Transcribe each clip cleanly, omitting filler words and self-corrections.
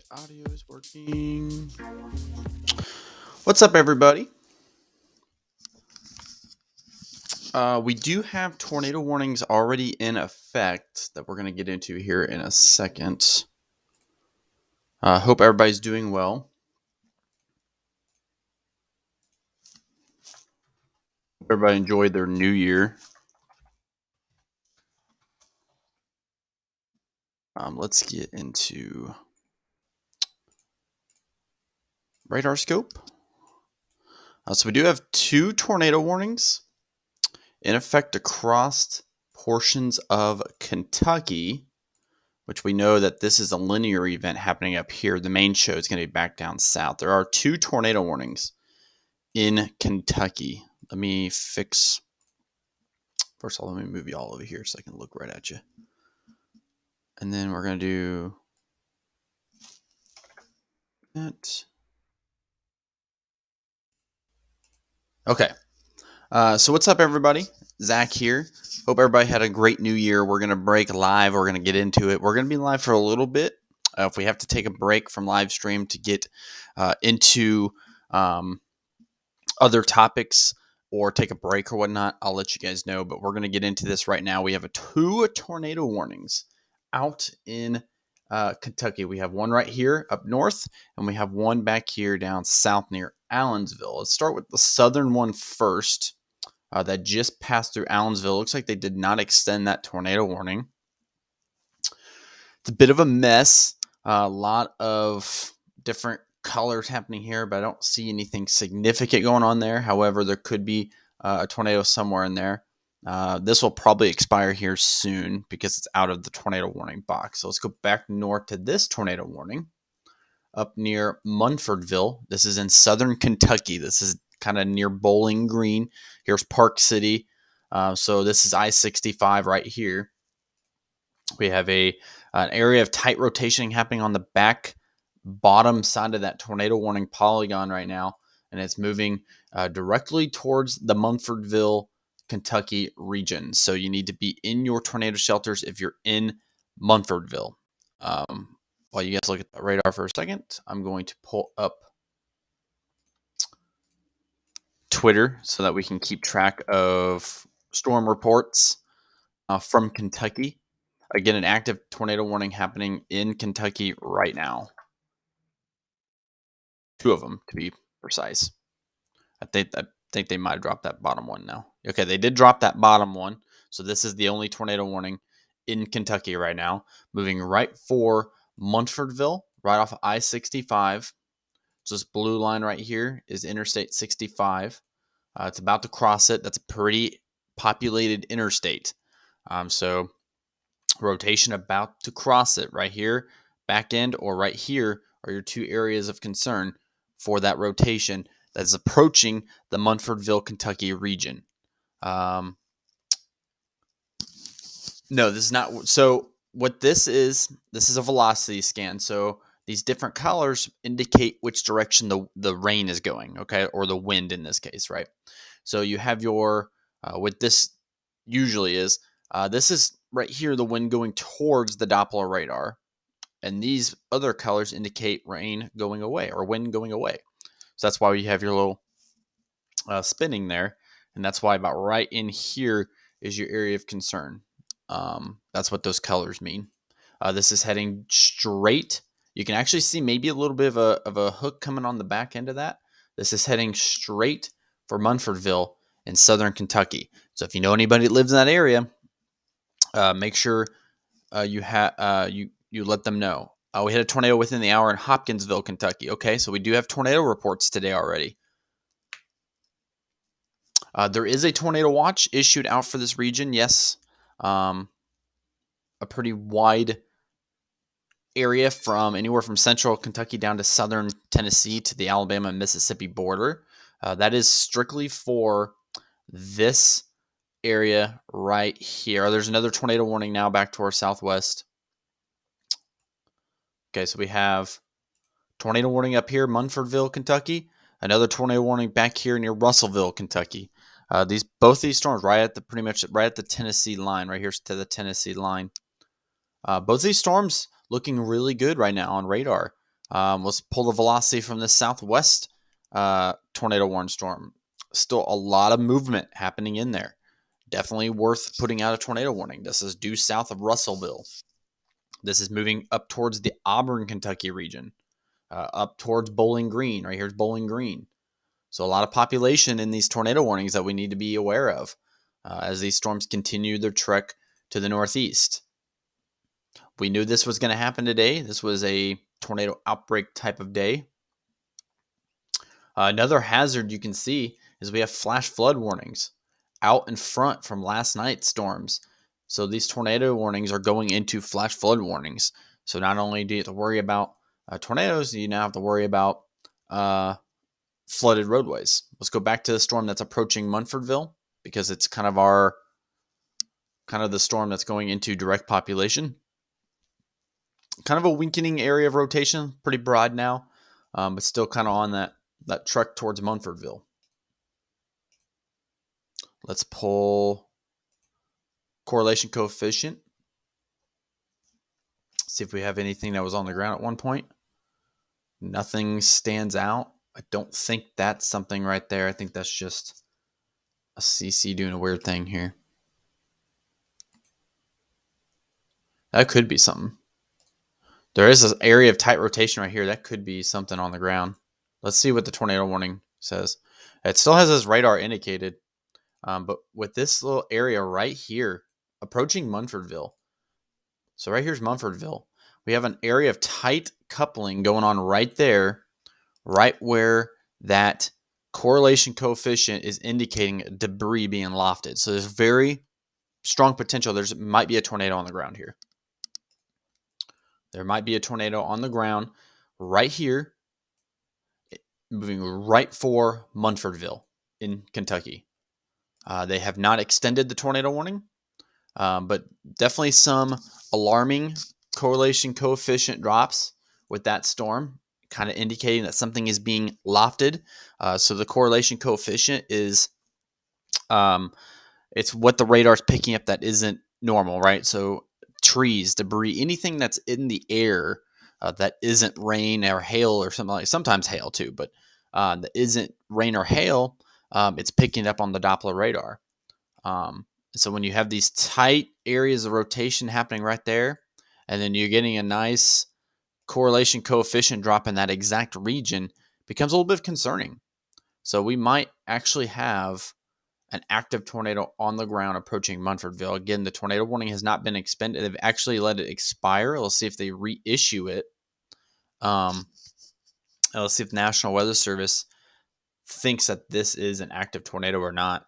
Audio is working. What's up, everybody? We do have tornado warnings already in effect that we're going to get into here in a second. Hope everybody's doing well. Hope everybody enjoyed their new year. Let's get into radar scope. So we do have 2 tornado warnings in effect across portions of Kentucky, which we know that this is a linear event happening up here. The main show is going to be back down south. There are 2 tornado warnings in Kentucky. Let me fix. First of all, let me move you all over here so I can look right at you. And then we're going to do that. Okay. So what's up, everybody? Zach here. Hope everybody had a great new year. We're going to break live. We're going to get into it. We're going to be live for a little bit. If we have to take a break from live stream to get into other topics or take a break or whatnot, I'll let you guys know. But we're going to get into this right now. We have 2 tornado warnings out in Kentucky. We have one right here up north, and we have one back here down south near Allensville. Let's start with the southern one first. That just passed through Allensville. Looks like they did not extend that tornado warning. It's a bit of a mess. A lot of different colors happening here, but I don't see anything significant going on there. However, there could be a tornado somewhere in there. This will probably expire here soon because it's out of the tornado warning box. So let's go back north to this tornado warning up near Munfordville. This is in southern Kentucky. This is kind of near Bowling Green. Here's Park City. So this is I-65 right here. We have an area of tight rotation happening on the back bottom side of that tornado warning polygon right now, and it's moving directly towards the Munfordville, Kentucky region. So you need to be in your tornado shelters if you're in Munfordville. While you guys look at the radar for a second, I'm going to pull up Twitter so that we can keep track of storm reports from Kentucky. Again, an active tornado warning happening in Kentucky right now. 2 of them, to be precise. I think they might have dropped that bottom one now. Okay, they did drop that bottom one. So this is the only tornado warning in Kentucky right now. Moving right for Munfordville, right off of I-65. So this blue line right here is Interstate 65. It's about to cross it. That's a pretty populated interstate. So rotation about to cross it right here, back end, or right here are your 2 areas of concern for that rotation that is approaching the Munfordville, Kentucky region. No, this is not. So what this is a velocity scan. So these different colors indicate which direction the rain is going, okay, or the wind in this case, right? So you have your, what this usually is, this is right here, the wind going towards the Doppler radar. And these other colors indicate rain going away or wind going away. So that's why you have your little spinning there. And that's why about right in here is your area of concern. That's what those colors mean. This is heading straight. You can actually see maybe a little bit of a hook coming on the back end of that. This is heading straight for Munfordville in southern Kentucky. So if you know anybody that lives in that area, make sure you let them know. We had a tornado within the hour in Hopkinsville, Kentucky. Okay, so we do have tornado reports today already. There is a tornado watch issued out for this region. Yes, a pretty wide area from anywhere from central Kentucky down to southern Tennessee to the Alabama and Mississippi border. That is strictly for this area right here. There's another tornado warning now back to our southwest. Okay, so we have tornado warning up here, Munfordville, Kentucky. Another tornado warning back here near Russellville, Kentucky. Both these storms right at the Tennessee line, right here to the Tennessee line. Both these storms looking really good right now on radar. Let's pull the velocity from the southwest tornado warning storm. Still a lot of movement happening in there. Definitely worth putting out a tornado warning. This is due south of Russellville. This is moving up towards the Auburn, Kentucky region, up towards Bowling Green. Right here's Bowling Green. So a lot of population in these tornado warnings that we need to be aware of as these storms continue their trek to the northeast. We knew this was going to happen today. This was a tornado outbreak type of day. Another hazard you can see is we have flash flood warnings out in front from last night's storms. So these tornado warnings are going into flash flood warnings. So not only do you have to worry about tornadoes, you now have to worry about flooded roadways. Let's go back to the storm that's approaching Munfordville because it's kind of the storm that's going into direct population. Kind of a weakening area of rotation, pretty broad now, but still kind of on that trek towards Munfordville. Let's pull correlation coefficient. See if we have anything that was on the ground at one point. Nothing stands out. I don't think that's something right there. I think that's just a CC doing a weird thing here. That could be something. There is an area of tight rotation right here. That could be something on the ground. Let's see what the tornado warning says. It still has this radar indicated. But with this little area right here, approaching Munfordville. So right here's Munfordville. We have an area of tight coupling going on right there, right where that correlation coefficient is indicating debris being lofted. So there's very strong potential. There might be a tornado on the ground here. There might be a tornado on the ground right here, moving right for Munfordville in Kentucky. They have not extended the tornado warning, but definitely some alarming correlation coefficient drops with that storm, kind of indicating that something is being lofted. So the correlation coefficient is it's what the radar is picking up that isn't normal, right? So trees, debris, anything that's in the air that isn't rain or hail or something like, sometimes hail too, but that isn't rain or hail, it's picking up on the Doppler radar. So when you have these tight areas of rotation happening right there, and then you're getting a nice correlation coefficient drop in that exact region, becomes a little bit concerning. So we might actually have an active tornado on the ground approaching Munfordville. Again, the tornado warning has not been expended. They've actually let it expire. Let's see if they reissue it. Let's see if the National Weather Service thinks that this is an active tornado or not.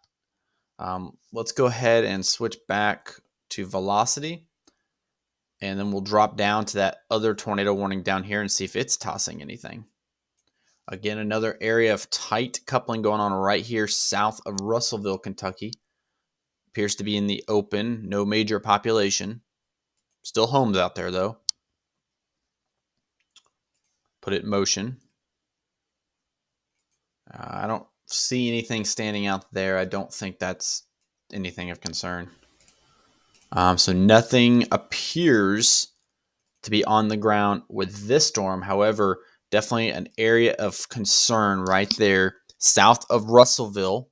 Let's go ahead and switch back to velocity. And then we'll drop down to that other tornado warning down here and see if it's tossing anything. Again, another area of tight coupling going on right here south of Russellville, Kentucky. Appears to be in the open, no major population. Still homes out there, though. Put it in motion. I don't see anything standing out there. I don't think that's anything of concern. So nothing appears to be on the ground with this storm. However, definitely an area of concern right there south of Russellville.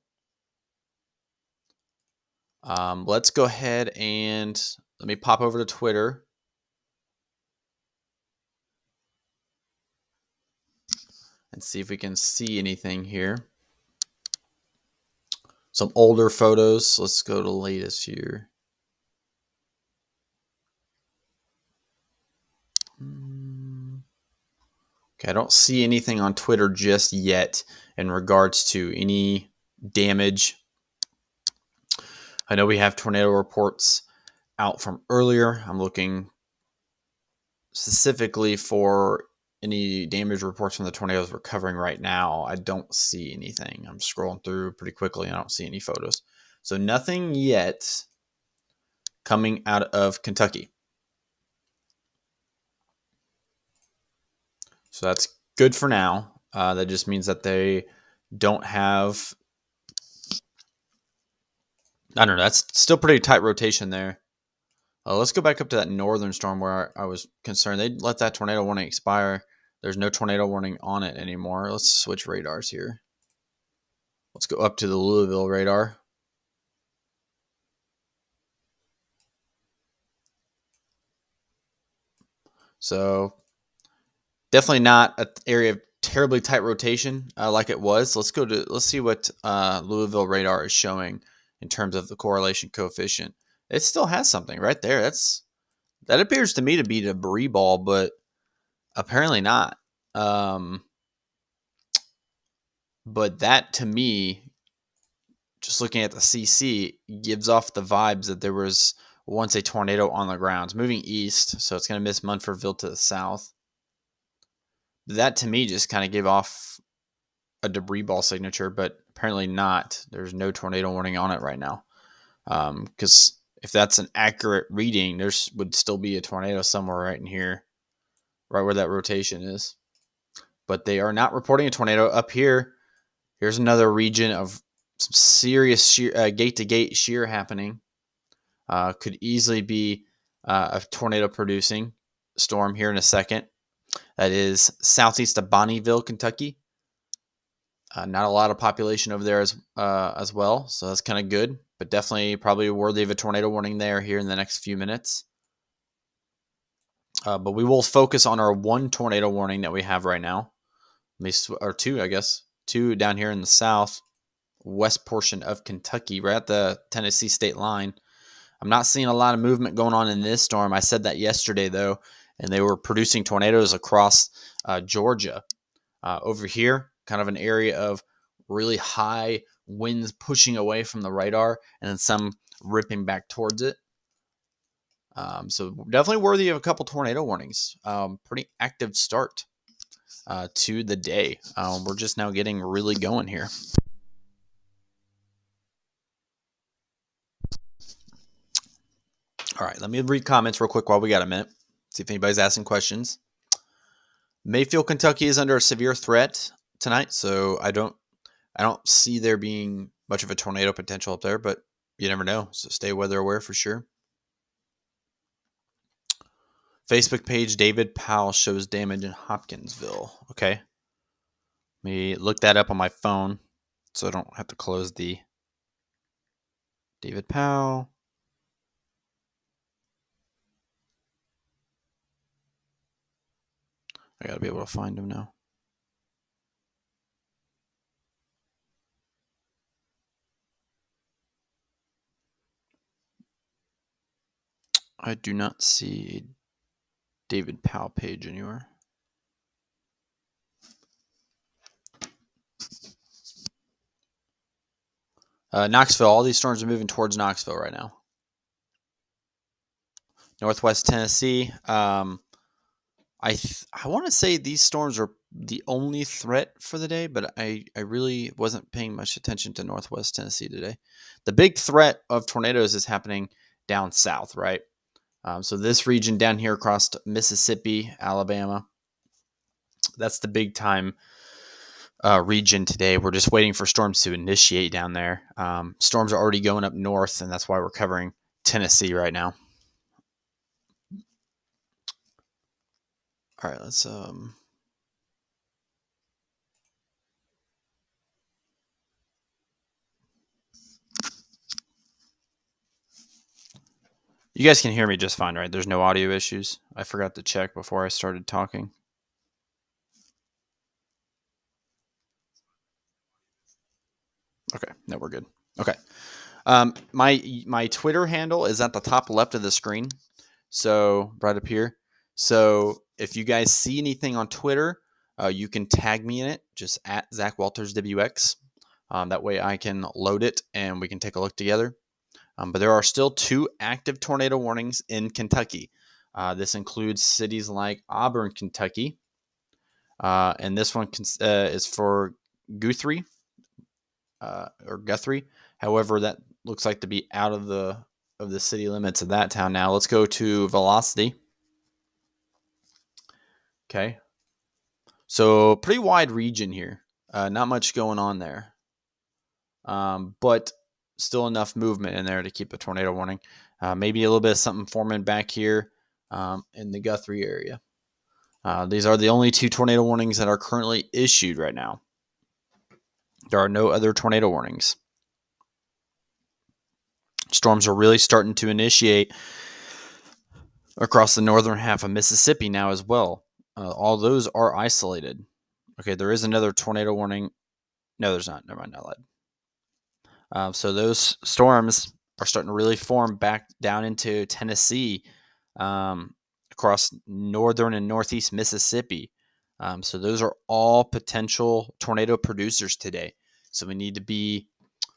Let's go ahead and let me pop over to Twitter. And see if we can see anything here. Some older photos. Let's go to latest here. Okay, I don't see anything on Twitter just yet in regards to any damage. I know we have tornado reports out from earlier. I'm looking specifically for any damage reports from the tornadoes we're covering right now. I don't see anything. I'm scrolling through pretty quickly and I don't see any photos. So nothing yet coming out of Kentucky. So that's good for now. That just means that they don't have, I don't know, that's still pretty tight rotation there. Let's go back up to that northern storm where I was concerned. They let that tornado warning expire. There's no tornado warning on it anymore. Let's switch radars here. Let's go up to the Louisville radar. So definitely not an area of terribly tight rotation like it was. Let's see what Louisville radar is showing in terms of the correlation coefficient. It still has something right there. That appears to me to be debris ball, but apparently not. But that to me, just looking at the CC, gives off the vibes that there was once a tornado on the ground. It's moving east, so it's going to miss Munfordville to the south. That to me just kind of gave off a debris ball signature, but apparently not. There's no tornado warning on it right now. Because if that's an accurate reading, there would still be a tornado somewhere right in here, right where that rotation is. But they are not reporting a tornado up here. Here's another region of some serious gate-to-gate shear happening. Could easily be a tornado-producing storm here in a second. That is southeast of Bonnieville, Kentucky. Not a lot of population over there as well, so that's kind of good. But definitely probably worthy of a tornado warning there here in the next few minutes. But we will focus on our one tornado warning that we have right now. Or two, I guess. Two down here in the southwest portion of Kentucky, right at the Tennessee state line. I'm not seeing a lot of movement going on in this storm. I said that yesterday, though, and they were producing tornadoes across Georgia. Over here, kind of an area of really high winds pushing away from the radar and then some ripping back towards it. So definitely worthy of a couple tornado warnings. Pretty active start to the day. We're just now getting really going here. All right, let me read comments real quick while we got a minute. See if anybody's asking questions. Mayfield, Kentucky is under a severe threat tonight, so I don't see there being much of a tornado potential up there, but you never know. So stay weather aware for sure. Facebook page David Powell shows damage in Hopkinsville. Okay. Let me look that up on my phone so I don't have to close the David Powell. I gotta be able to find him now. I do not see a David Powell page anywhere. Knoxville. All these storms are moving towards Knoxville right now. Northwest Tennessee. I want to say these storms are the only threat for the day, but I really wasn't paying much attention to Northwest Tennessee today. The big threat of tornadoes is happening down south, right? So this region down here across Mississippi, Alabama, that's the big time region today. We're just waiting for storms to initiate down there. Storms are already going up north, and that's why we're covering Tennessee right now. All right, let's you guys can hear me just fine, right? There's no audio issues. I forgot to check before I started talking. Okay, no, we're good. Okay. My Twitter handle is at the top left of the screen. So right up here. So if you guys see anything on Twitter, you can tag me in it, just at Zach Walters WX. That way I can load it and we can take a look together. But there are still 2 active tornado warnings in Kentucky. This includes cities like Auburn, Kentucky, and this one is for Guthrie or Guthrie. However, that looks like to be out of the city limits of that town. Now let's go to Velocity. Okay, so pretty wide region here. Not much going on there, but still enough movement in there to keep a tornado warning. Maybe a little bit of something forming back here in the Guthrie area. These are the only 2 tornado warnings that are currently issued right now. There are no other tornado warnings. Storms are really starting to initiate across the northern half of Mississippi now as well. All those are isolated. Okay, there is another tornado warning. No, there's not. Never mind, not lied. So those storms are starting to really form back down into Tennessee, across northern and northeast Mississippi. So those are all potential tornado producers today. So we need to be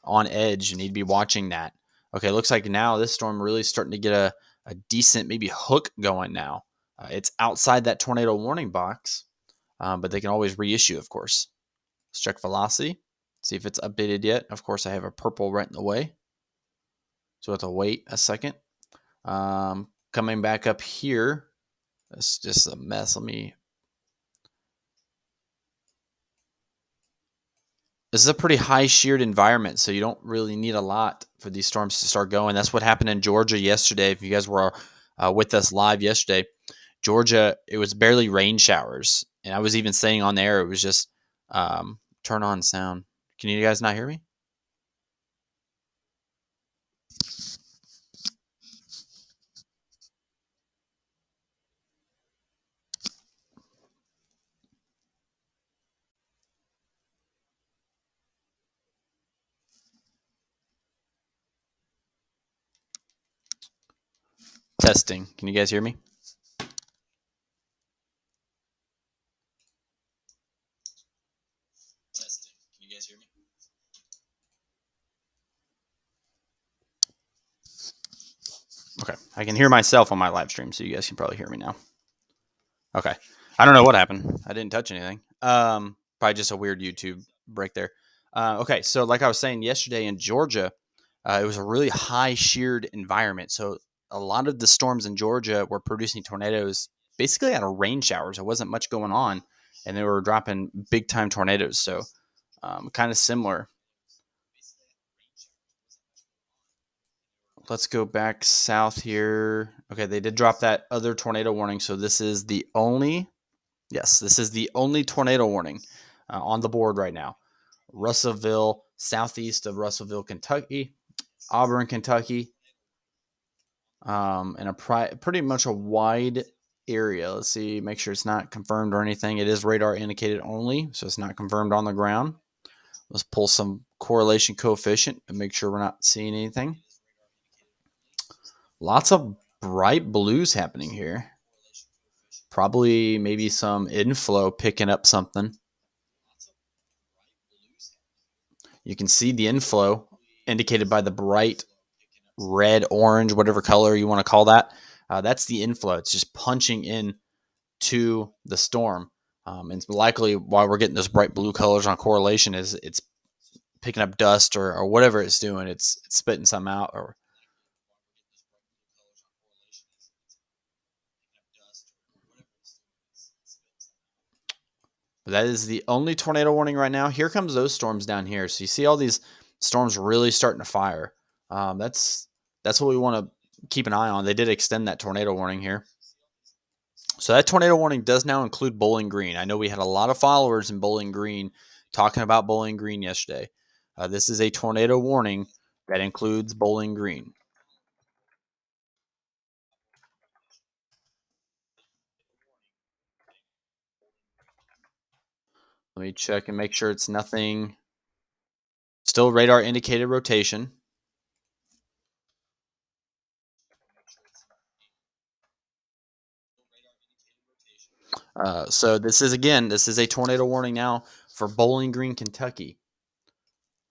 on edge. You need to be watching that. Okay, looks like now this storm really starting to get a decent maybe hook going now. It's outside that tornado warning box, but they can always reissue, of course. Let's check velocity, see if it's updated yet. Of course, I have a purple right in the way, so I have to wait a second. Coming back up here, it's just a mess. This is a pretty high sheared environment, so you don't really need a lot for these storms to start going. That's what happened in Georgia yesterday. If you guys were with us live yesterday, Georgia, it was barely rain showers. And I was even saying on the air, it was just turn on sound. Can you guys not hear me? Testing. Can you guys hear me? Testing. Can you guys hear me? Okay. I can hear myself on my live stream, so you guys can probably hear me now. Okay. I don't know what happened. I didn't touch anything. Probably just a weird YouTube break there. Okay. So like I was saying yesterday in Georgia, it was a really high sheared environment. So a lot of the storms in Georgia were producing tornadoes basically out of rain showers. There wasn't much going on, and they were dropping big time tornadoes. So kind of similar. Let's go back south here. Okay, they did drop that other tornado warning. So this is the only, yes, this is the only tornado warning on the board right now. Russellville, southeast of Russellville, Kentucky, Auburn, Kentucky, and pretty much a wide area. Let's see, make sure it's not confirmed or anything. It is radar indicated only, so it's not confirmed on the ground. Let's pull some correlation coefficient and make sure we're not seeing anything. Lots of bright blues happening here. Probably maybe some inflow picking up something. You can see the inflow indicated by the bright red, orange, whatever color you want to call that. That's the inflow. It's just punching in to the storm. And likely why we're getting those bright blue colors on correlation is it's picking up dust or whatever it's doing. It's spitting some out. But that is the only tornado warning right now. Here comes those storms down here. So you see all these storms really starting to fire. That's what we want to keep an eye on. They did extend that tornado warning here. So that tornado warning does now include Bowling Green. I know we had a lot of followers in Bowling Green talking about Bowling Green yesterday. This is a tornado warning that includes Bowling Green. Let me check and make sure it's nothing. Still radar indicated rotation. So this is a tornado warning now for Bowling Green, Kentucky.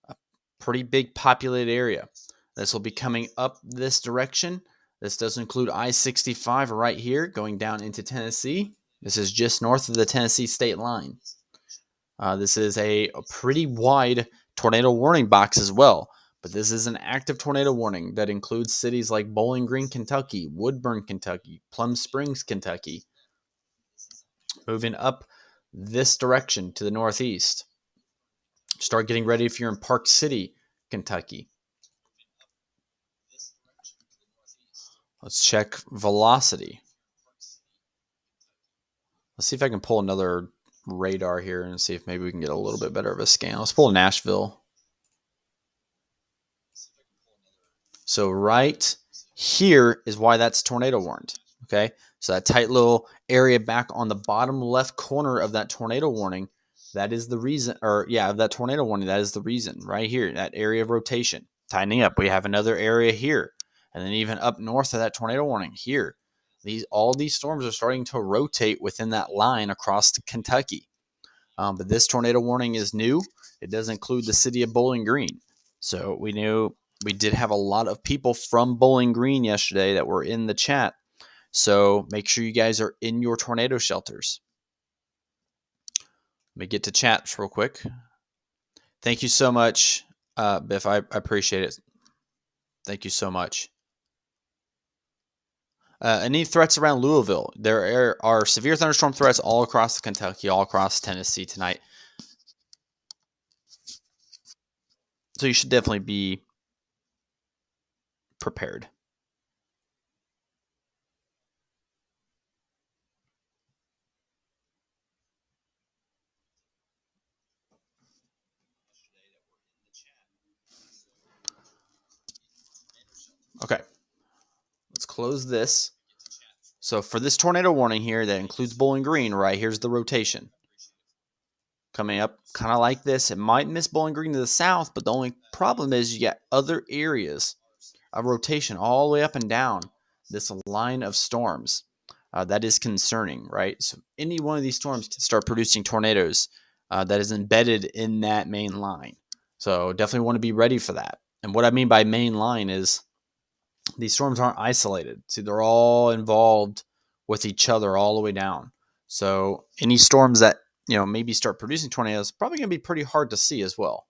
A pretty big populated area. This will be coming up this direction. This does include I-65 right here going down into Tennessee. This is just north of the Tennessee state line. This is a pretty wide tornado warning box as well. But this is an active tornado warning that includes cities like Bowling Green, Kentucky, Woodburn, Kentucky, Plum Springs, Kentucky. Moving up this direction to the northeast. Start getting ready if you're in Park City, Kentucky. Let's check velocity. Let's see if I can pull another radar here and see if maybe we can get a little bit better of a scan. Let's pull Nashville. So right here is why that's tornado warned. Okay, so that tight little area back on the bottom left corner of that tornado warning, that is the reason, of that tornado warning, that is the reason right here, that area of rotation. Tightening up, we have another area here, and then even up north of that tornado warning here. All these storms are starting to rotate within that line across Kentucky. But this tornado warning is new. It does include the city of Bowling Green. So we did have a lot of people from Bowling Green yesterday that were in the chat. So make sure you guys are in your tornado shelters. Let me get to chats real quick. Thank you so much, Biff. I appreciate it. Thank you so much. Any threats around Louisville? There are severe thunderstorm threats all across Kentucky, all across Tennessee tonight. So you should definitely be prepared. Okay, let's close this. So for this tornado warning here that includes Bowling Green, right, here's the rotation. Coming up kind of like this. It might miss Bowling Green to the south, but the only problem is you got other areas of rotation all the way up and down this line of storms. That is concerning, right? So any one of these storms can start producing tornadoes that is embedded in that main line. So definitely want to be ready for that. And what I mean by main line is these storms aren't isolated. See, they're all involved with each other all the way down. So any storms that maybe start producing tornadoes probably going to be pretty hard to see as well.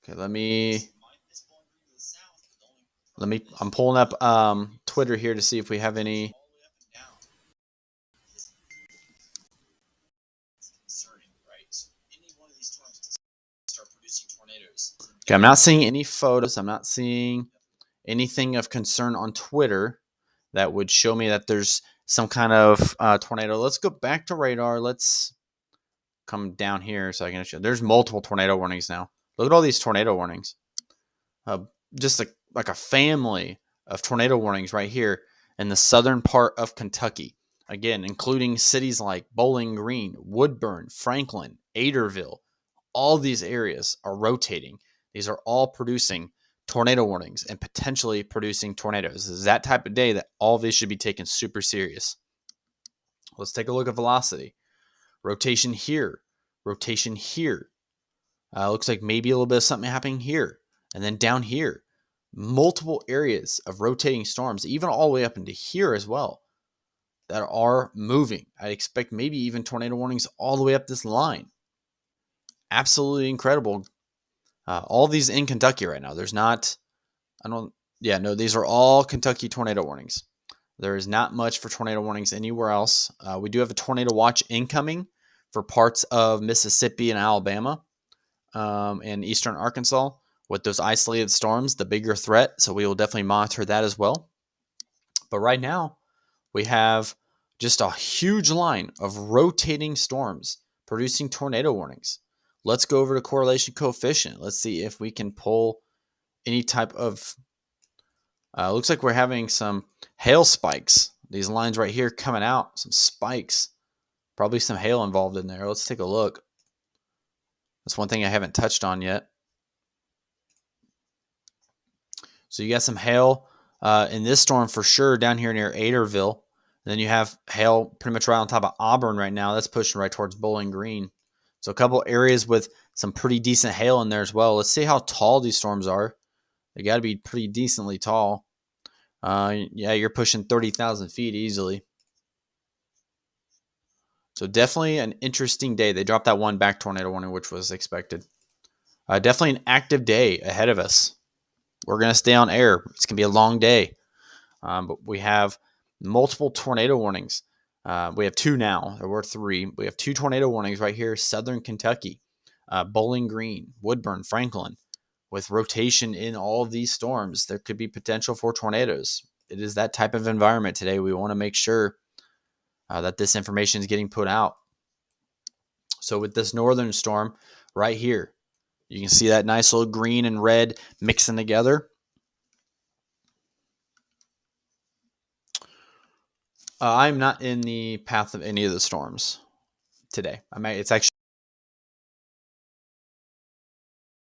Okay, I'm pulling up Twitter here to see if we have any. Okay, I'm not seeing any photos. I'm not seeing anything of concern on Twitter that would show me that there's some kind of tornado. Let's go back to radar. Let's come down here so I can show. There's multiple tornado warnings now. Look at all these tornado warnings. Just like a family of tornado warnings right here in the southern part of Kentucky. Again, including cities like Bowling Green, Woodburn, Franklin, Aderville. All these areas are rotating. These are all producing tornado warnings and potentially producing tornadoes. This is that type of day that all of these should be taken super serious. Let's take a look at velocity. Rotation here. Rotation here. Looks like maybe a little bit of something happening here. And then down here. Multiple areas of rotating storms, even all the way up into here as well, that are moving. I expect maybe even tornado warnings all the way up this line. Absolutely incredible. All these in Kentucky right now. These are all Kentucky tornado warnings. There is not much for tornado warnings anywhere else. We do have a tornado watch incoming for parts of Mississippi and Alabama and eastern Arkansas with those isolated storms, the bigger threat. So we will definitely monitor that as well. But right now, we have just a huge line of rotating storms producing tornado warnings. Let's go over to correlation coefficient. Let's see if we can pull any type of. Looks like we're having some hail spikes. These lines right here coming out, some spikes. Probably some hail involved in there. Let's take a look. That's one thing I haven't touched on yet. So you got some hail in this storm for sure down here near Adderville. And then you have hail pretty much right on top of Auburn right now. That's pushing right towards Bowling Green. So a couple areas with some pretty decent hail in there as well. Let's see how tall these storms are. They got to be pretty decently tall. Yeah, you're pushing 30,000 feet easily. So definitely an interesting day. They dropped that one back tornado warning, which was expected. Definitely an active day ahead of us. We're going to stay on air. It's going to be a long day. But we have multiple tornado warnings. We have two now. There were three. We have two tornado warnings right here. Southern Kentucky, Bowling Green, Woodburn, Franklin. With rotation in all of these storms, there could be potential for tornadoes. It is that type of environment today. We want to make sure that this information is getting put out. So with this northern storm right here, you can see that nice little green and red mixing together. I'm not in the path of any of the storms today. It's actually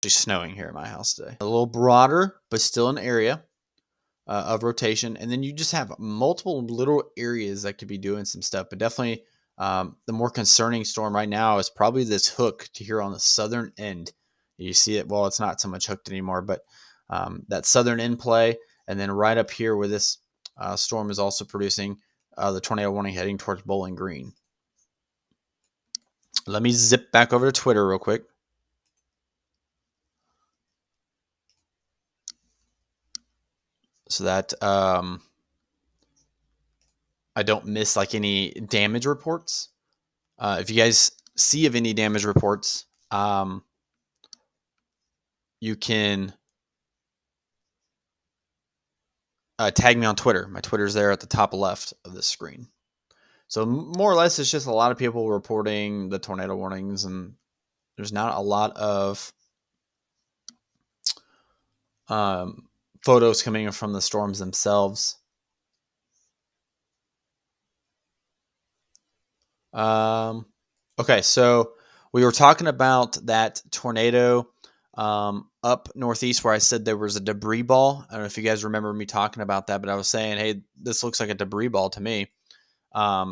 snowing here at my house today. A little broader, but still an area of rotation. And then you just have multiple little areas that could be doing some stuff. But definitely the more concerning storm right now is probably this hook to here on the southern end. You see it. Well, it's not so much hooked anymore, but that southern end play. And then right up here where this storm is also producing the tornado warning heading towards Bowling Green. Let me zip back over to Twitter real quick. So that I don't miss like any damage reports. If you guys see of any damage reports, you can tag me on Twitter. My Twitter's there at the top left of the screen. So more or less, it's just a lot of people reporting the tornado warnings, and there's not a lot of photos coming in from the storms themselves. Okay, so we were talking about that tornado up northeast where I said there was a debris ball. I don't know if you guys remember me talking about that, but I was saying, hey, this looks like a debris ball to me.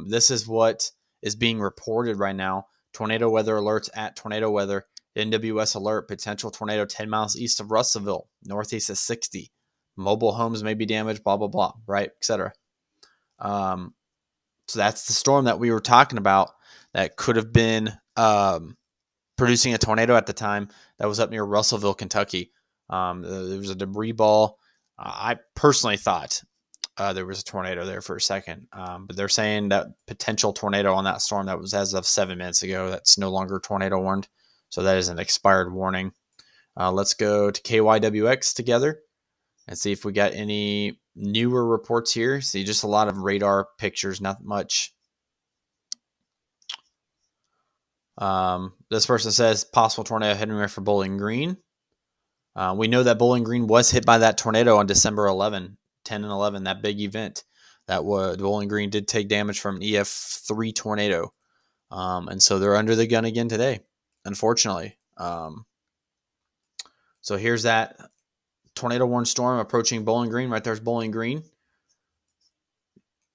This is what is being reported right now. Tornado weather alerts at tornado weather. NWS alert, potential tornado 10 miles east of Russellville, northeast of 60. Mobile homes may be damaged, blah, blah, blah, right, etc. So that's the storm that we were talking about that could have been producing a tornado at the time that was up near Russellville, Kentucky. There was a debris ball. I personally thought there was a tornado there for a second, but they're saying that potential tornado on that storm that was as of 7 minutes ago, that's no longer tornado warned. So that is an expired warning. Let's go to KYWX together and see if we got any newer reports here. See just a lot of radar pictures, not much. This person says possible tornado heading right for Bowling Green. We know that Bowling Green was hit by that tornado on December 10 and 11, that big event. That was Bowling Green did take damage from an EF3 tornado. And so they're under the gun again today, unfortunately. So here's that tornado warned storm approaching Bowling Green. Right there's Bowling Green.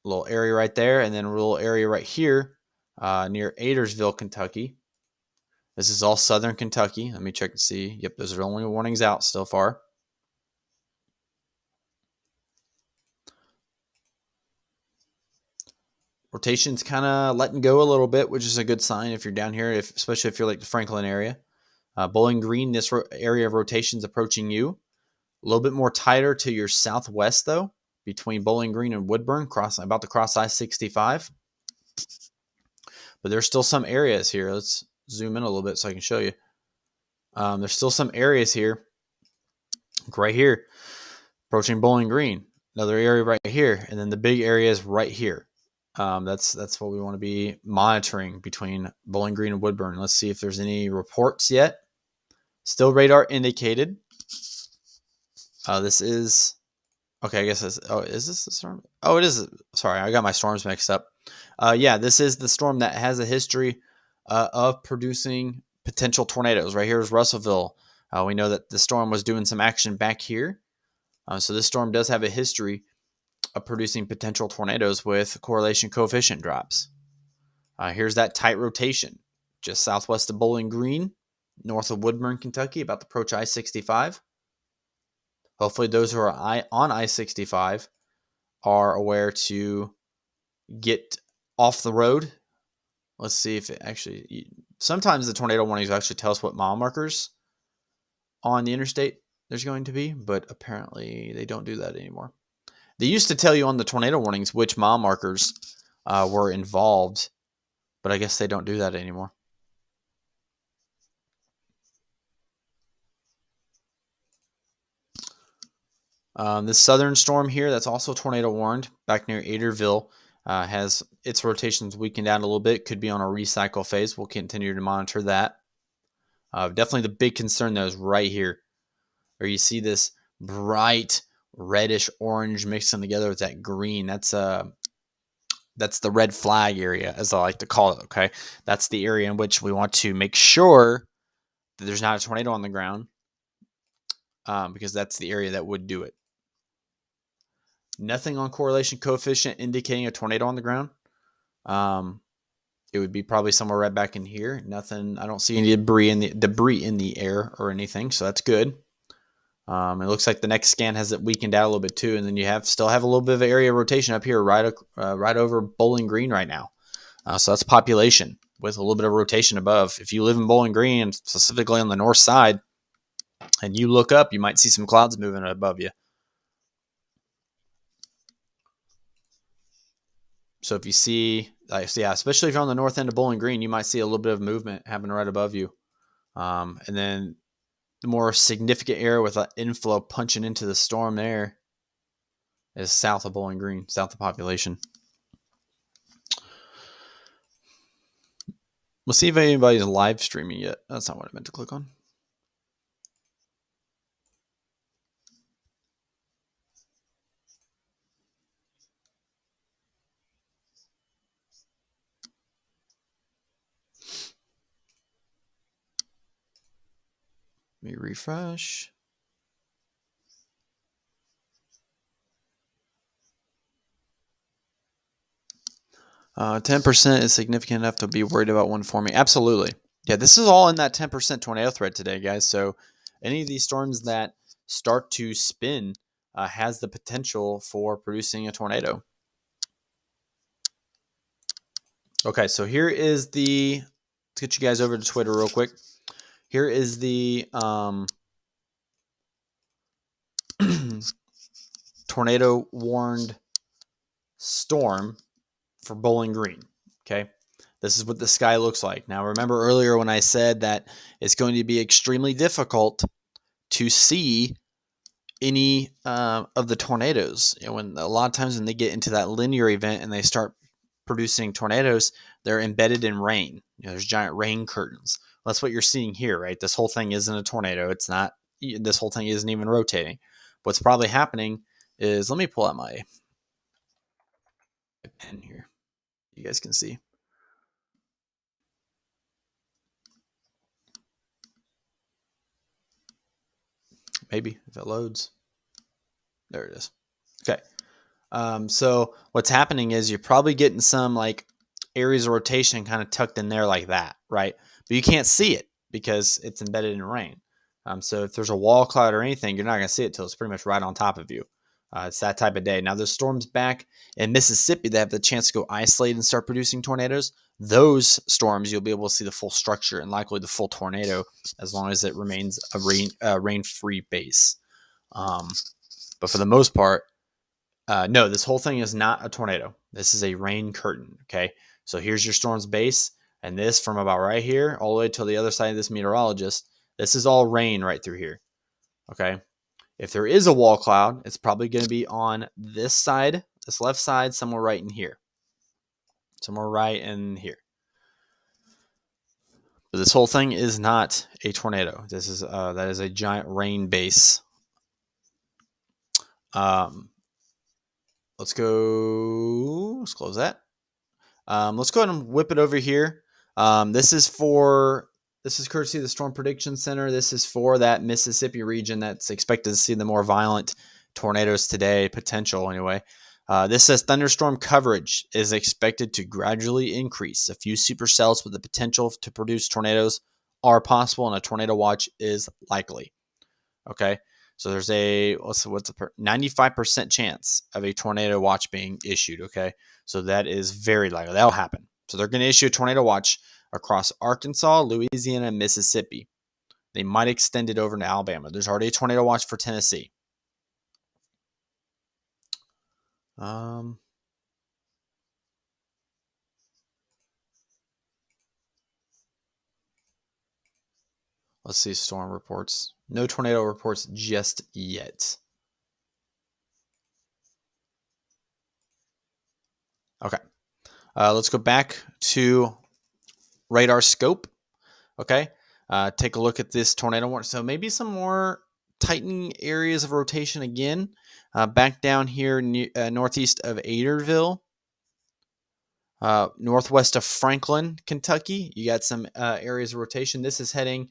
A little area right there, and then a little area right here near Addersville, Kentucky. This is all southern Kentucky. Let me check and see. Yep, those are the only warnings out so far. Rotation's kind of letting go a little bit, which is a good sign if you're down here, especially if you're like the Franklin area. Bowling Green, this area of rotation is approaching you. A little bit more tighter to your southwest, though, between Bowling Green and Woodburn, about to cross I-65. But there's still some areas here. Let's zoom in a little bit so I can show you. There's still some areas here, right here, approaching Bowling Green. Another area right here, and then the big area is right here. That's what we want to be monitoring between Bowling Green and Woodburn. Let's see if there's any reports yet. Still radar indicated. This is okay. I guess is this the storm? Oh, it is. Sorry, I got my storms mixed up. Yeah, this is the storm that has a history of producing potential tornadoes. Right here is Russellville. We know that the storm was doing some action back here So this storm does have a history of producing potential tornadoes with correlation coefficient drops. Here's that tight rotation, just southwest of Bowling Green, north of Woodburn, Kentucky, about to approach I-65. Hopefully those who are on I-65 are aware to get off the road. Let's see if it actually, sometimes the tornado warnings actually tell us what mile markers on the interstate there's going to be, but apparently they don't do that anymore. They used to tell you on the tornado warnings which mile markers were involved, but I guess they don't do that anymore. This southern storm here, that's also tornado warned, back near Adderville, has its rotations weakened out a little bit. Could be on a recycle phase. We'll continue to monitor that. Definitely the big concern, though, is right here, where you see this bright reddish orange mixing together with that green. That's the red flag area, as I like to call it. Okay, that's the area in which we want to make sure that there's not a tornado on the ground, because that's the area that would do it. Nothing on correlation coefficient indicating a tornado on the ground. It would be probably somewhere right back in here. Nothing. I don't see any debris in the air or anything, so that's good. It looks like the next scan has it weakened out a little bit too, and then you still have a little bit of area rotation up here, right over Bowling Green right now. So that's population with a little bit of rotation above. If you live in Bowling Green, specifically on the north side, and you look up, you might see some clouds moving above you. So if you see, especially if you're on the north end of Bowling Green, you might see a little bit of movement happening right above you. And then the more significant area with an inflow punching into the storm there is south of Bowling Green, south of population. We'll see if anybody's live streaming yet. That's not what I meant to click on. Let me refresh. Uh, 10% is significant enough to be worried about one forming. Absolutely. Yeah, this is all in that 10% tornado thread today, guys. So any of these storms that start to spin has the potential for producing a tornado. Okay, so here is let's get you guys over to Twitter real quick. Here is the tornado warned storm for Bowling Green. Okay, this is what the sky looks like. Now, remember earlier when I said that it's going to be extremely difficult to see any of the tornadoes. When a lot of times when they get into that linear event and they start producing tornadoes, they're embedded in rain. There's giant rain curtains. That's what you're seeing here, right? This whole thing isn't a tornado. It's not. This whole thing isn't even rotating. What's probably happening is, let me pull out my pen here. You guys can see. Maybe if it loads. There it is. Okay. So what's happening is you're probably getting some like areas of rotation kind of tucked in there like that, right? But you can't see it because it's embedded in rain. So if there's a wall cloud or anything, you're not going to see it till it's pretty much right on top of you. It's that type of day. Now, there's storms back in Mississippi that have the chance to go isolate and start producing tornadoes. Those storms, you'll be able to see the full structure and likely the full tornado as long as it remains a rain-free base. But for the most part, no, this whole thing is not a tornado. This is a rain curtain, okay? So here's your storm's base, and this from about right here all the way to the other side of this meteorologist, this is all rain right through here, okay? If there is a wall cloud, it's probably going to be on this side, this left side, somewhere right in here. Somewhere right in here. But this whole thing is not a tornado. This is that is a giant rain base. Let's go. Let's close that. Let's go ahead and whip it over here. This is courtesy of the Storm Prediction Center. This is for that Mississippi region that's expected to see the more violent tornadoes today, potential anyway. This says thunderstorm coverage is expected to gradually increase. A few supercells with the potential to produce tornadoes are possible, and a tornado watch is likely. Okay, so there's a 95% chance of a tornado watch being issued. Okay, so that is very likely. That'll happen. So they're going to issue a tornado watch across Arkansas, Louisiana, and Mississippi. They might extend it over to Alabama. There's already a tornado watch for Tennessee. Let's see storm reports. No tornado reports just yet. Okay. Let's go back to radar scope. Okay. Take a look at this tornado warning. So maybe some more tightening areas of rotation again. Back down here northeast of Adderville. Northwest of Franklin, Kentucky. You got some areas of rotation. This is heading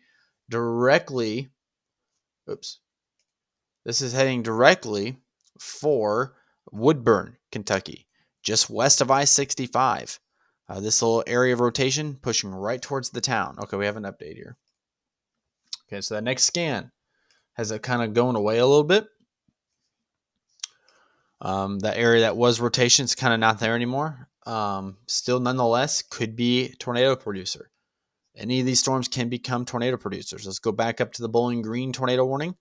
directly. This is heading directly for Woodburn, Kentucky, just west of I-65. This little area of rotation pushing right towards the town. Okay, we have an update here. Okay, so that next scan has it kind of going away a little bit. That area that was rotation is kind of not there anymore. Still, nonetheless, could be tornado producer. Any of these storms can become tornado producers. Let's go back up to the Bowling Green tornado warning.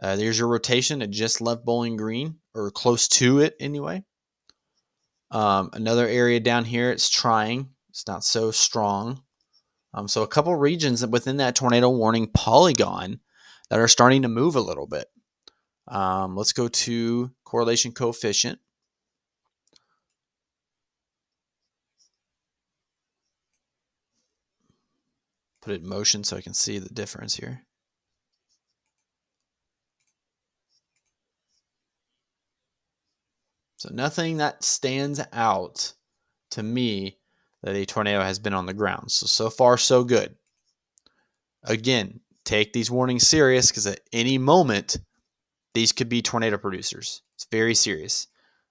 There's your rotation. It just left Bowling Green, or close to it anyway. Another area down here, it's trying. It's not so strong. So a couple regions within that tornado warning polygon that are starting to move a little bit. Let's go to correlation coefficient. Put it in motion so I can see the difference here. So nothing that stands out to me that a tornado has been on the ground. So far, so good. Again, take these warnings serious because at any moment, these could be tornado producers. It's very serious.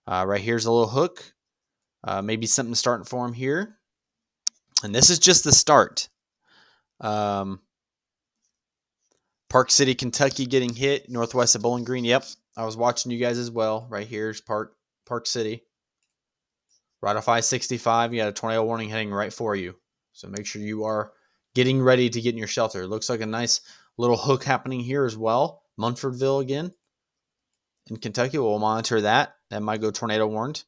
Right here's a little hook. Maybe something starting to form here. And this is just the start. Park City, Kentucky getting hit. Northwest of Bowling Green. Yep, I was watching you guys as well. Right here's Park City. Right off I-65, you got a tornado warning heading right for you. So make sure you are getting ready to get in your shelter. It looks like a nice little hook happening here as well. Munfordville again in Kentucky. We'll monitor that. That might go tornado warned.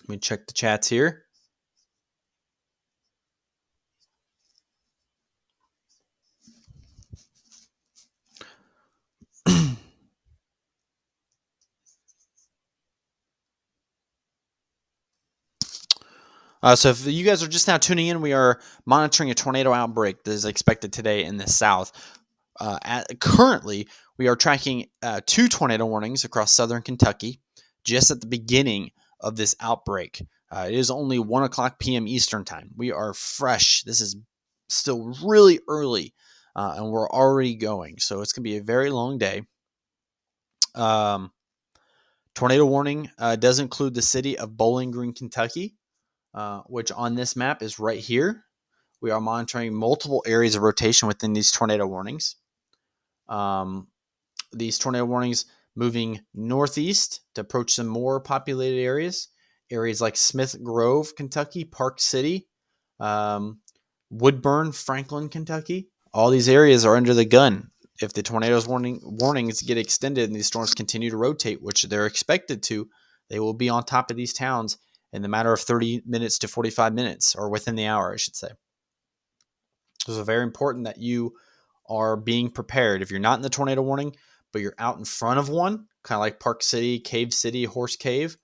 Let me check the chats here. So if you guys are just now tuning in, we are monitoring a tornado outbreak that is expected today in the south. Currently, we are tracking 2 tornado warnings across southern Kentucky just at the beginning of this outbreak. It is only 1 o'clock p.m. Eastern time. We are fresh. This is still really early, and we're already going. So it's going to be a very long day. Tornado warning does include the city of Bowling Green, Kentucky. Which on this map is right here. We are monitoring multiple areas of rotation within these tornado warnings. These tornado warnings moving northeast to approach some more populated areas. Areas like Smith Grove, Kentucky, Park City, Woodburn, Franklin, Kentucky. All these areas are under the gun. If the tornadoes warnings get extended and these storms continue to rotate, which they're expected to, they will be on top of these towns in the matter of 30 minutes to 45 minutes, or within the hour, I should say. So it's very important that you are being prepared. If you're not in the tornado warning, but you're out in front of one, kind of like Park City, Cave City, Horse Cave,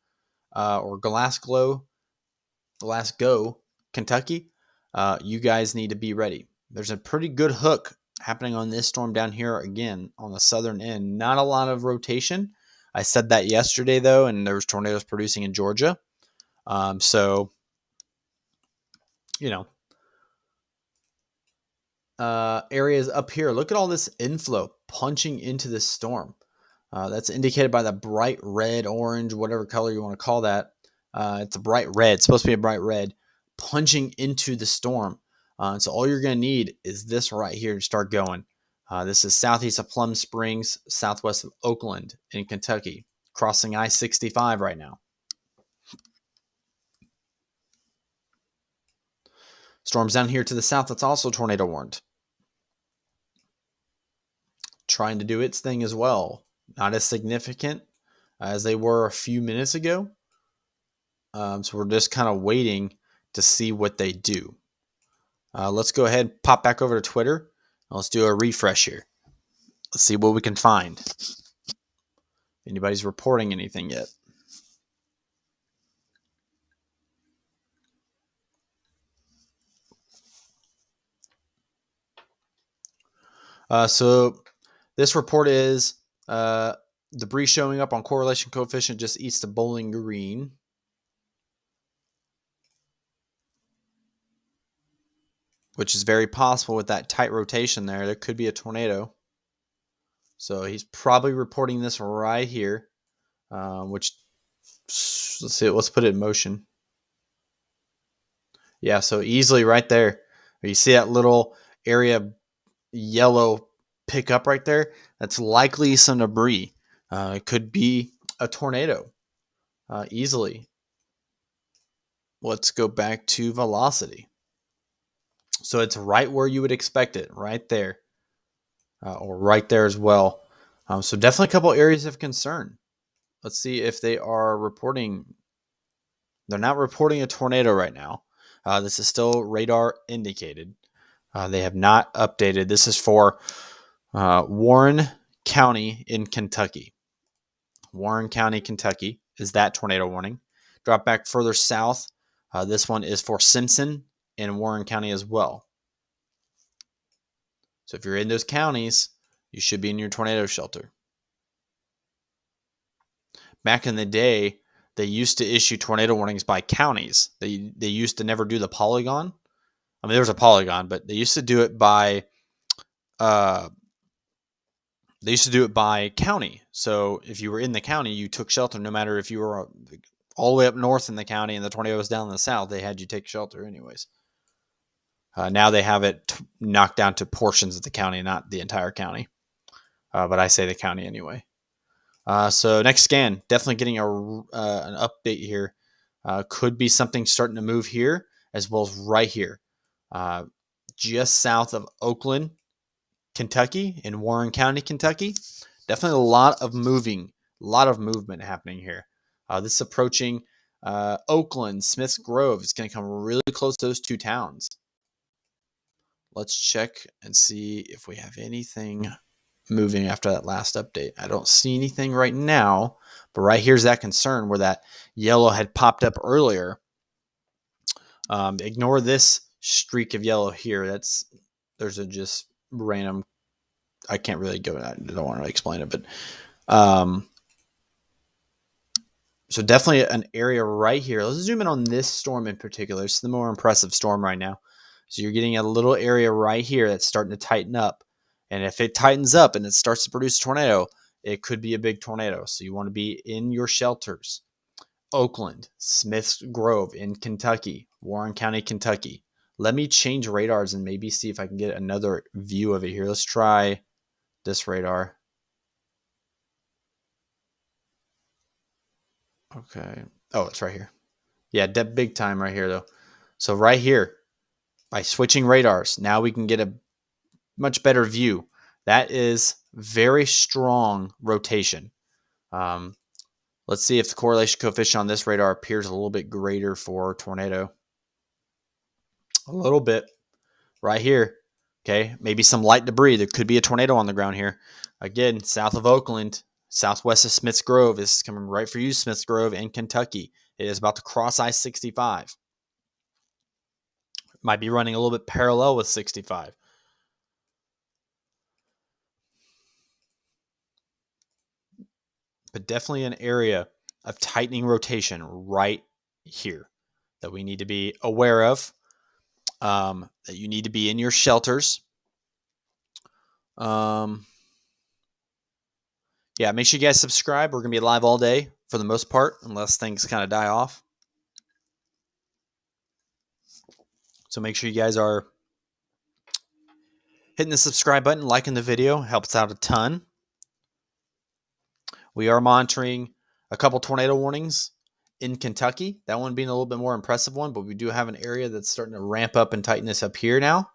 or Glasgow, Kentucky, you guys need to be ready. There's a pretty good hook happening on this storm down here again on the southern end. Not a lot of rotation. I said that yesterday, though, and there was tornadoes producing in Georgia. So, areas up here, look at all this inflow punching into this storm. That's indicated by the bright red, orange, whatever color you want to call that. It's a bright red. It's supposed to be a bright red, plunging into the storm. So all you're going to need is this right here to start going. This is southeast of Plum Springs, southwest of Oakland in Kentucky, crossing I-65 right now. Storms down here to the south that's also tornado warned. Trying to do its thing as well. Not as significant as they were a few minutes ago. So we're just kind of waiting to see what they do. Let's go ahead and pop back over to Twitter. Let's do a refresh here. Let's see what we can find. Anybody's reporting anything yet? So this report is debris showing up on correlation coefficient just east of Bowling Green. Which is very possible with that tight rotation there. There could be a tornado. So he's probably reporting this right here, which, let's see, let's put it in motion. Yeah, so easily right there. You see that little area yellow pick up right there? That's likely some debris. It could be a tornado easily. Let's go back to velocity. So it's right where you would expect it, right there, or right there as well. So definitely a couple areas of concern. Let's see if they are reporting. They're not reporting a tornado right now. This is still radar indicated. They have not updated. This is for Warren County in Kentucky. Warren County, Kentucky is that tornado warning. Drop back further south. This one is for Simpson and Warren County as well. So if you're in those counties, you should be in your tornado shelter. Back in the day, they used to issue tornado warnings by counties. They used to never do the polygon. I mean, there was a polygon, but they used to do it by county. So if you were in the county, you took shelter no matter if you were all the way up north in the county and the tornado was down in the south. They had you take shelter anyways. Now they have it knocked down to portions of the county, not the entire county. But I say the county anyway. So next scan, definitely getting an update here. Could be something starting to move here as well as right here. Just south of Oakland, Kentucky, in Warren County, Kentucky. Definitely a lot of movement happening here. This is approaching Oakland, Smiths Grove. It's going to come really close to those two towns. Let's check and see if we have anything moving after that last update. I don't see anything right now, but right here's that concern where that yellow had popped up earlier. Ignore this streak of yellow here. There's a just random. I can't really go. I don't want to explain it, but so definitely an area right here. Let's zoom in on this storm in particular. It's the more impressive storm right now. So you're getting a little area right here that's starting to tighten up. And if it tightens up and it starts to produce a tornado, it could be a big tornado. So you want to be in your shelters. Oakland, Smiths Grove in Kentucky, Warren County, Kentucky. Let me change radars and maybe see if I can get another view of it here. Let's try this radar. Okay. Oh, it's right here. Yeah, big time right here, though. So right here, by switching radars, now we can get a much better view. That is very strong rotation. Let's see if the correlation coefficient on this radar appears a little bit greater for tornado. A little bit right here. Okay, maybe some light debris. There could be a tornado on the ground here. Again, south of Oakland, southwest of Smiths Grove. This is coming right for you, Smiths Grove in Kentucky. It is about to cross I-65. Might be running a little bit parallel with 65. But definitely an area of tightening rotation right here that we need to be aware of, that you need to be in your shelters. yeah, make sure you guys subscribe. We're going to be live all day for the most part, unless things kind of die off. So make sure you guys are hitting the subscribe button, liking the video. Helps out a ton. We are monitoring a couple tornado warnings in Kentucky. That one being a little bit more impressive one, but we do have an area that's starting to ramp up in tightness up here now.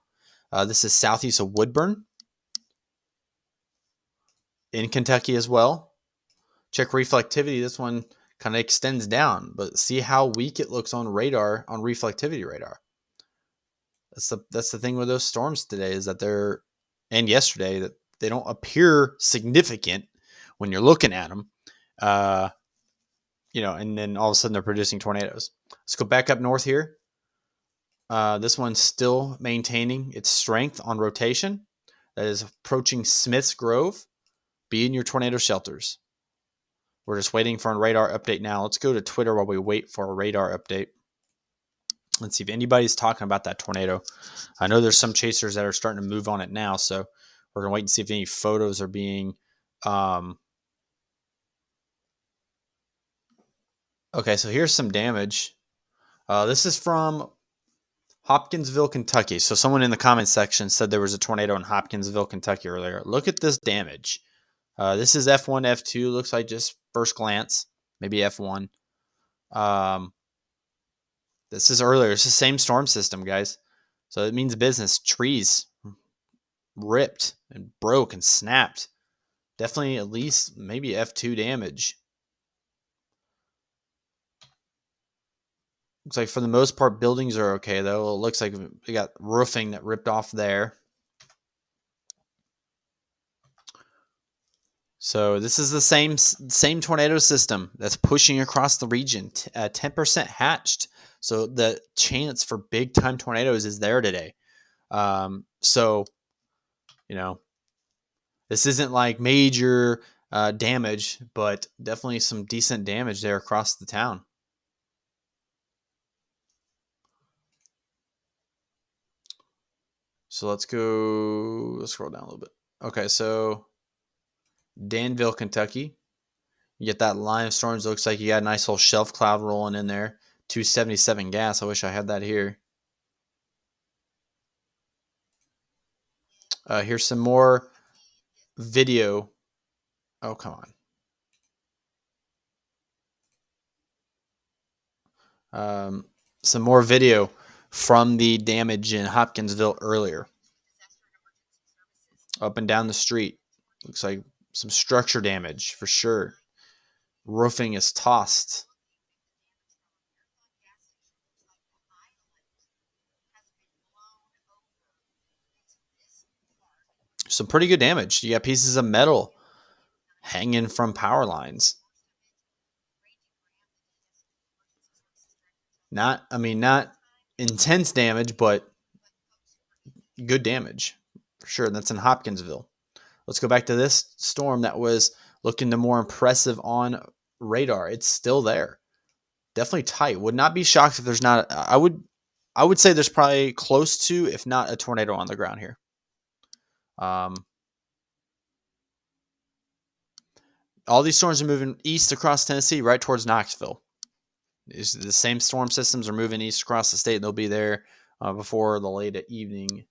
This is southeast of Woodburn in Kentucky as well. Check reflectivity. This one kind of extends down, but see how weak it looks on radar, on reflectivity radar. That's the thing with those storms today is that and yesterday, that they don't appear significant when you're looking at them. And then all of a sudden they're producing tornadoes. Let's go back up north here. This one's still maintaining its strength on rotation. That is approaching Smith's Grove. Be in your tornado shelters. We're just waiting for a radar update now. Let's go to Twitter while we wait for a radar update. Let's see if anybody's talking about that tornado. I know there's some chasers that are starting to move on it now, so we're going to wait and see if any photos are being... Okay, so here's some damage. This is from Hopkinsville, Kentucky. So someone in the comment section said there was a tornado in Hopkinsville, Kentucky earlier. Look at this damage. This is F1, F2. Looks like just first glance, maybe F1. This is earlier. It's the same storm system, guys. So it means business. Trees ripped and broke and snapped. Definitely at least maybe F2 damage. Looks like for the most part, buildings are okay, though. It looks like we got roofing that ripped off there. So this is the same tornado system that's pushing across the region. 10% hatched. So the chance for big time tornadoes is there today. This isn't like major damage, but definitely some decent damage there across the town. So let's scroll down a little bit. Okay, so Danville, Kentucky. You get that line of storms. It looks like you got a nice little shelf cloud rolling in there. 277 gas. I wish I had that here. Here's some more video. Oh, come on. Some more video from the damage in Hopkinsville earlier. Up and down the street. Looks like some structure damage for sure. Roofing is tossed. Some pretty good damage. You got pieces of metal hanging from power lines. Not intense damage, but good damage for sure. That's in Hopkinsville. Let's go back to this storm that was looking the more impressive on radar. It's still there. Definitely tight. Would not be shocked if there's not. I would say there's probably close to, if not a tornado on the ground here. All these storms are moving east across Tennessee, right towards Knoxville. The same storm systems are moving east across the state. They'll be there before the late evening,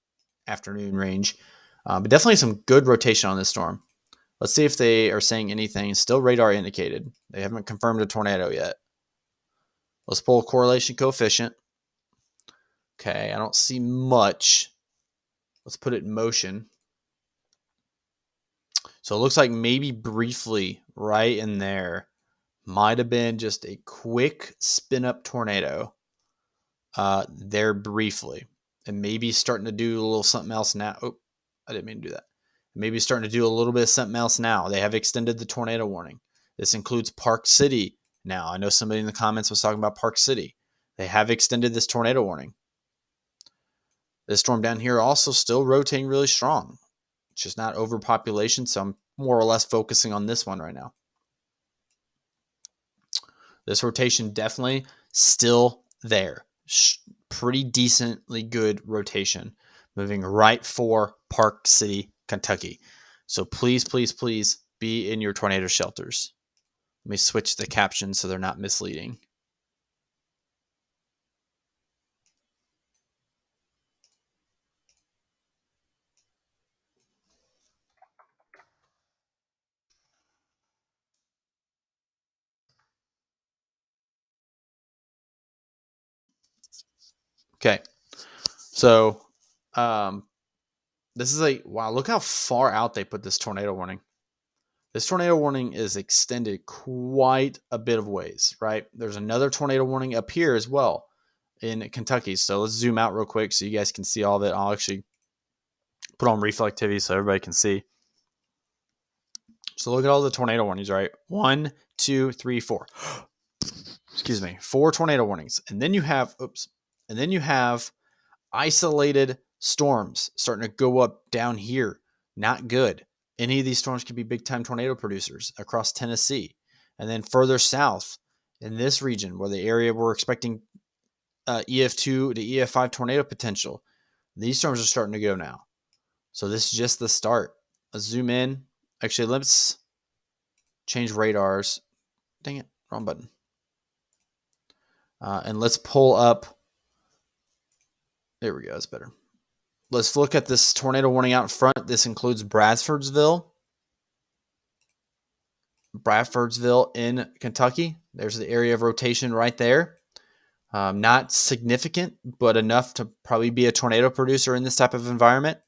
afternoon range. But definitely some good rotation on this storm. Let's see if they are saying anything. Still radar indicated. They haven't confirmed a tornado yet. Let's pull a correlation coefficient. Okay, I don't see much. Let's put it in motion. So it looks like maybe briefly right in there might have been just a quick spin up tornado there briefly. And maybe starting to do a little something else now. Oh, I didn't mean to do that. Maybe starting to do a little bit of something else now. They have extended the tornado warning. This includes Park City now. I know somebody in the comments was talking about Park City. They have extended this tornado warning. This storm down here also still rotating really strong. It's just not overpopulation, so I'm more or less focusing on this one right now. This rotation definitely still there. Pretty decently good rotation. Moving right for Park City, Kentucky. So please, please, please be in your tornado shelters. Let me switch the captions so they're not misleading. Okay, so this is wow, look how far out they put this tornado warning. This tornado warning is extended quite a bit of ways, right? There's another tornado warning up here as well in Kentucky. So let's zoom out real quick so you guys can see all of it. I'll actually put on reflectivity so everybody can see. So look at all the tornado warnings, right? 1, 2, 3, 4. Excuse me, 4 tornado warnings. And then you have, isolated storms starting to go up down here. Not good. Any of these storms could be big time tornado producers across Tennessee. And then further south in this region where the area we're expecting EF2 to EF5 tornado potential, these storms are starting to go now. So this is just the start. Let's zoom in. Actually, let's change radars. Dang it, wrong button. And let's pull up. There we go, that's better. Let's look at this tornado warning out in front. This includes Bradfordsville in Kentucky. There's the area of rotation right there. Not significant, but enough to probably be a tornado producer in this type of environment.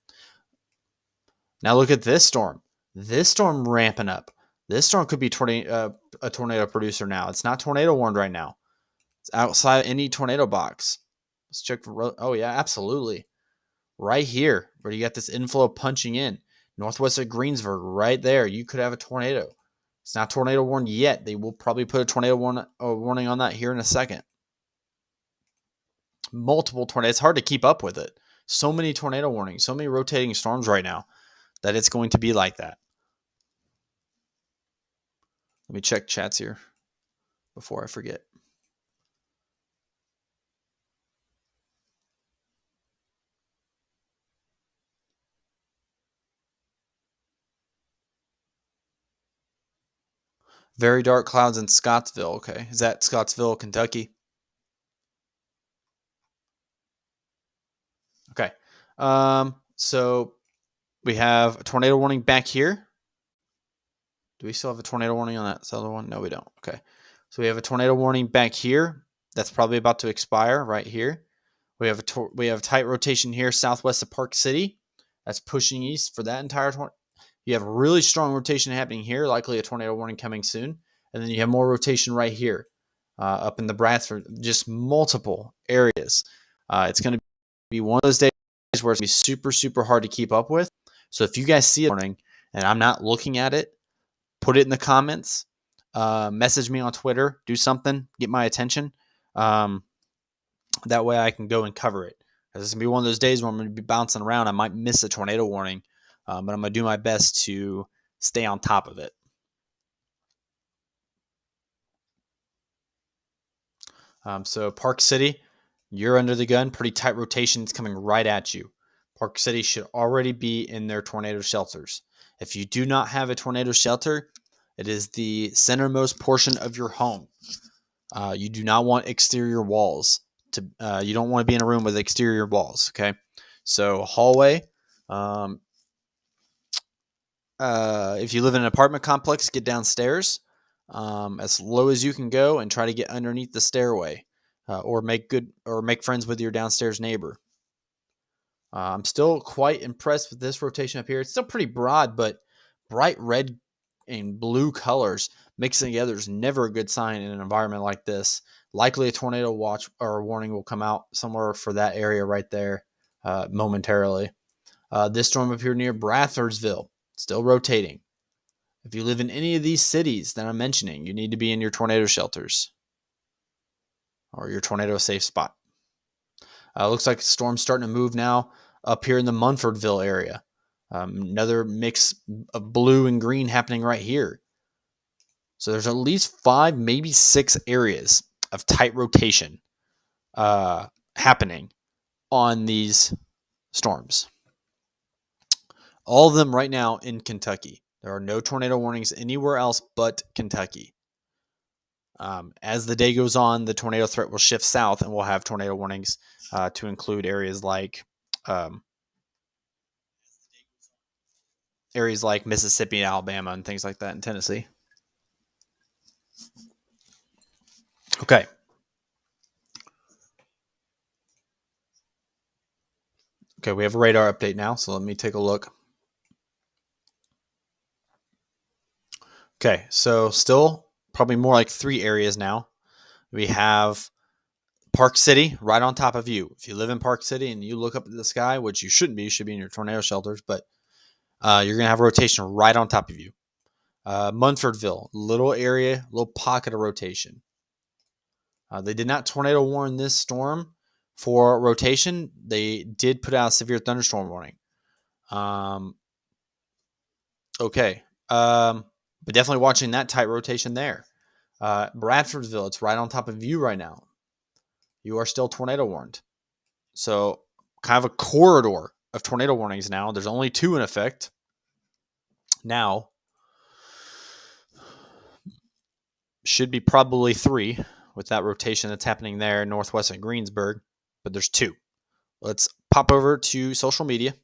Now look at this storm. This storm ramping up. This storm could be a tornado producer now. It's not tornado warned right now. It's outside any tornado box. Let's check for. Oh yeah, absolutely. Right here, where you got this inflow punching in, northwest of Greensburg, right there, you could have a tornado. It's not tornado warned yet. They will probably put a tornado warning on that here in a second. Multiple tornadoes. It's hard to keep up with it. So many tornado warnings, so many rotating storms right now that it's going to be like that. Let me check chats here before I forget. Very dark clouds in Scottsville. Okay. Is that Scottsville, Kentucky? Okay. So we have a tornado warning back here. Do we still have a tornado warning on that other one? No, we don't. Okay. So we have a tornado warning back here. That's probably about to expire right here. We have tight rotation here southwest of Park City. That's pushing east for that entire tornado. You have really strong rotation happening here, likely a tornado warning coming soon. And then you have more rotation right here up in the Bradford, just multiple areas. It's going to be one of those days where it's going to be super, super hard to keep up with. So if you guys see a warning and I'm not looking at it, put it in the comments, message me on Twitter, do something, get my attention. That way I can go and cover it. It's going to be one of those days where I'm going to be bouncing around. I might miss a tornado warning, but I'm going to do my best to stay on top of it. So Park City, you're under the gun. Pretty tight rotation. It's coming right at you. Park City should already be in their tornado shelters. If you do not have a tornado shelter, it is the centermost portion of your home. You do not want exterior walls. You don't want to be in a room with exterior walls. Okay, so hallway. If you live in an apartment complex, get downstairs as low as you can go and try to get underneath the stairway, or make friends with your downstairs neighbor. I'm still quite impressed with this rotation up here. It's still pretty broad, but bright red and blue colors mixing together is never a good sign in an environment like this. Likely a tornado watch or warning will come out somewhere for that area right there momentarily. This storm up here near Bradfordsville, still rotating. If you live in any of these cities that I'm mentioning, you need to be in your tornado shelters or your tornado safe spot. Looks like the storm's starting to move now up here in the Munfordville area. Another mix of blue and green happening right here. So there's at least 5, maybe 6 areas of tight rotation happening on these storms. All of them right now in Kentucky. There are no tornado warnings anywhere else but Kentucky. As the day goes on, the tornado threat will shift south, and we'll have tornado warnings to include areas like Mississippi, Alabama, and things like that in Tennessee. Okay. Okay, we have a radar update now, so let me take a look. Okay, so still probably more like 3 areas now. We have Park City right on top of you. If you live in Park City and you look up at the sky, which you shouldn't be, you should be in your tornado shelters, but you're going to have rotation right on top of you. Munfordville, little area, little pocket of rotation. They did not tornado warn this storm for rotation. They did put out a severe thunderstorm warning. Okay. But definitely watching that tight rotation there. Bradfordsville, it's right on top of you right now. You are still tornado warned. So kind of a corridor of tornado warnings now. There's only 2 in effect. Now, should be probably 3 with that rotation that's happening there in northwest of Greensburg, but there's 2. Let's pop over to social media.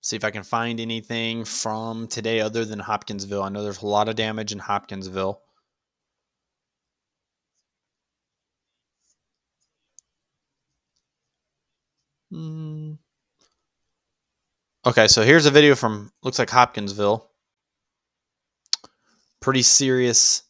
See if I can find anything from today other than Hopkinsville. I know there's a lot of damage in Hopkinsville. Okay, so here's a video from, looks like Hopkinsville. Pretty serious.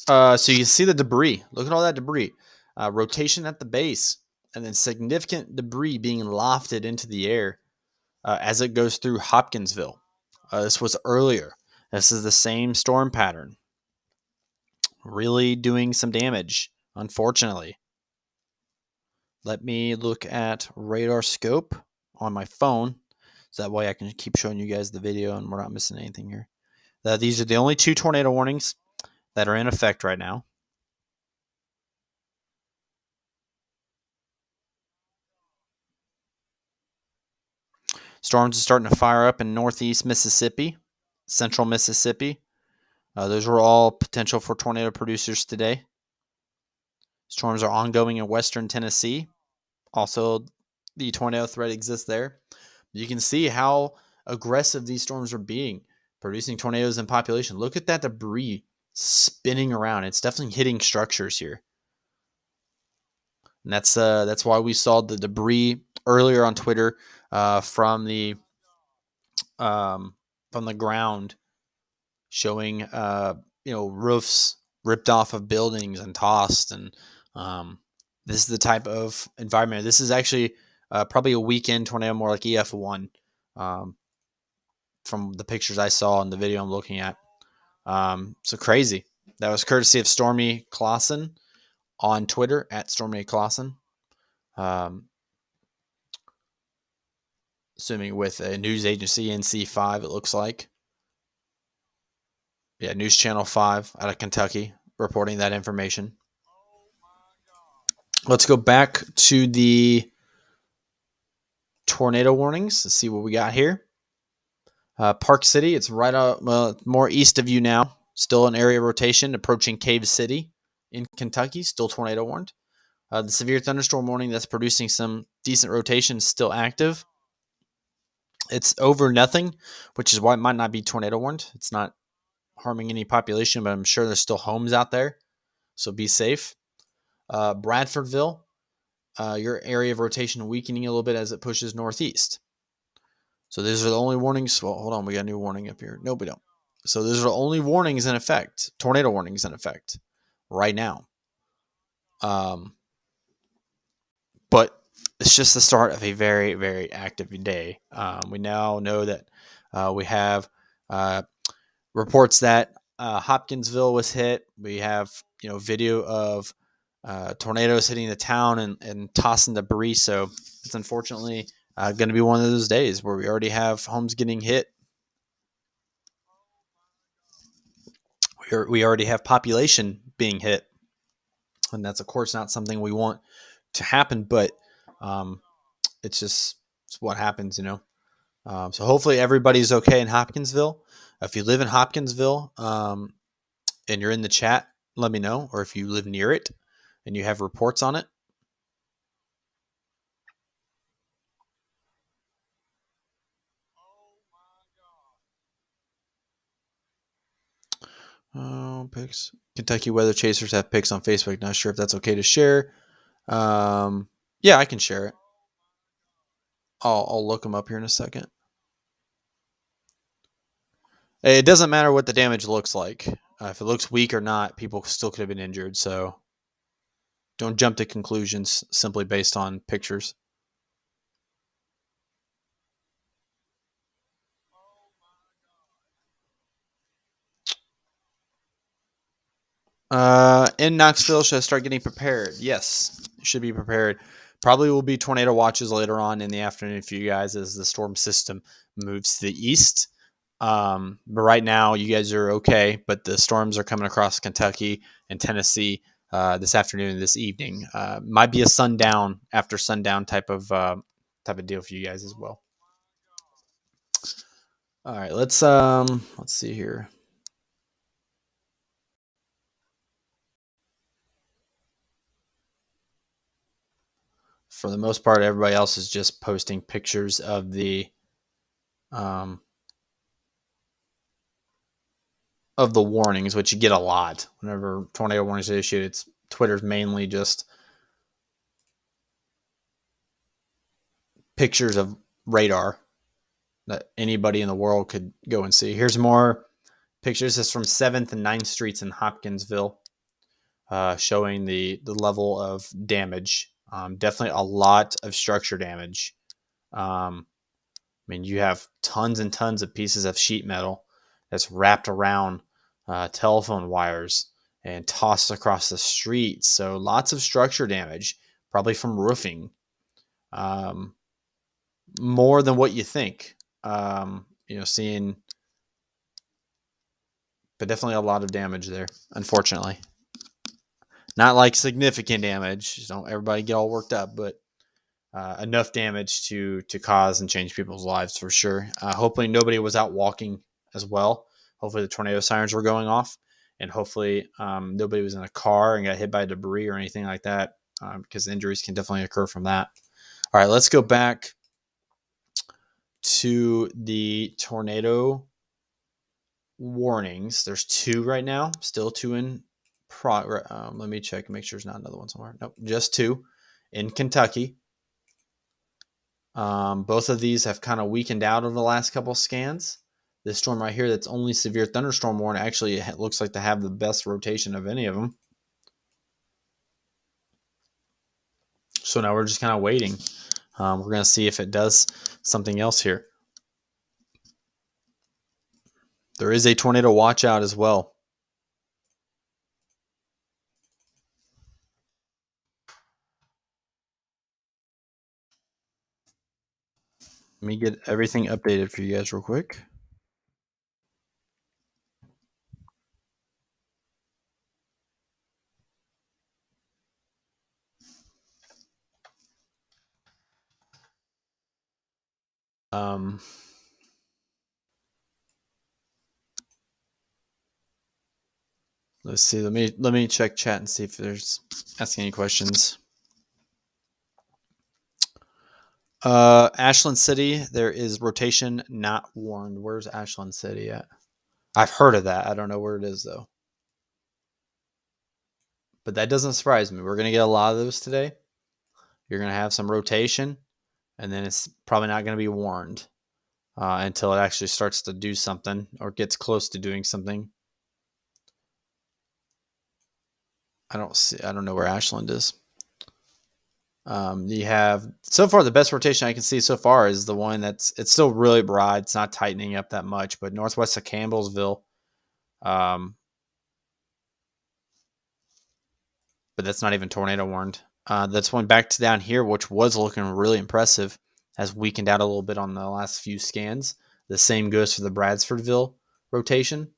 So you can see the debris. Look at all that debris. Rotation at the base, and then significant debris being lofted into the air as it goes through Hopkinsville. This was earlier. This is the same storm pattern. Really doing some damage, unfortunately. Let me look at radar scope on my phone, so that way I can keep showing you guys the video and we're not missing anything here. These are the only 2 tornado warnings that are in effect right now. Storms are starting to fire up in northeast Mississippi, central Mississippi. Those were all potential for tornado producers today. Storms are ongoing in western Tennessee. Also, the tornado threat exists there. You can see how aggressive these storms are being, producing tornadoes in population. Look at that debris spinning around. It's definitely hitting structures here. And that's why we saw the debris earlier on Twitter from the ground, showing roofs ripped off of buildings and tossed. And this is the type of environment. This is actually probably a weekend tornado, more like EF1, from the pictures I saw in the video I'm looking at. So crazy. That was courtesy of Stormy Clausen on Twitter at Stormy Clausen. Assuming with a news agency, NC5, it looks like. Yeah, News Channel 5 out of Kentucky reporting that information. Let's go back to the tornado warnings to see what we got here. Park City, it's right more east of you now. Still an area of rotation approaching Cave City in Kentucky. Still tornado warned. The severe thunderstorm warning that's producing some decent rotation is still active. It's over nothing, which is why it might not be tornado warned. It's not harming any population, but I'm sure there's still homes out there. So be safe. Bradfordville, your area of rotation weakening a little bit as it pushes northeast. So these are the only warnings. Well, hold on. We got a new warning up here. Nope, we don't. So those are the only warnings in effect, tornado warnings in effect right now. But it's just the start of a very, very active day. We now know that we have reports that Hopkinsville was hit. We have video of tornadoes hitting the town and tossing debris. So it's unfortunately going to be one of those days where we already have homes getting hit. We already have population being hit, and that's of course not something we want to happen. But it's what happens, So hopefully everybody's okay in Hopkinsville. If you live in Hopkinsville and you're in the chat, let me know. Or if you live near it and you have reports on it. Oh, pics. Kentucky Weather Chasers have pics on Facebook. Not sure if that's okay to share. Yeah, I can share it. I'll look them up here in a second. It doesn't matter what the damage looks like. If it looks weak or not, people still could have been injured. So don't jump to conclusions simply based on pictures. In Knoxville, should I start getting prepared? Yes, you should be prepared. Probably will be tornado watches later on in the afternoon for you guys as the storm system moves to the east. But right now, you guys are okay. But the storms are coming across Kentucky and Tennessee this afternoon and this evening. Might be a after sundown type of deal for you guys as well. All right, let's see here. For the most part, everybody else is just posting pictures of the warnings, which you get a lot whenever tornado warnings are issued. It's Twitter's mainly just pictures of radar that anybody in the world could go and see. Here's more pictures. This is from 7th and 9th Streets in Hopkinsville, showing the level of damage. Definitely a lot of structure damage. You have tons and tons of pieces of sheet metal that's wrapped around telephone wires and tossed across the street. So lots of structure damage, probably from roofing. More than what you think. Seeing, but definitely a lot of damage there, unfortunately. Not like significant damage. Don't everybody get all worked up, but enough damage to cause and change people's lives for sure. Hopefully nobody was out walking as well. Hopefully the tornado sirens were going off, and hopefully nobody was in a car and got hit by debris or anything like that, because injuries can definitely occur from that. All right, let's go back to the tornado warnings. There's 2 right now, still 2 in progress. Let me check, make sure there's not another one somewhere. Nope, just 2 in Kentucky. Both of these have kind of weakened out over the last couple scans. This storm right here, that's only severe thunderstorm warning, actually it looks like to have the best rotation of any of them. So now we're just kind of waiting. We're going to see if it does something else here. There is a tornado watch out as well. Let me get everything updated for you guys real quick. Let's see. Let me check chat and see if there's asking any questions. Ashland City, there is rotation not warned. Where's Ashland City at? I've heard of that. I don't know where it is though. But that doesn't surprise me. We're going to get a lot of those today. You're going to have some rotation, and then it's probably not going to be warned until it actually starts to do something or gets close to doing something. I don't know where Ashland is. You have, so far, the best rotation I can see so far is the one it's still really broad. It's not tightening up that much, but northwest of Campbellsville, But that's not even tornado warned. That's one back to down here, which was looking really impressive, has weakened out a little bit on the last few scans. The same goes for the Bradfordville rotation.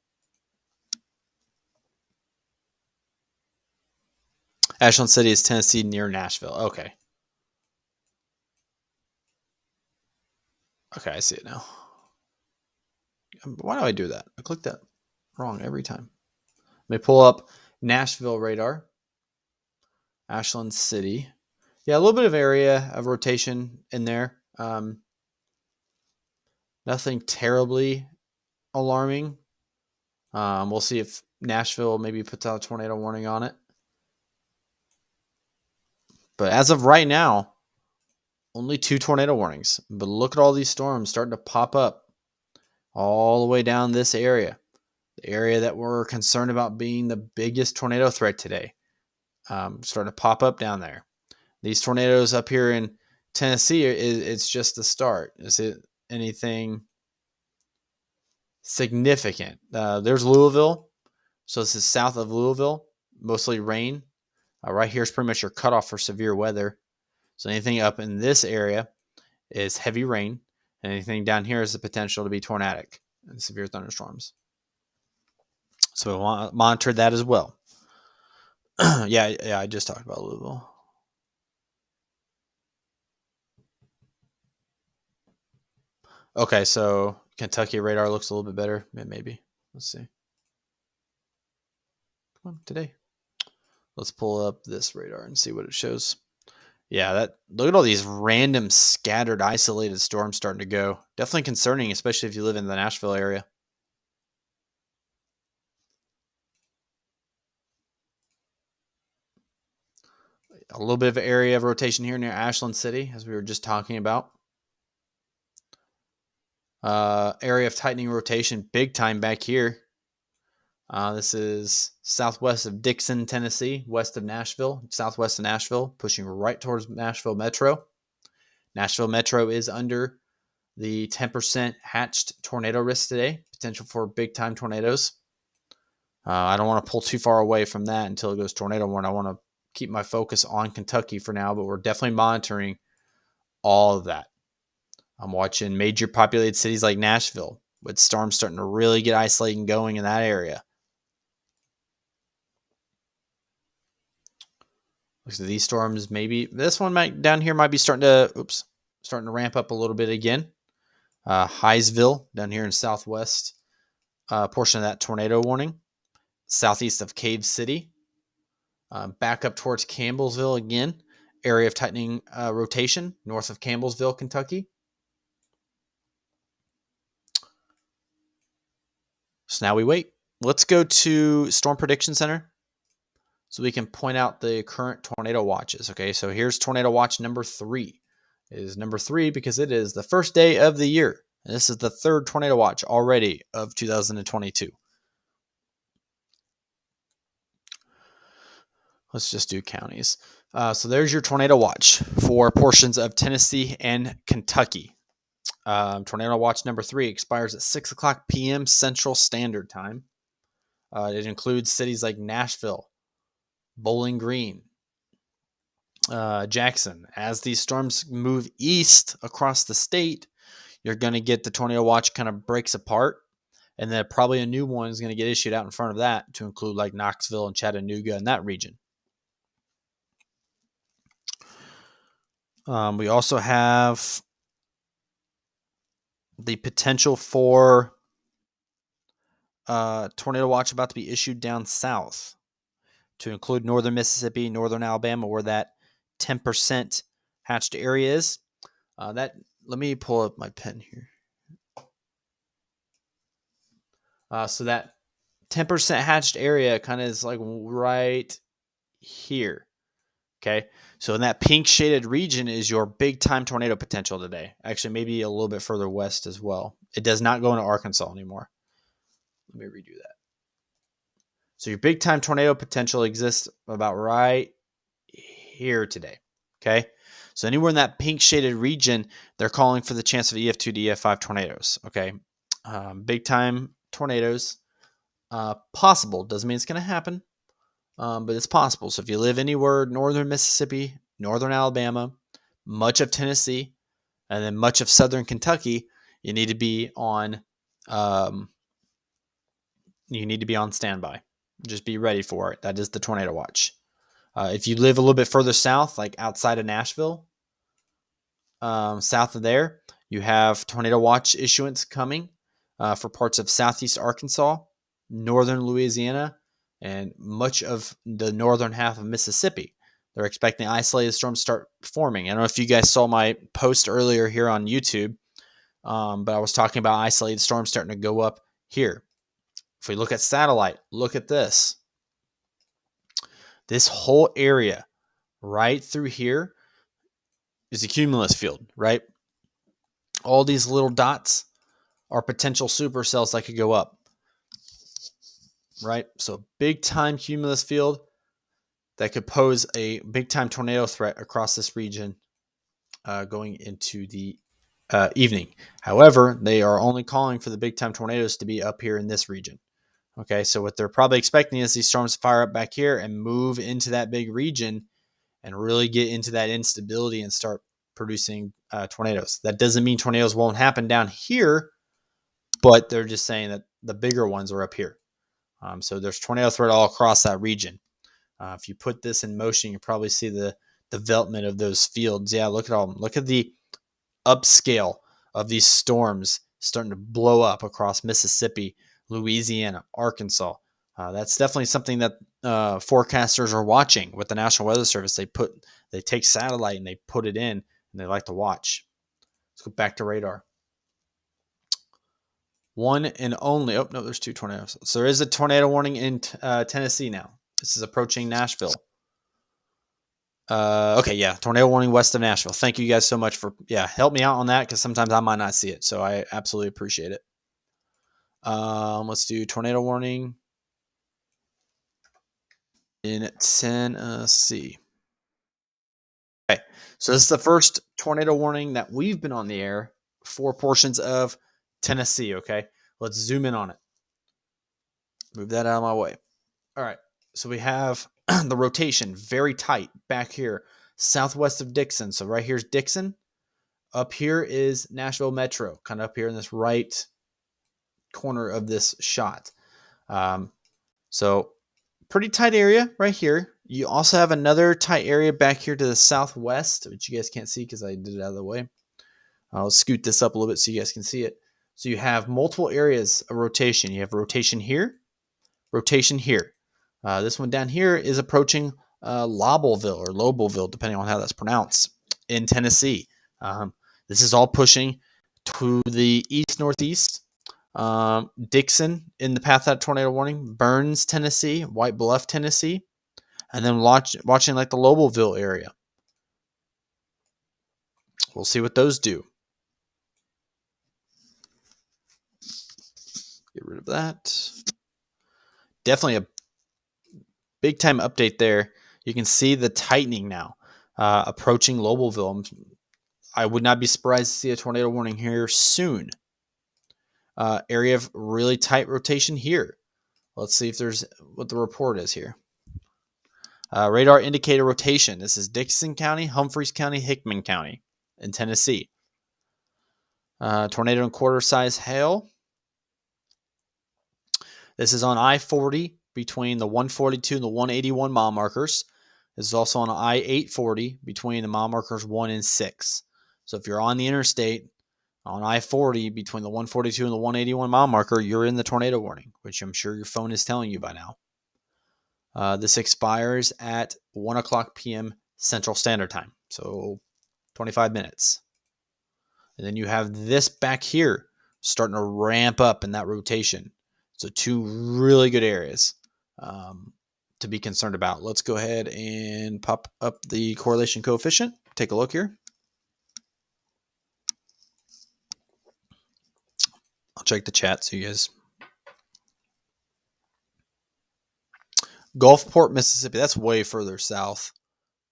Ashland City is Tennessee near Nashville. Okay. Okay, I see it now. Why do I do that? I click that wrong every time. Let me pull up Nashville radar. Ashland City. Yeah, a little bit of area of rotation in there. Nothing terribly alarming. We'll see if Nashville maybe puts out a tornado warning on it. But as of right now, only 2 tornado warnings. But look at all these storms starting to pop up all the way down this area. The area that we're concerned about being the biggest tornado threat today. Starting to pop up down there. These tornadoes up here in Tennessee, it's just the start. Is it anything significant? There's Louisville. So this is south of Louisville, mostly rain. Right here is pretty much your cutoff for severe weather. So anything up in this area is heavy rain. And anything down here is the potential to be tornadic and severe thunderstorms. So we monitor that as well. yeah, I just talked about Louisville. Okay, so Kentucky radar looks a little bit better. Maybe. Let's see. Come on, today. Let's pull up this radar and see what it shows. Yeah, look at all these random scattered isolated storms starting to go. Definitely concerning, especially if you live in the Nashville area. A little bit of area of rotation here near Ashland City, as we were just talking about. Area of tightening rotation, big time back here. This is southwest of Dixon, Tennessee, west of Nashville, southwest of Nashville, pushing right towards Nashville Metro. Nashville Metro is under the 10% hatched tornado risk today, potential for big time tornadoes. I don't want to pull too far away from that until it goes tornado warning. I want to keep my focus on Kentucky for now, but we're definitely monitoring all of that. I'm watching major populated cities like Nashville with storms starting to really get isolated and going in that area. Looks like these storms, maybe this one down here might be starting to ramp up a little bit again. Highsville down here in southwest portion of that tornado warning. Southeast of Cave City. Back up towards Campbellsville again. Area of tightening rotation north of Campbellsville, Kentucky. So now we wait. Let's go to Storm Prediction Center so we can point out the current tornado watches. Okay, so here's tornado watch number 3. It is number 3 because it is the first day of the year. And this is the 3rd tornado watch already of 2022. Let's just do counties. So there's your tornado watch for portions of Tennessee and Kentucky. Tornado watch number 3 expires at 6 o'clock p.m. Central Standard Time. It includes cities like Nashville, Bowling Green, Jackson. As these storms move east across the state, you're going to get the tornado watch kind of breaks apart. And then probably a new one is going to get issued out in front of that to include like Knoxville and Chattanooga and that region. We also have the potential for tornado watch about to be issued down south to include northern Mississippi, northern Alabama, where that 10% hatched area is. Let me pull up my pen here. So that 10% hatched area kind of is like right here. Okay. So in that pink shaded region is your big time tornado potential today. Actually, maybe a little bit further west as well. It does not go into Arkansas anymore. Let me redo that. So your big time tornado potential exists about right here today. Okay. So anywhere in that pink shaded region, they're calling for the chance of EF2 to EF5 tornadoes. Okay. Big time tornadoes Possible. Doesn't mean it's going to happen, but it's possible. So if you live anywhere northern Mississippi, northern Alabama, much of Tennessee, and then much of southern Kentucky, you need to be on um, standby. Just be ready for it. That is the tornado watch. If you live a little bit further south, like outside of Nashville, south of there, you have tornado watch issuance coming for parts of southeast Arkansas, northern Louisiana, and much of the northern half of Mississippi. They're expecting isolated storms to start forming. I don't know if you guys saw my post earlier here on YouTube, but I was talking about isolated storms starting to go up here. If we look at satellite, look at this. This whole area right through here is a cumulus field, right? All these little dots are potential supercells that could go up, right? So big time cumulus field that could pose a big time tornado threat across this region going into the evening. However, they are only calling for the big time tornadoes to be up here in this region. Okay, so what they're probably expecting is these storms to fire up back here and move into that big region and really get into that instability and start producing tornadoes. That doesn't mean tornadoes won't happen down here, but they're just saying that the bigger ones are up here. So there's tornado threat all across that region. If you put this in motion, you probably see the development of those fields. Yeah, look at all of them. Look at the upscale of these storms starting to blow up across Mississippi, Louisiana, Arkansas. That's definitely something that forecasters are watching with the National Weather Service. They take satellite and they put it in, and they like to watch. Let's go back to radar. One and only. Oh no, there's two tornadoes. So there is a tornado warning in Tennessee now. This is approaching Nashville. Okay, yeah, tornado warning west of Nashville. Thank you guys so much for help me out on that because sometimes I might not see it, so I absolutely appreciate it. Let's do tornado warning in Tennessee. Okay, so this is the first tornado warning that we've been on the air for portions of Tennessee. Okay, let's zoom in on it. Move that out of my way. All right, so we have the rotation very tight back here, southwest of Dixon. So right here's Dixon. Up here is Nashville Metro, kind of up here in this right corner of this shot. So pretty tight area right here. You also have another tight area back here to the southwest, which you guys can't see because I did it out of the way. I'll scoot this up a little bit so you guys can see it. So you have multiple areas of rotation. You have rotation here, rotation here. This one down here is approaching Lobelville or Lobelville, depending on how that's pronounced, in Tennessee. This is all pushing to the east-northeast. Dixon in the path of that tornado warning, Burns, Tennessee, White Bluff, Tennessee, and then watching like the Lobelville area. We'll see what those do. Get rid of that. Definitely a big time update there. You can see the tightening now approaching Lobelville. I would not be surprised to see a tornado warning here soon. Area of really tight rotation here. Let's see if there's what the report is here. Radar indicator rotation. This is Dixon County, Humphreys County, Hickman County in Tennessee. Tornado and quarter size hail. This is on I-40 between the 142 and the 181 mile markers. This is also on I-840 between the mile markers 1 and 6. So if you're on the interstate on I-40 between the 142 and the 181 mile marker, you're in the tornado warning, which I'm sure your phone is telling you by now. This expires at 1 o'clock p.m. Central Standard Time, so 25 minutes. And then you have this back here starting to ramp up in that rotation. So two really good areas to be concerned about. Let's go ahead and pop up the correlation coefficient. Take a look here. I'll check the chat so you guys. Gulfport, Mississippi. That's way further south.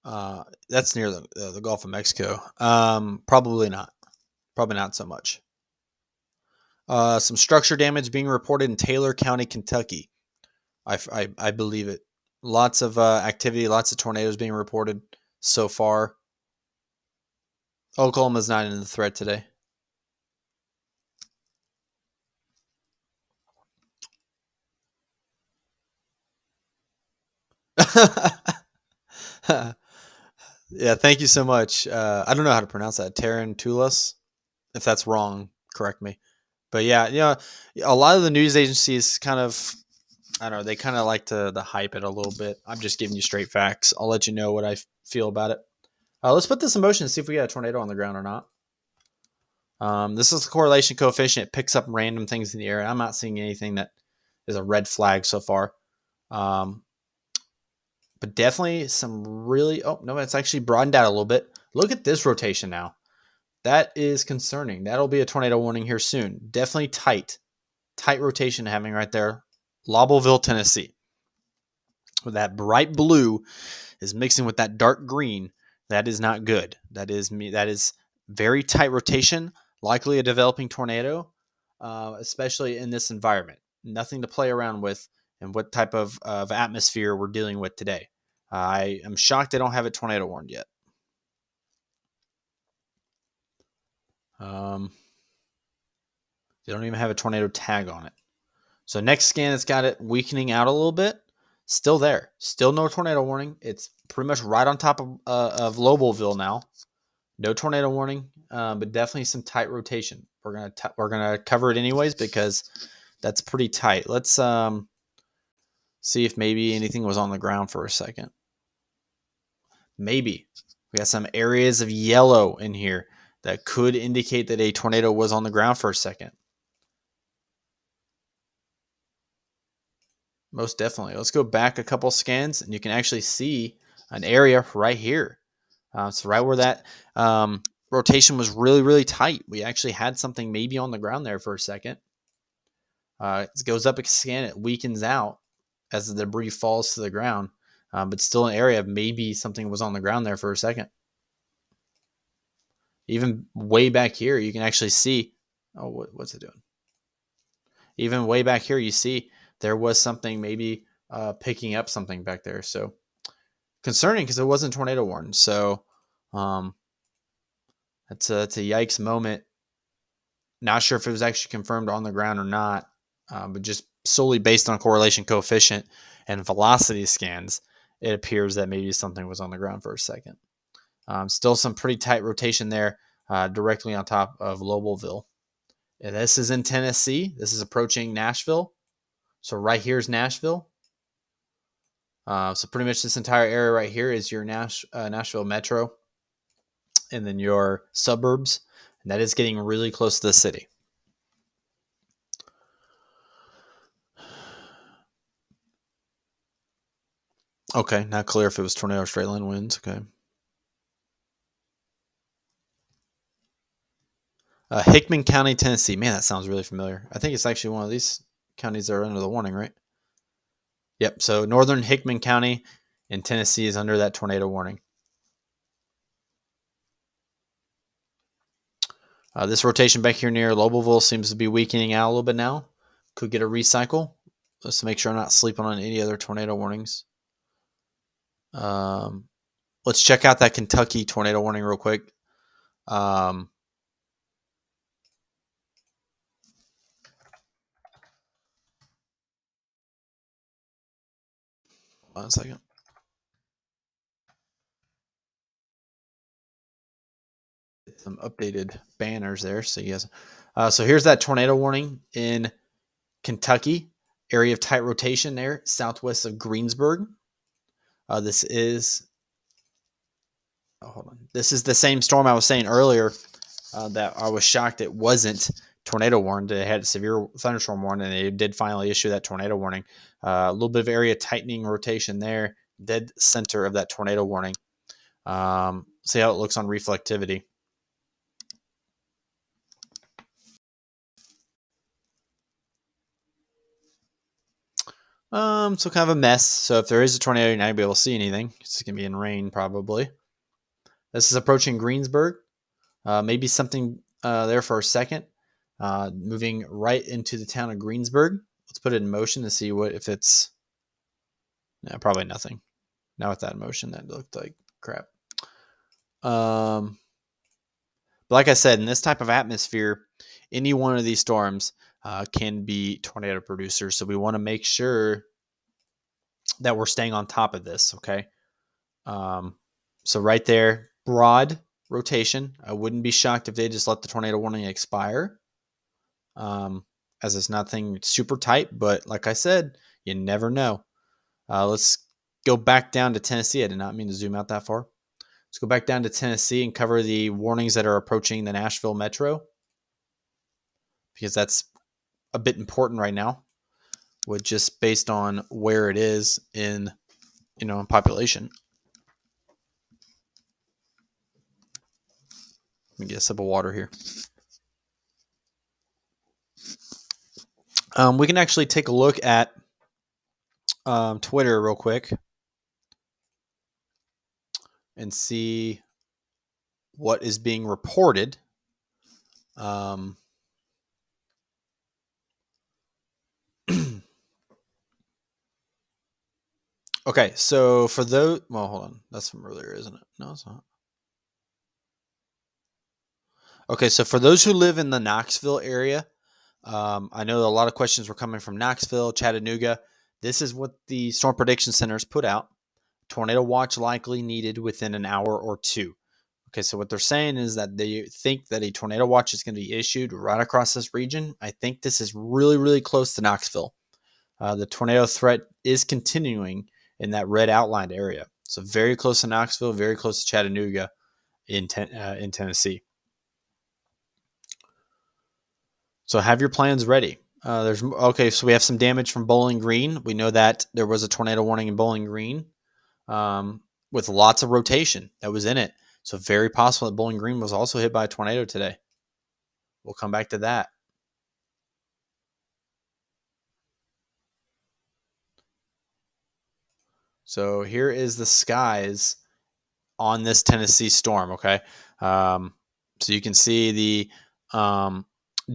That's near the Gulf of Mexico. Probably not. Probably not so much. Some structure damage being reported in Taylor County, Kentucky. I believe it. Lots of activity, lots of tornadoes being reported so far. Oklahoma's not in the threat today. Yeah, thank you so much. I don't know how to pronounce that. Tarantulas. If that's wrong, correct me. But yeah, a lot of the news agencies kind of, I don't know, they kind of like to hype it a little bit. I'm just giving you straight facts. I'll let you know what I feel about it. Let's put this in motion and see if we got a tornado on the ground or not. This is the correlation coefficient. It picks up random things in the air. I'm not seeing anything that is a red flag so far. But definitely some really, oh, no, it's actually broadened out a little bit. Look at this rotation now. That is concerning. That'll be a tornado warning here soon. Definitely tight rotation having right there. Lobbleville, Tennessee. With that bright blue is mixing with that dark green. That is not good. That is very tight rotation, likely a developing tornado, especially in this environment. Nothing to play around with and what type of atmosphere we're dealing with today. I am shocked they don't have a tornado warned yet. They don't even have a tornado tag on it. So next scan, it's got it weakening out a little bit. Still there. Still no tornado warning. It's pretty much right on top of Lobelville now. No tornado warning, but definitely some tight we're gonna cover it anyways because that's pretty tight. Let's see if maybe anything was on the ground for a second. Maybe we got some areas of yellow in here that could indicate that a tornado was on the ground for a second. Most definitely. Let's go back a couple scans, and you can actually see an area right here. So right where that rotation was really, really tight. We actually had something maybe on the ground there for a second. It goes up a scan, it weakens out as the debris falls to the ground, but still an area of maybe something was on the ground there for a second. Even way back here, you can actually see, oh, what's it doing? Even way back here, you see there was something maybe picking up something back there. So concerning because it wasn't tornado warned. So that's a yikes moment. Not sure if it was actually confirmed on the ground or not, but just solely based on correlation coefficient and velocity scans, it appears that maybe something was on the ground for a second. Still some pretty tight rotation there directly on top of Lobelville. And this is in Tennessee. This is approaching Nashville. So right here is Nashville. So pretty much this entire area right here is your Nashville metro. And then your suburbs. And that is getting really close to the city. Okay, not clear if it was tornado or straight line winds. Okay. Hickman County, Tennessee. Man, that sounds really familiar. I think it's actually one of these counties that are under the warning, right? Yep. So northern Hickman County in Tennessee is under that tornado warning. This rotation back here near Lobelville seems to be weakening out a little bit now. Could get a recycle. Let's make sure I'm not sleeping on any other tornado warnings. Let's check out that Kentucky tornado warning real quick. 1 second. Some updated banners there. So yes. So here's that tornado warning in Kentucky. Area of tight rotation there, southwest of Greensburg. This is hold on. This is the same storm I was saying earlier that I was shocked it wasn't tornado warned. It had a severe thunderstorm warning, and they did finally issue that tornado warning. A little bit of area tightening rotation there, dead center of that tornado warning. See how it looks on reflectivity. So kind of a mess. So if there is a tornado, you're not gonna be able to see anything. It's gonna be in rain probably. This is approaching Greensburg. Maybe something there for a second. moving right into the town of Greensburg. Let's put it in motion to see what if it's. No, probably nothing. Not with that in motion. That looked like crap. Like I said, in this type of atmosphere, any one of these storms can be tornado producers. So we want to make sure that we're staying on top of this. Okay. So right there, broad rotation. I wouldn't be shocked if they just let the tornado warning expire, as it's nothing super tight. But like I said, you never know. Let's go back down to Tennessee. I did not mean to zoom out that far. Let's go back down to Tennessee and cover the warnings that are approaching the Nashville metro, because that's a bit important right now, with just based on where it is in population. Let me get a sip of water here. We can actually take a look at Twitter real quick and see what is being reported. Okay, so for those, well, hold on. That's from earlier, isn't it? No, it's not. Okay, so for those who live in the Knoxville area, I know a lot of questions were coming from Knoxville, Chattanooga. This is what the Storm Prediction Centers put out. Tornado watch likely needed within an hour or two. Okay, so what they're saying is that they think that a tornado watch is going to be issued right across this region. I think this is really, really close to Knoxville. The tornado threat is continuing in that red outlined area. So very close to Knoxville, very close to Chattanooga in Tennessee. So have your plans ready. So we have some damage from Bowling Green. We know that there was a tornado warning in Bowling Green with lots of rotation that was in it. So very possible that Bowling Green was also hit by a tornado today. We'll come back to that. So here is the skies on this Tennessee storm. Okay. So you can see the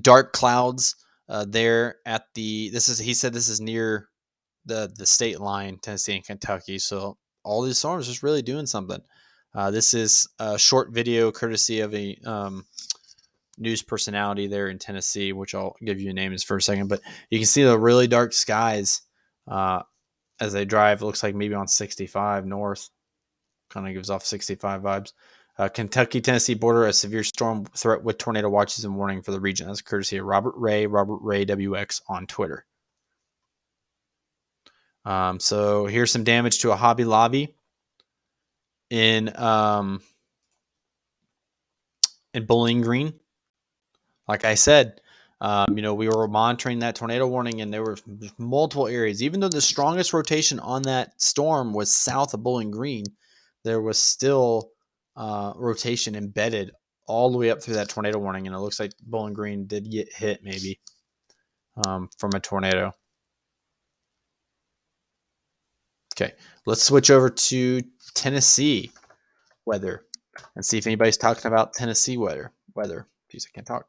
dark clouds there at he said this is near the state line, Tennessee and Kentucky. So all these storms just really doing something. This is a short video courtesy of a news personality there in Tennessee, which I'll give you names for a second. But you can see the really dark skies as they drive. It looks like maybe on 65 north. Kind of gives off 65 vibes. Kentucky, Tennessee border, a severe storm threat with tornado watches and warning for the region. That's courtesy of Robert Ray WX on Twitter. So here's some damage to a Hobby Lobby in Bowling Green. Like I said, we were monitoring that tornado warning, and there were multiple areas. Even though the strongest rotation on that storm was south of Bowling Green, there was still rotation embedded all the way up through that tornado warning, and it looks like Bowling Green did get hit maybe from a tornado. Okay, let's switch over to Tennessee weather and see if anybody's talking about Tennessee weather. Jeez, I can't talk.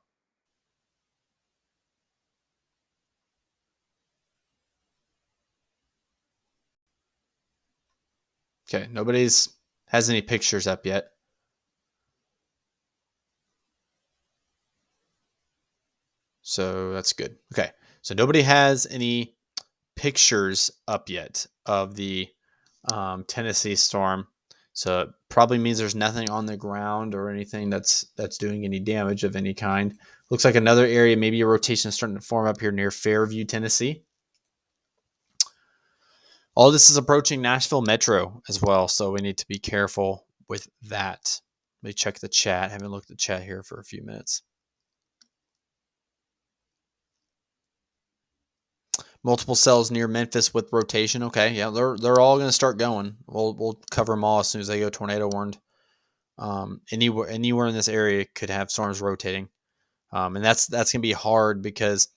Okay, nobody's has any pictures up yet. So that's good. Okay, so nobody has any pictures up yet of the Tennessee storm. So it probably means there's nothing on the ground or anything that's doing any damage of any kind. Looks like another area, maybe a rotation is starting to form up here near Fairview, Tennessee. All this is approaching Nashville Metro as well, so we need to be careful with that. Let me check the chat. I haven't looked at the chat here for a few minutes. Multiple cells near Memphis with rotation. Okay, yeah, they're all going to start going. We'll cover them all as soon as they go tornado warned. Anywhere in this area could have storms rotating, and that's going to be hard because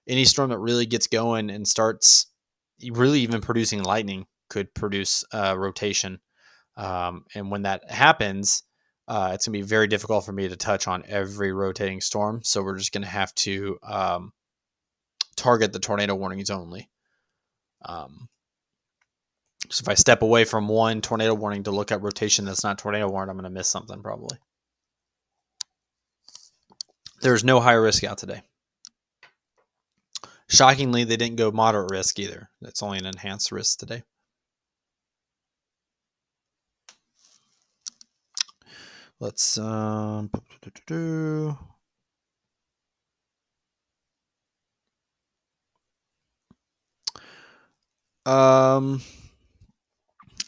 any storm that really gets going and starts really even producing lightning could produce rotation. And when that happens, It's going to be very difficult for me to touch on every rotating storm. So we're just going to have to target the tornado warnings only. So if I step away from one tornado warning to look at rotation that's not tornado warned, I'm going to miss something probably. There's no high risk out today. Shockingly, they didn't go moderate risk either. It's only an enhanced risk today. Let's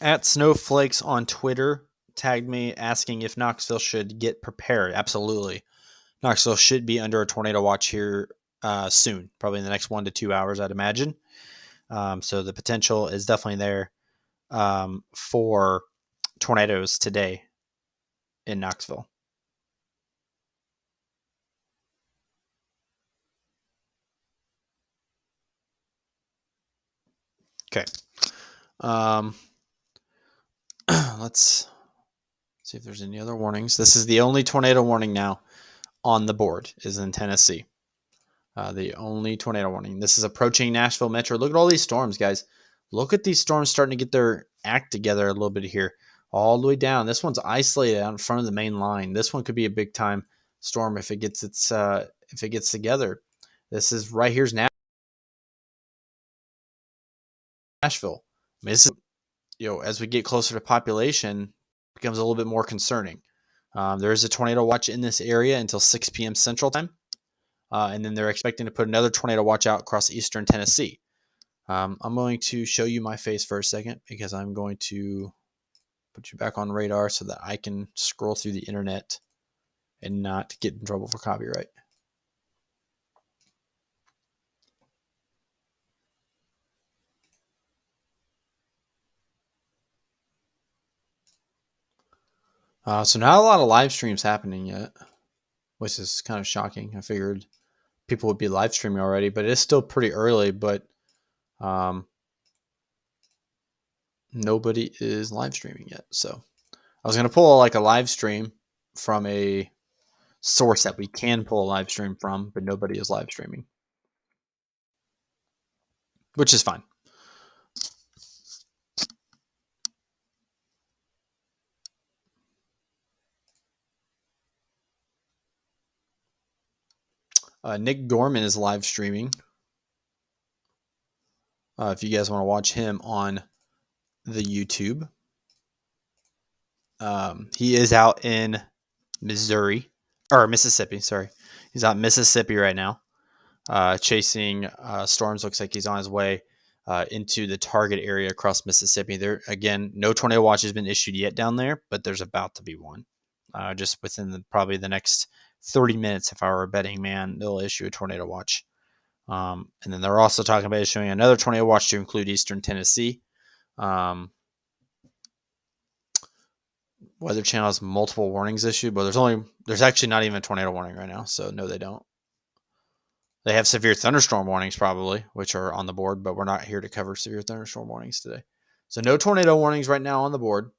at Snowflakes on Twitter tagged me asking if Knoxville should get prepared. Absolutely. Knoxville should be under a tornado watch here soon, probably in the next 1 to 2 hours, I'd imagine. So the potential is definitely there for tornadoes today in Knoxville. Okay. Let's see if there's any other warnings. This is the only tornado warning now on the board is in Tennessee. The only tornado warning. This is approaching Nashville Metro. Look at all these storms, guys. Look at these storms starting to get their act together a little bit here. All the way down. This one's isolated out in front of the main line. This one could be a big time storm if it gets together. This is right here's Nashville. I mean, this is, as we get closer to population, it becomes a little bit more concerning. There is a tornado watch in this area until 6 p.m. Central Time. And then they're expecting to put another tornado watch out across eastern Tennessee. I'm going to show you my face for a second because I'm going to put you back on radar so that I can scroll through the internet and not get in trouble for copyright. So not a lot of live streams happening yet, which is kind of shocking. I figured people would be live streaming already, but it's still pretty early, but nobody is live streaming yet. So I was going to pull like a live stream from a source that we can pull a live stream from, but nobody is live streaming, which is fine. Nick Gorman is live streaming. If you guys want to watch him on the YouTube, he is out in Mississippi. Sorry, he's out in Mississippi right now, chasing storms. Looks like he's on his way into the target area across Mississippi. There again, no tornado watch has been issued yet down there, but there's about to be one. Just within probably the next 30 minutes, if I were a betting man, they'll issue a tornado watch. And then they're also talking about issuing another tornado watch to include eastern Tennessee. Weather Channel has multiple warnings issued, but there's actually not even a tornado warning right now. So no, they don't. They have severe thunderstorm warnings probably, which are on the board, but we're not here to cover severe thunderstorm warnings today. So no tornado warnings right now on the board.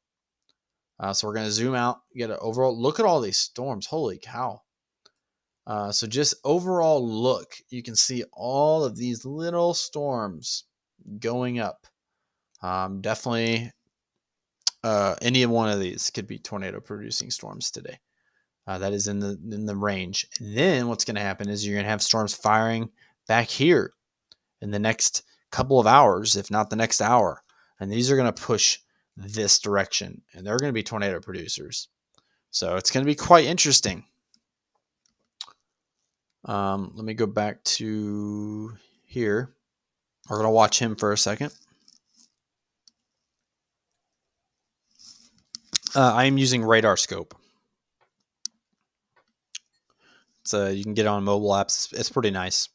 So we're going to zoom out, get an overall look at all these storms. Holy cow. So just overall look, you can see all of these little storms going up. Definitely any one of these could be tornado producing storms today. That is in the range. And then what's going to happen is you're going to have storms firing back here in the next couple of hours, if not the next hour. And these are going to push this direction, and they're going to be tornado producers. So it's going to be quite interesting. Let me go back to here. We're going to watch him for a second. I am using Radar Scope. So you can get it on mobile apps. It's pretty nice.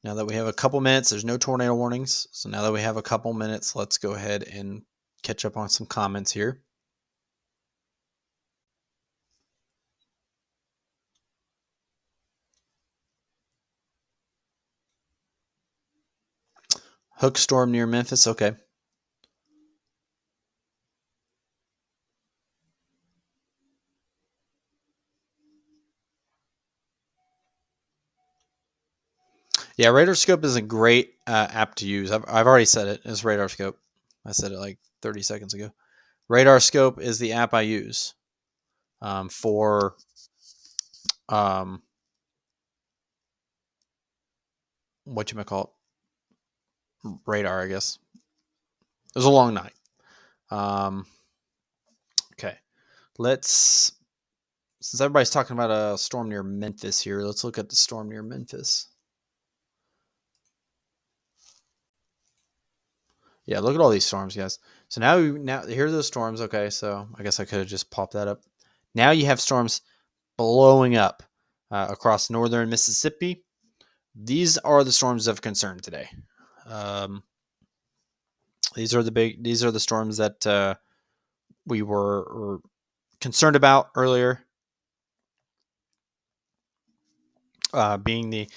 Now that we have a couple minutes, there's no tornado warnings. So now that we have a couple minutes, let's go ahead and catch up on some comments here. Hook storm near Memphis. Okay. Yeah, Radar Scope is a great app to use. I've already said it. It's Radar Scope. I said it like 30 seconds ago. Radar Scope is the app I use for what you might call it, radar, I guess. It was a long night. Okay, let's, since everybody's talking about a storm near Memphis here, let's look at the storm near Memphis. Yeah, look at all these storms, guys. So now here are the storms. Okay, so I guess I could have just popped that up. Now you have storms blowing up across northern Mississippi. These are the storms of concern today. These are the storms that we were concerned about earlier, being the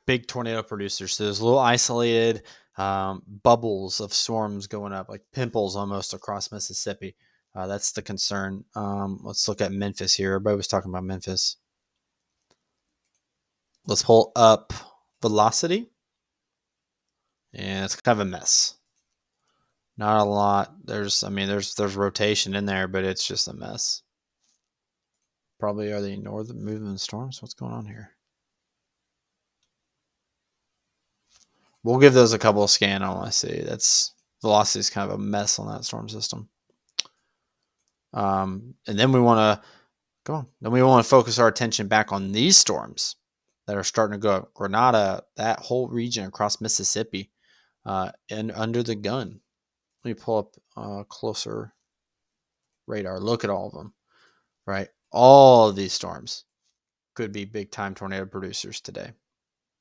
big tornado producers. So there's little isolated bubbles of storms going up, like pimples almost across Mississippi. That's the concern. Let's look at Memphis here. Everybody was talking about Memphis. Let's pull up velocity. And it's kind of a mess. Not a lot. There's rotation in there, but it's just a mess. Probably are the northern moving storms. What's going on here? We'll give those a couple of scan on. I see. That's velocity is kind of a mess on that storm system. And then we want to focus our attention back on these storms that are starting to go up. Grenada, that whole region across Mississippi, and under the gun. Let me pull up closer radar. Look at all of them, right? All of these storms could be big time tornado producers today.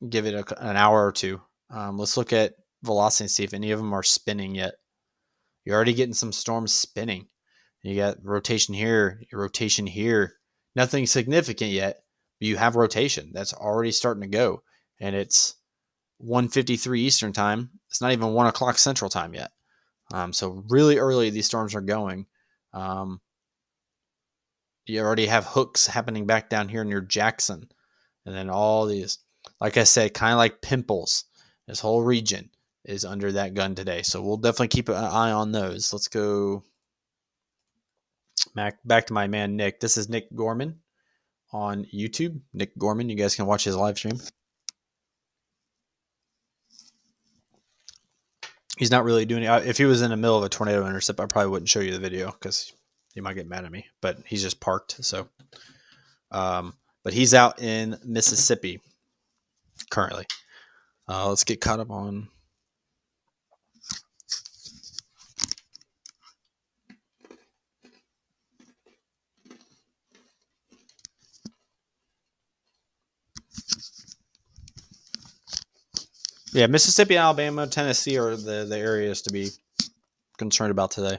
Give it an hour or two. Let's look at velocity and see if any of them are spinning yet. You're already getting some storms spinning. You got rotation here, rotation here. Nothing significant yet, but you have rotation. That's already starting to go. And it's 1:53 Eastern time. It's not even 1 o'clock Central time yet. So really early these storms are going. You already have hooks happening back down here near Jackson. And then all these, like I said, kind of like pimples. This whole region is under that gun today. So we'll definitely keep an eye on those. Let's go back to my man, Nick. This is Nick Gorman on YouTube. Nick Gorman. You guys can watch his live stream. He's not really doing it. If he was in the middle of a tornado intercept, I probably wouldn't show you the video because he might get mad at me. But he's just parked. So, but he's out in Mississippi currently. Let's get caught up on. Yeah, Mississippi, Alabama, Tennessee are the areas to be concerned about today.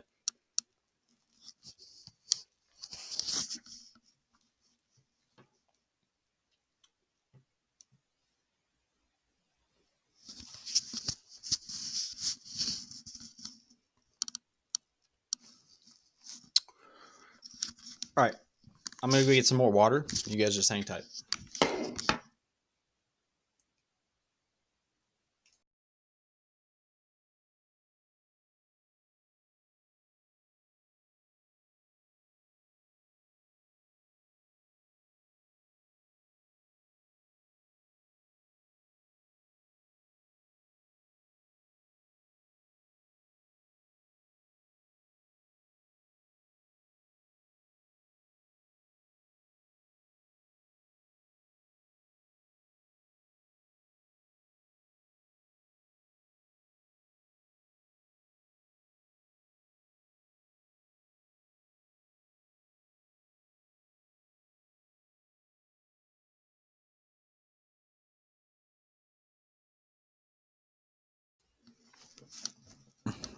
All right, I'm going to go get some more water. You guys just hang tight.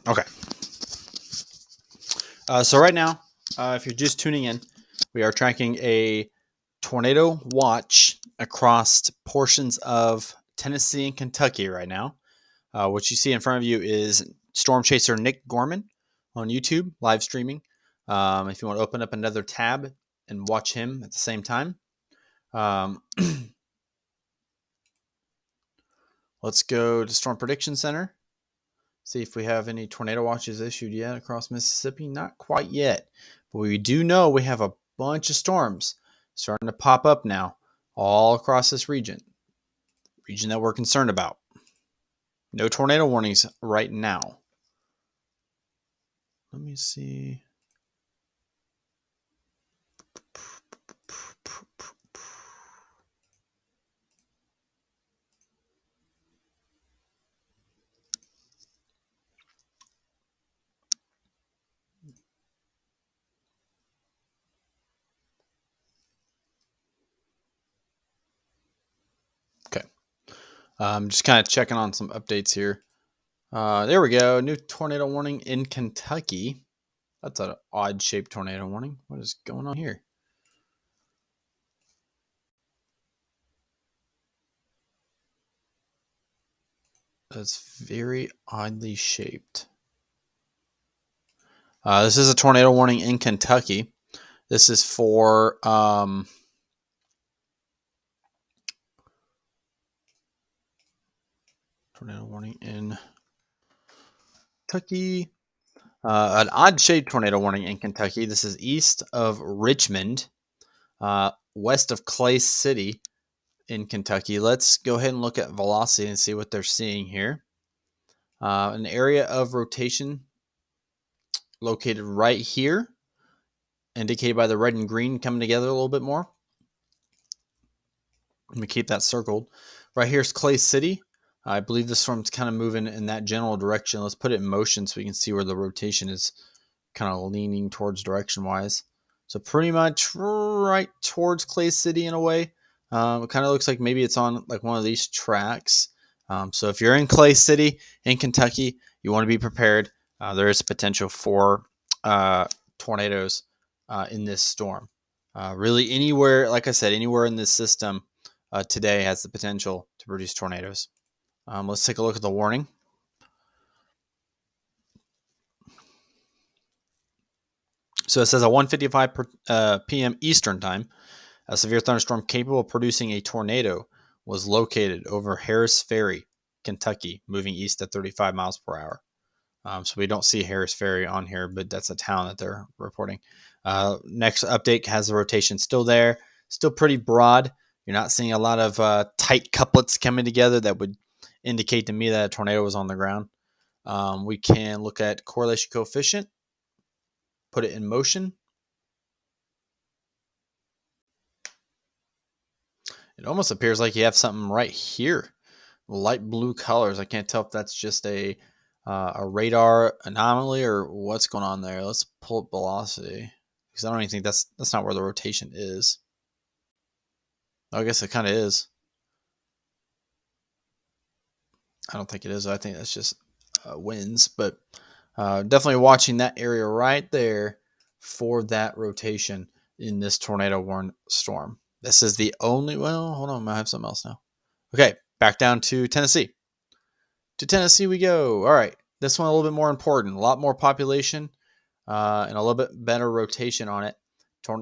Okay. So right now, if you're just tuning in, we are tracking a tornado watch across portions of Tennessee and Kentucky right now. What you see in front of you is Storm Chaser Nick Gorman on YouTube, live streaming. If you want to open up another tab and watch him at the same time. Let's Let's go to Storm Prediction Center. See if we have any tornado watches issued yet across Mississippi. Not quite yet. But we do know we have a bunch of storms starting to pop up now all across this region that we're concerned about. No tornado warnings right now. Let me see. Okay. Just kind of checking on some updates here. There we go. New tornado warning in Kentucky. That's an odd shaped tornado warning. What is going on here? That's very oddly shaped. This is a tornado warning in Kentucky. This is for tornado warning in Kentucky. An odd shaped tornado warning in Kentucky. This is east of Richmond, west of Clay City in Kentucky. Let's go ahead and look at velocity and see what they're seeing here. An area of rotation located right here, indicated by the red and green coming together a little bit more. Let me keep that circled. Right here's Clay City. I believe the storm's kind of moving in that general direction. Let's put it in motion so we can see where the rotation is kind of leaning towards direction-wise. So pretty much right towards Clay City in a way. It kind of looks like maybe it's on like one of these tracks. So if you're in Clay City in Kentucky, you want to be prepared. There is potential for tornadoes in this storm. Really anywhere, like I said, anywhere in this system today has the potential to produce tornadoes. Let's take a look at the warning. So it says at 1:55 p.m. Eastern Time, a severe thunderstorm capable of producing a tornado was located over Harris Ferry, Kentucky, moving east at 35 miles per hour. So we don't see Harris Ferry on here, but that's a town that they're reporting. Next update has the rotation still there, still pretty broad. You're not seeing a lot of tight couplets coming together that would indicate to me that a tornado was on the ground. We can look at correlation coefficient, put it in motion. It almost appears like you have something right here, light blue colors. I can't tell if that's just a radar anomaly or what's going on there. Let's pull up velocity because I don't even think that's not where the rotation is. I guess it kind of is. I don't think it is. I think that's just winds, but definitely watching that area right there for that rotation in this tornado warned storm. This is the only, well, hold on, I have something else now. Okay, back down to Tennessee. To Tennessee we go. All right, this one a little bit more important, a lot more population and a little bit better rotation on it.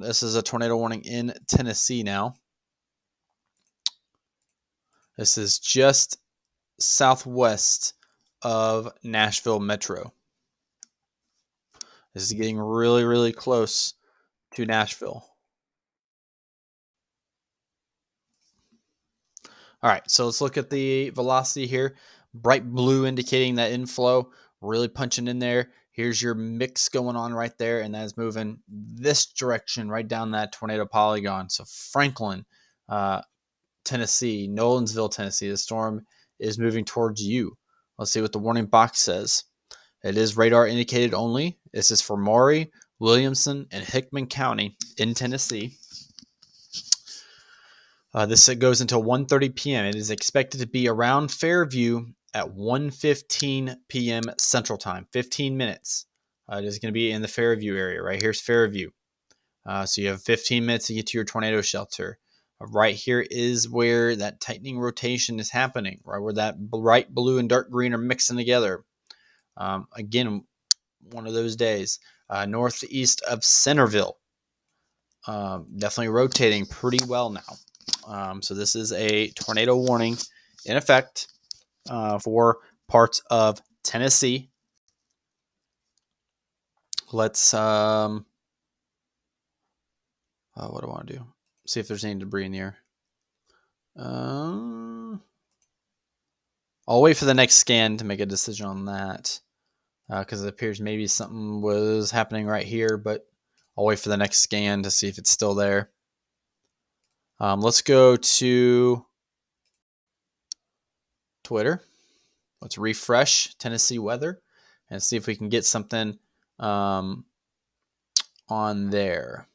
This is a tornado warning in Tennessee now. This is just southwest of Nashville Metro. This is getting really, really close to Nashville. All right, so let's look at the velocity here. Bright blue indicating that inflow, really punching in there. Here's your mix going on right there, and that is moving this direction right down that tornado polygon. So Franklin, Tennessee, Nolensville, Tennessee, the storm is moving towards you. Let's see what the warning box says. It is radar indicated only. This is for Maury, Williamson, and Hickman County in Tennessee. This goes until 1:30 p.m. It is expected to be around Fairview at 1:15 p.m. Central Time, 15 minutes. It is going to be in the Fairview area. Right here's Fairview. So you have 15 minutes to get to your tornado shelter. Right here is where that tightening rotation is happening, right where that bright blue and dark green are mixing together. Again, one of those days. Northeast of Centerville. Definitely rotating pretty well now. So this is a tornado warning in effect for parts of Tennessee. Let's what do I want to do? See if there's any debris in the air. I'll wait for the next scan to make a decision on that, because it appears maybe something was happening right here, but I'll wait for the next scan to see if it's still there. Let's go to Twitter. Let's refresh Tennessee weather and see if we can get something on there.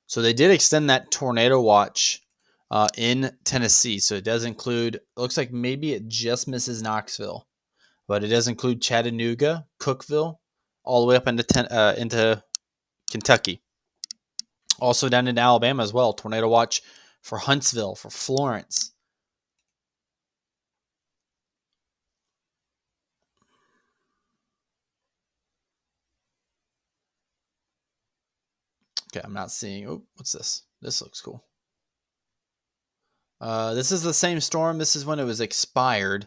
So they did extend that tornado watch in Tennessee. So it does include, it looks like maybe it just misses Knoxville, but it does include Chattanooga, Cookeville, all the way up into Kentucky. Also down into Alabama as well. Tornado watch for Huntsville, for Florence. Okay, I'm not seeing. Oh, what's this? This looks cool. This is the same storm. This is when it was expired.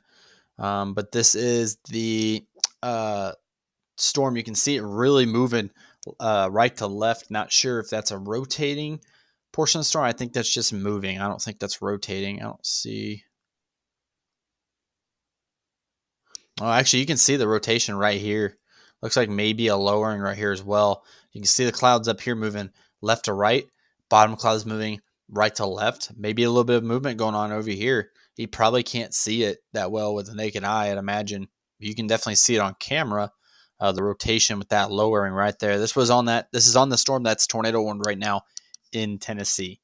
But this is the storm. You can see it really moving right to left. Not sure if that's a rotating portion of the storm. I think that's just moving. I don't think that's rotating. I don't see. Oh, actually, you can see the rotation right here. Looks like maybe a lowering right here as well. You can see the clouds up here moving left to right. Bottom clouds moving right to left. Maybe a little bit of movement going on over here. You probably can't see it that well with the naked eye, I'd imagine. You can definitely see it on camera. The rotation with that lowering right there. This is on the storm that's tornado warned right now in Tennessee.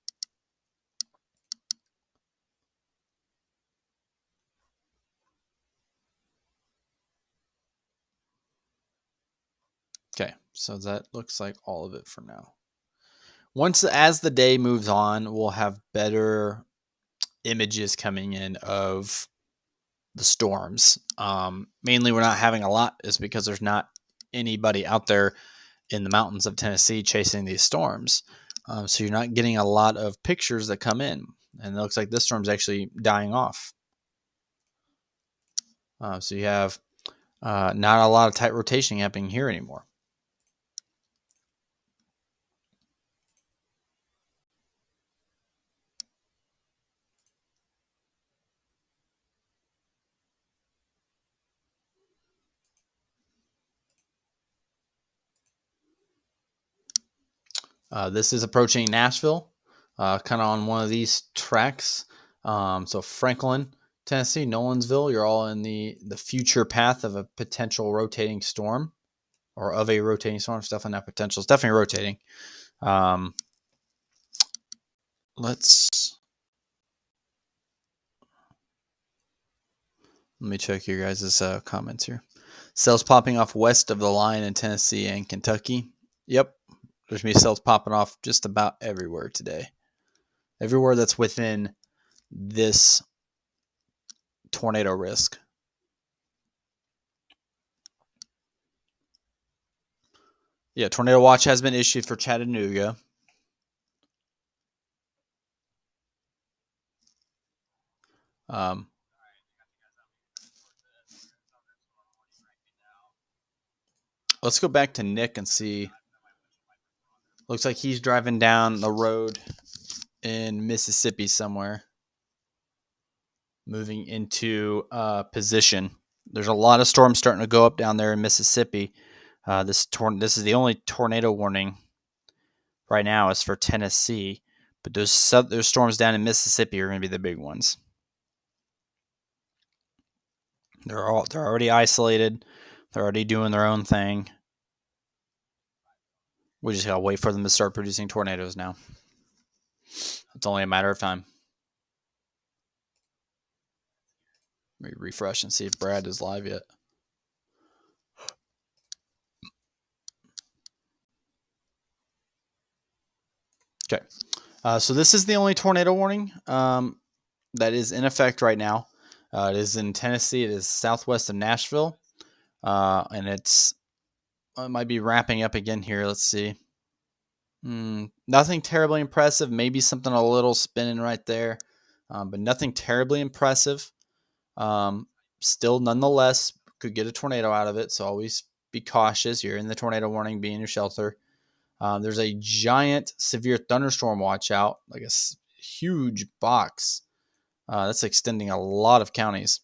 Okay, so that looks like all of it for now. As the day moves on, we'll have better images coming in of the storms. Mainly, we're not having a lot is because there's not anybody out there in the mountains of Tennessee chasing these storms. So you're not getting a lot of pictures that come in. And it looks like this storm's actually dying off. So you have not a lot of tight rotation happening here anymore. This is approaching Nashville, kind of on one of these tracks. So Franklin, Tennessee, Nolensville, you're all in the future path of a potential rotating storm, or of a rotating storm. It's definitely not potential. It's definitely rotating. Let me check your guys' comments here. Cells popping off west of the line in Tennessee and Kentucky. Yep. There's going to be cells popping off just about everywhere today. Everywhere that's within this tornado risk. Yeah, tornado watch has been issued for Chattanooga. Let's go back to Nick and see. Looks like he's driving down the road in Mississippi somewhere, moving into position. There's a lot of storms starting to go up down there in Mississippi. This is the only tornado warning right now is for Tennessee, but those storms down in Mississippi are going to be the big ones. They're already isolated. They're already doing their own thing. We just gotta wait for them to start producing tornadoes now. It's only a matter of time. Let me refresh and see if Brad is live yet. Okay. So this is the only tornado warning that is in effect right now. It is in Tennessee. It is southwest of Nashville. And it might be wrapping up again here. Let's see. Nothing terribly impressive. Maybe something a little spinning right there. But nothing terribly impressive. Still, nonetheless, could get a tornado out of it. So always be cautious. You're in the tornado warning, be in your shelter. There's a giant severe thunderstorm watch out, like a huge box that's extending a lot of counties.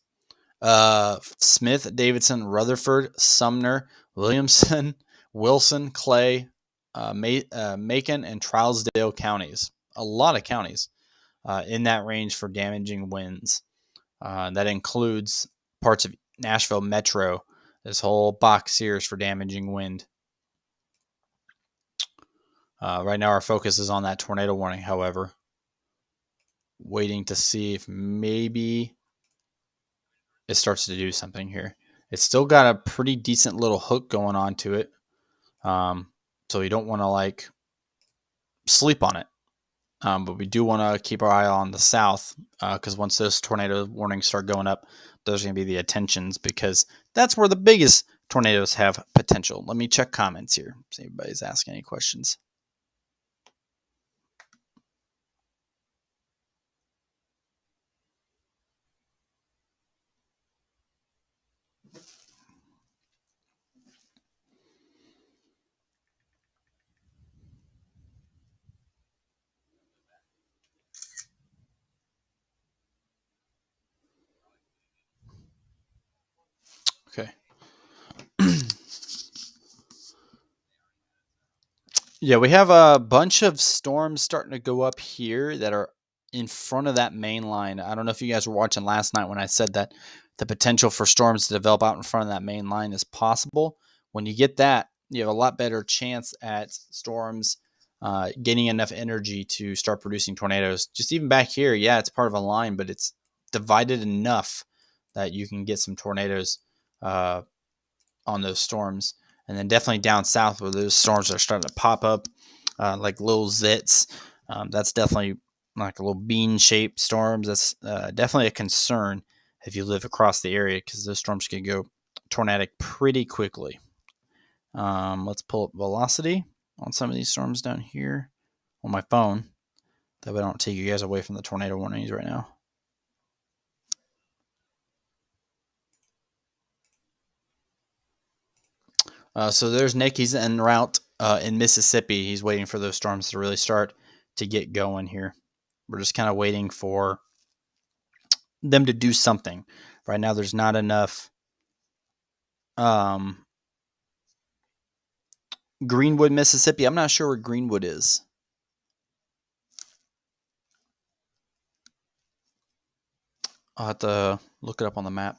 Smith, Davidson, Rutherford, Sumner, Williamson, Wilson, Clay, Macon, and Trousdale counties. A lot of counties in that range for damaging winds. That includes parts of Nashville Metro. This whole box here is for damaging wind. Right now, our focus is on that tornado warning, however. Waiting to see if maybe it starts to do something here. It's still got a pretty decent little hook going on to it. So you don't want to sleep on it. But we do want to keep our eye on the south because once those tornado warnings start going up, those are going to be the attentions because that's where the biggest tornadoes have potential. Let me check comments here. See if anybody's asking any questions. Okay. Yeah, we have a bunch of storms starting to go up here that are in front of that main line. I don't know if you guys were watching last night when I said that the potential for storms to develop out in front of that main line is possible. When you get that, you have a lot better chance at storms gaining enough energy to start producing tornadoes. Just even back here, yeah, it's part of a line, but it's divided enough that you can get some tornadoes on those storms. And then definitely down south where those storms are starting to pop up like little zits. That's definitely like a little bean-shaped storms. That's definitely a concern if you live across the area because those storms can go tornadic pretty quickly. Let's pull up velocity on some of these storms down here on my phone. That way I don't take you guys away from the tornado warnings right now. So there's Nick. He's en route in Mississippi. He's waiting for those storms to really start to get going here. We're just kind of waiting for them to do something. Right now, there's not enough Greenwood, Mississippi. I'm not sure where Greenwood is. I'll have to look it up on the map.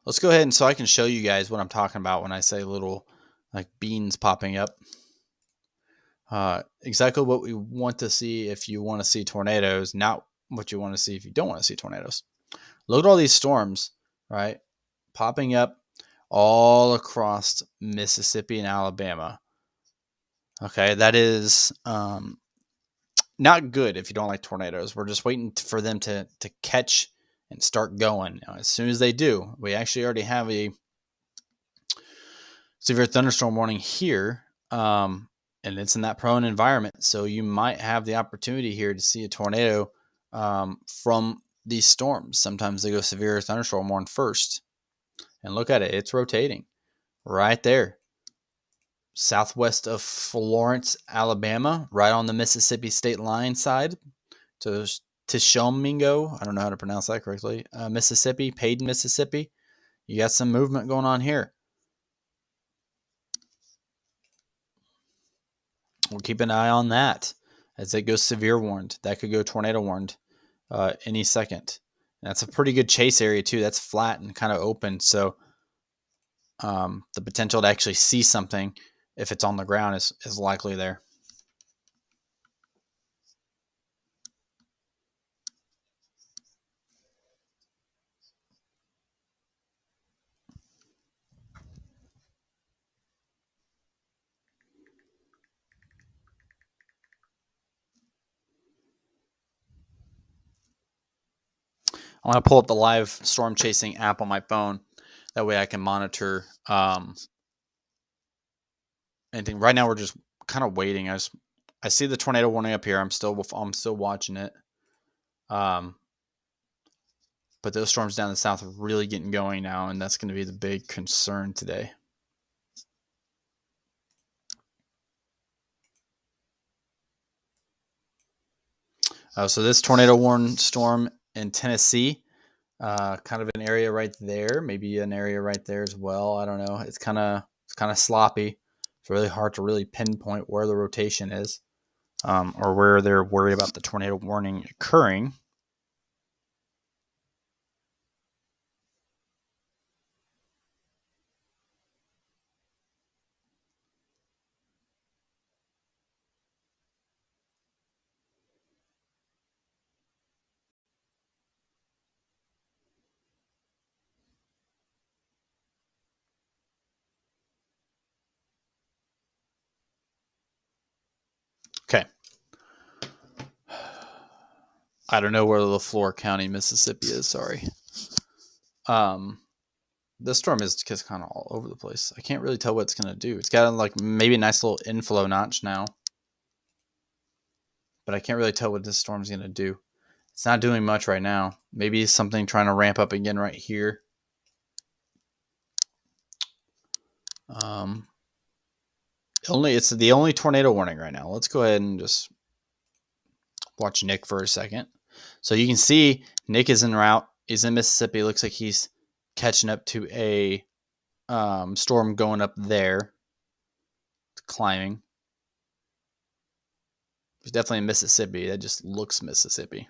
Let's go ahead and so I can show you guys what I'm talking about when I say little like beans popping up. Exactly what we want to see if you want to see tornadoes, not what you want to see if you don't want to see tornadoes. Look at all these storms, right? Popping up all across Mississippi and Alabama. Okay, that is not good if you don't like tornadoes. We're just waiting for them to catch and start going. Now, as soon as they do, we actually already have a severe thunderstorm warning here, and it's in that prone environment. So you might have the opportunity here to see a tornado from these storms. Sometimes they go severe thunderstorm warning first. And look at it. It's rotating right there. Southwest of Florence, Alabama, right on the Mississippi state line side to Tishomingo. I don't know how to pronounce that correctly. Mississippi, Paden, Mississippi. You got some movement going on here. We'll keep an eye on that as it goes severe warned. That could go tornado warned any second. That's a pretty good chase area too. That's flat and kind of open. So the potential to actually see something if it's on the ground is likely there. I'm going to pull up the live storm chasing app on my phone. That way I can monitor anything. Right now we're just kind of waiting. I see the tornado warning up here. I'm still watching it. But those storms down the south are really getting going now, and that's going to be the big concern today. So this tornado warning storm in Tennessee, kind of an area right there, maybe an area right there as well. I don't know. It's kind of sloppy. It's really hard to really pinpoint where the rotation is, or where they're worried about the tornado warning occurring. Okay. I don't know where LaFleur County, Mississippi is. Sorry. This storm is just kind of all over the place. I can't really tell what it's going to do. It's got like maybe a nice little inflow notch now, but I can't really tell what this storm's going to do. It's not doing much right now. Maybe something trying to ramp up again right here. It's the only tornado warning right now. Let's go ahead and just watch Nick for a second. So you can see Nick is en route. He's in Mississippi. Looks like he's catching up to a storm going up there. It's climbing. He's definitely in Mississippi. That just looks Mississippi.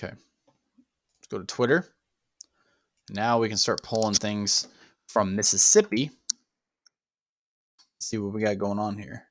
Okay. Let's go to Twitter. Now we can start pulling things from Mississippi. See what we got going on here.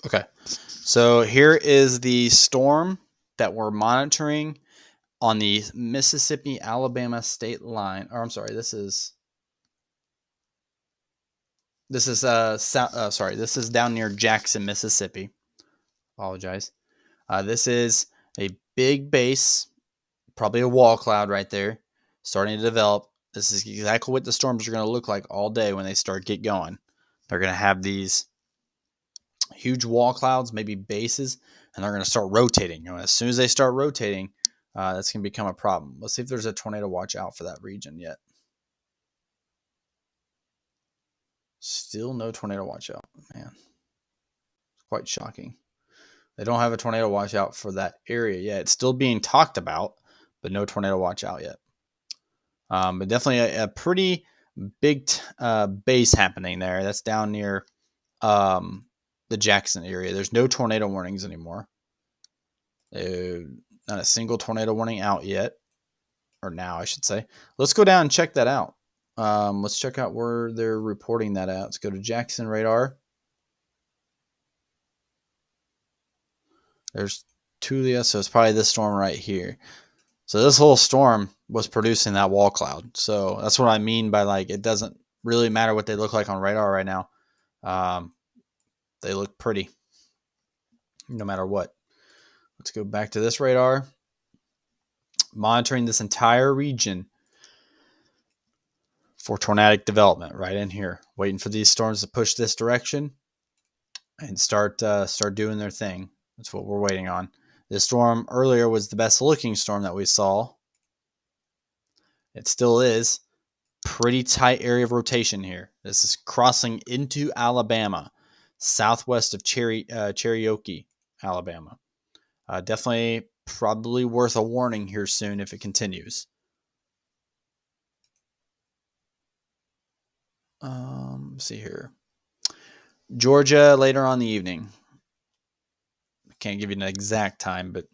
Okay. So here is the storm that we're monitoring on the Mississippi-Alabama state line. Or I'm sorry, this is this is down near Jackson, Mississippi. Apologize. This is a big base, probably a wall cloud right there, starting to develop. This is exactly what the storms are going to look like all day when they start get going. They're going to have these huge wall clouds, maybe bases, and they're going to start rotating. As soon as they start rotating, that's going to become a problem. Let's see if there's a tornado watch out for that region yet. Still no tornado watch out, man. It's quite shocking. They don't have a tornado watch out for that area yet. It's still being talked about, but no tornado watch out yet. But definitely a pretty big base happening there. That's down near the Jackson area. There's no tornado warnings anymore. Not a single tornado warning out yet. Or now, I should say. Let's go down and check that out. Let's check out where they're reporting that out. Let's go to Jackson radar. There's Tulia, so it's probably this storm right here. So this whole storm was producing that wall cloud. So that's what I mean by like it doesn't really matter what they look like on radar right now. They look pretty no matter what. Let's go back to this radar. Monitoring this entire region for tornadic development right in here. Waiting for these storms to push this direction and start doing their thing. That's what we're waiting on. This storm earlier was the best looking storm that we saw. It still is. Pretty tight area of rotation here. This is crossing into Alabama, southwest of Cherokee, Alabama. Definitely probably worth a warning here soon if it continues. Let's see here. Georgia later on in the evening. I can't give you an exact time, but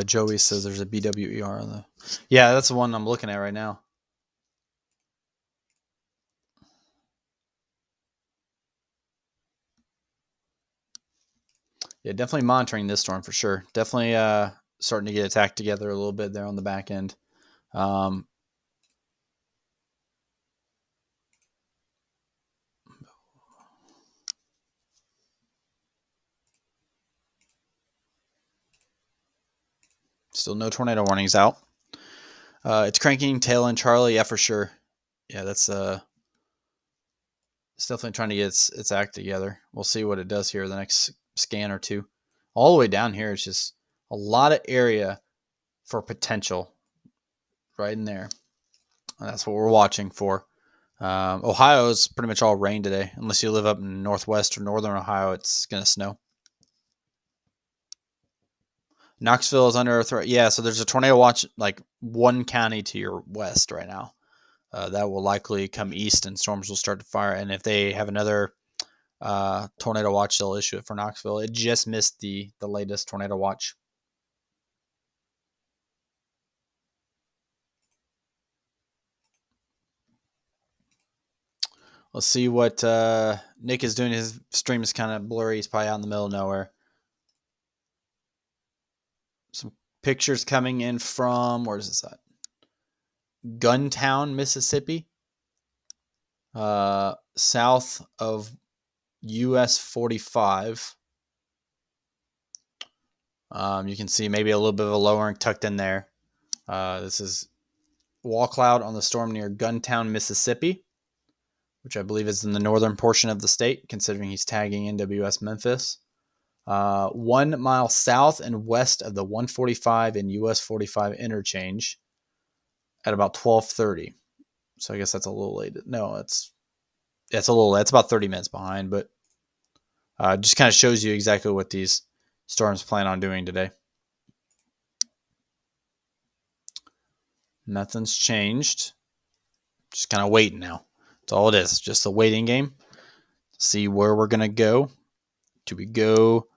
Joey says there's a BWER on the. Yeah, that's the one I'm looking at right now. Yeah, definitely monitoring this storm for sure. Definitely starting to get its act together a little bit there on the back end. Still no tornado warnings out. It's cranking, tail end Charlie, yeah, for sure. Yeah, that's it's definitely trying to get its act together. We'll see what it does here the next scan or two. All the way down here, it's just a lot of area for potential right in there. And that's what we're watching for. Ohio is pretty much all rain today. Unless you live up in northwest or northern Ohio, it's going to snow. Knoxville is under threat. Yeah, so there's a tornado watch like one county to your west right now. That will likely come east and storms will start to fire. And if they have another tornado watch, they'll issue it for Knoxville. It just missed the latest tornado watch. Let's see what Nick is doing. His stream is kind of blurry. He's probably out in the middle of nowhere. Some pictures coming in from, where is this at? Guntown, Mississippi. South of US 45. You can see maybe a little bit of a lowering tucked in there. This is wall cloud on the storm near Guntown, Mississippi, which I believe is in the northern portion of the state, considering he's tagging NWS Memphis. 1 mile south and west of the 145 and US 45 interchange at about 12:30. So I guess that's a little late. No, it's about 30 minutes behind, but just kind of shows you exactly what these storms plan on doing today. Nothing's changed. Just kind of waiting now. That's all it is. Just a waiting game. See where we're going to go. Do we go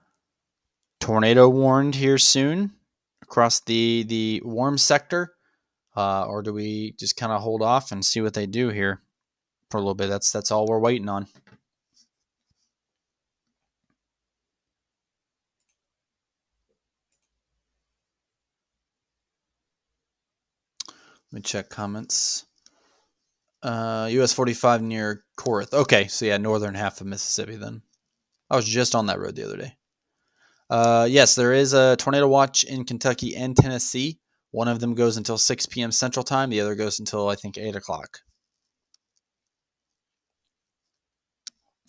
tornado warned here soon across the warm sector? Or do we just kind of hold off and see what they do here for a little bit? That's all we're waiting on. Let me check comments. US 45 near Corinth. Okay, so yeah, northern half of Mississippi then. I was just on that road the other day. Yes, there is a tornado watch in Kentucky and Tennessee. One of them goes until 6 p.m. Central Time. The other goes until, I think, 8 o'clock.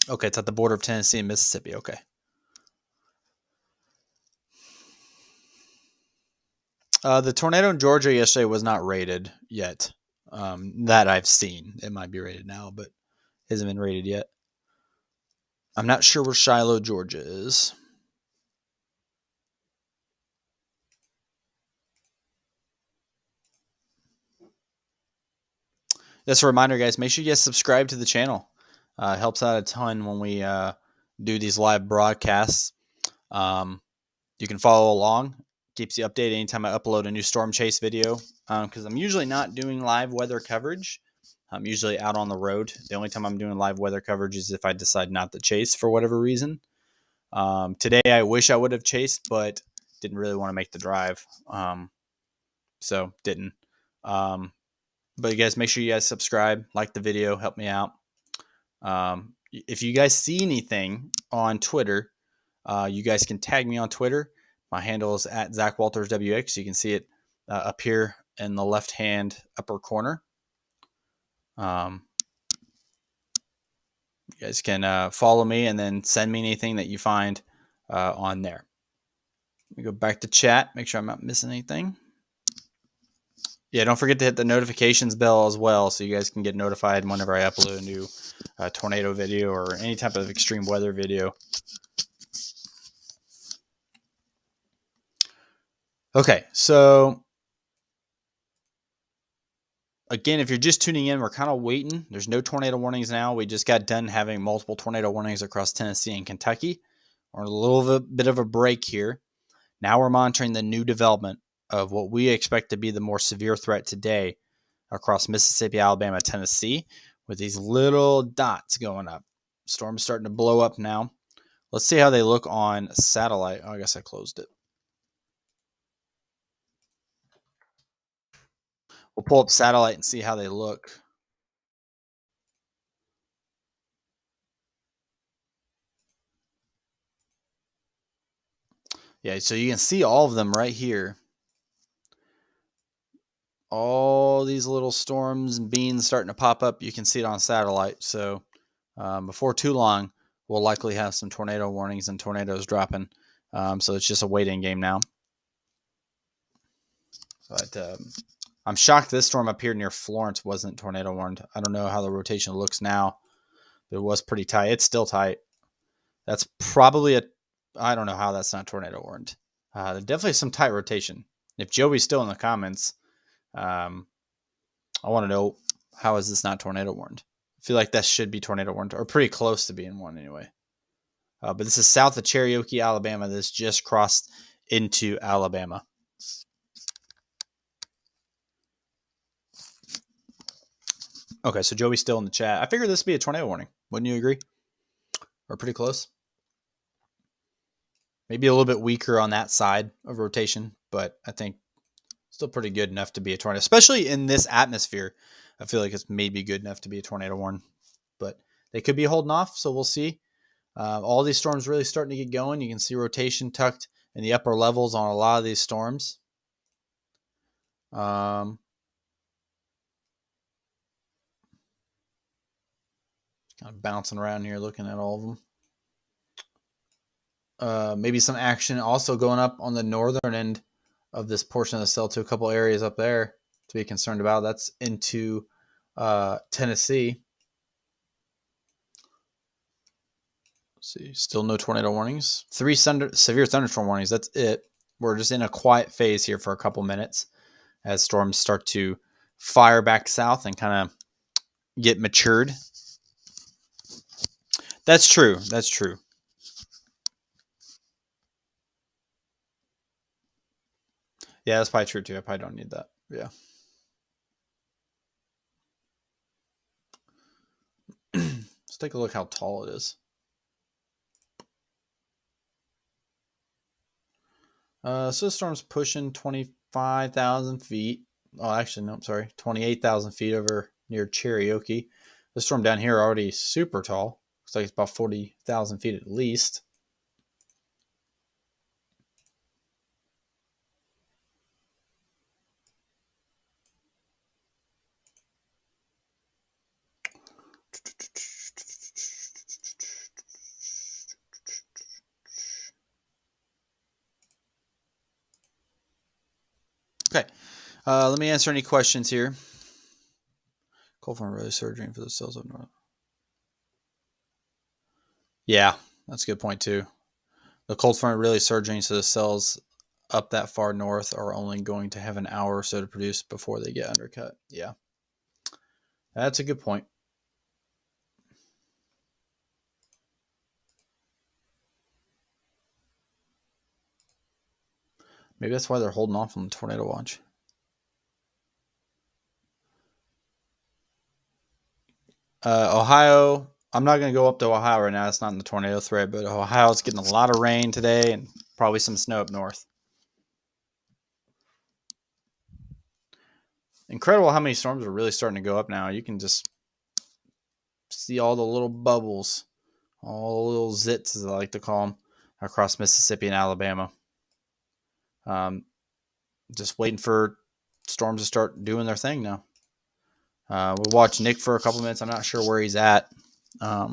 Okay, it's at the border of Tennessee and Mississippi. Okay. The tornado in Georgia yesterday was not rated yet. That I've seen. It might be rated now, but hasn't been rated yet. I'm not sure where Shiloh, Georgia is. Just a reminder, guys, make sure you guys subscribe to the channel. It helps out a ton when we do these live broadcasts. You can follow along. Keeps you updated anytime I upload a new storm chase video, because I'm usually not doing live weather coverage. I'm usually out on the road. The only time I'm doing live weather coverage is if I decide not to chase for whatever reason. Today I wish I would have chased, but didn't really want to make the drive. So didn't. But you guys, make sure you guys subscribe, like the video, help me out. If you guys see anything on Twitter, you guys can tag me on Twitter. My handle is at ZachWaltersWX. You can see it up here in the left-hand upper corner. You guys can follow me and then send me anything that you find on there. Let me go back to chat, make sure I'm not missing anything. Yeah, don't forget to hit the notifications bell as well so you guys can get notified whenever I upload a new tornado video or any type of extreme weather video. Okay, so again, if you're just tuning in, we're kind of waiting. There's no tornado warnings now. We just got done having multiple tornado warnings across Tennessee and Kentucky. We're a little bit of a break here. Now we're monitoring the new development of what we expect to be the more severe threat today across Mississippi, Alabama, Tennessee, with these little dots going up. Storm's starting to blow up now. Let's see how they look on satellite. Oh, I guess I closed it. We'll pull up satellite and see how they look. Yeah, so you can see all of them right here. All these little storms and beans starting to pop up. You can see it on satellite. So before too long, we'll likely have some tornado warnings and tornadoes dropping. So it's just a waiting game now. But I'm shocked this storm up here near Florence wasn't tornado warned. I don't know how the rotation looks now, but it was pretty tight. It's still tight. That's probably I don't know how that's not tornado warned. Definitely some tight rotation. If Joey's still in the comments, I want to know, how is this not tornado warned? I feel like that should be tornado warned, or pretty close to being one anyway. But this is south of Cherokee, Alabama. This just crossed into Alabama. Okay, so Joey's still in the chat. I figured this would be a tornado warning. Wouldn't you agree? Or pretty close? Maybe a little bit weaker on that side of rotation, but I think still pretty good enough to be a tornado, especially in this atmosphere. I feel like it's maybe good enough to be a tornado warning, but they could be holding off, so we'll see. All these storms really starting to get going. You can see rotation tucked in the upper levels on a lot of these storms. Kind of bouncing around here, looking at all of them. Maybe some action also going up on the northern end of this portion of the cell to a couple areas up there to be concerned about. That's into Tennessee. Let's see, still no tornado warnings. 3 severe thunderstorm warnings. That's it. We're just in a quiet phase here for a couple minutes as storms start to fire back south and kind of get matured. That's true. That's true. Yeah, that's probably true too. I probably don't need that. Yeah. Let's take a look how tall it is. So the storm's pushing 25,000 feet. Oh, actually, no, I'm sorry. 28,000 feet over near Cherokee. The storm down here already super tall. Looks like it's about 40,000 feet at least. Okay. Let me answer any questions here. Cold front really surging for the cells up north. Yeah, that's a good point too. The cold front really surging, so the cells up that far north are only going to have an hour or so to produce before they get undercut. Yeah, that's a good point. Maybe that's why they're holding off on the tornado watch. Ohio, I'm not going to go up to Ohio right now. It's not in the tornado threat, but Ohio's getting a lot of rain today and probably some snow up north. Incredible how many storms are really starting to go up now. You can just see all the little bubbles, all the little zits, as I like to call them, across Mississippi and Alabama. Just waiting for storms to start doing their thing now. We'll watch Nick for a couple minutes. I'm not sure where he's at. I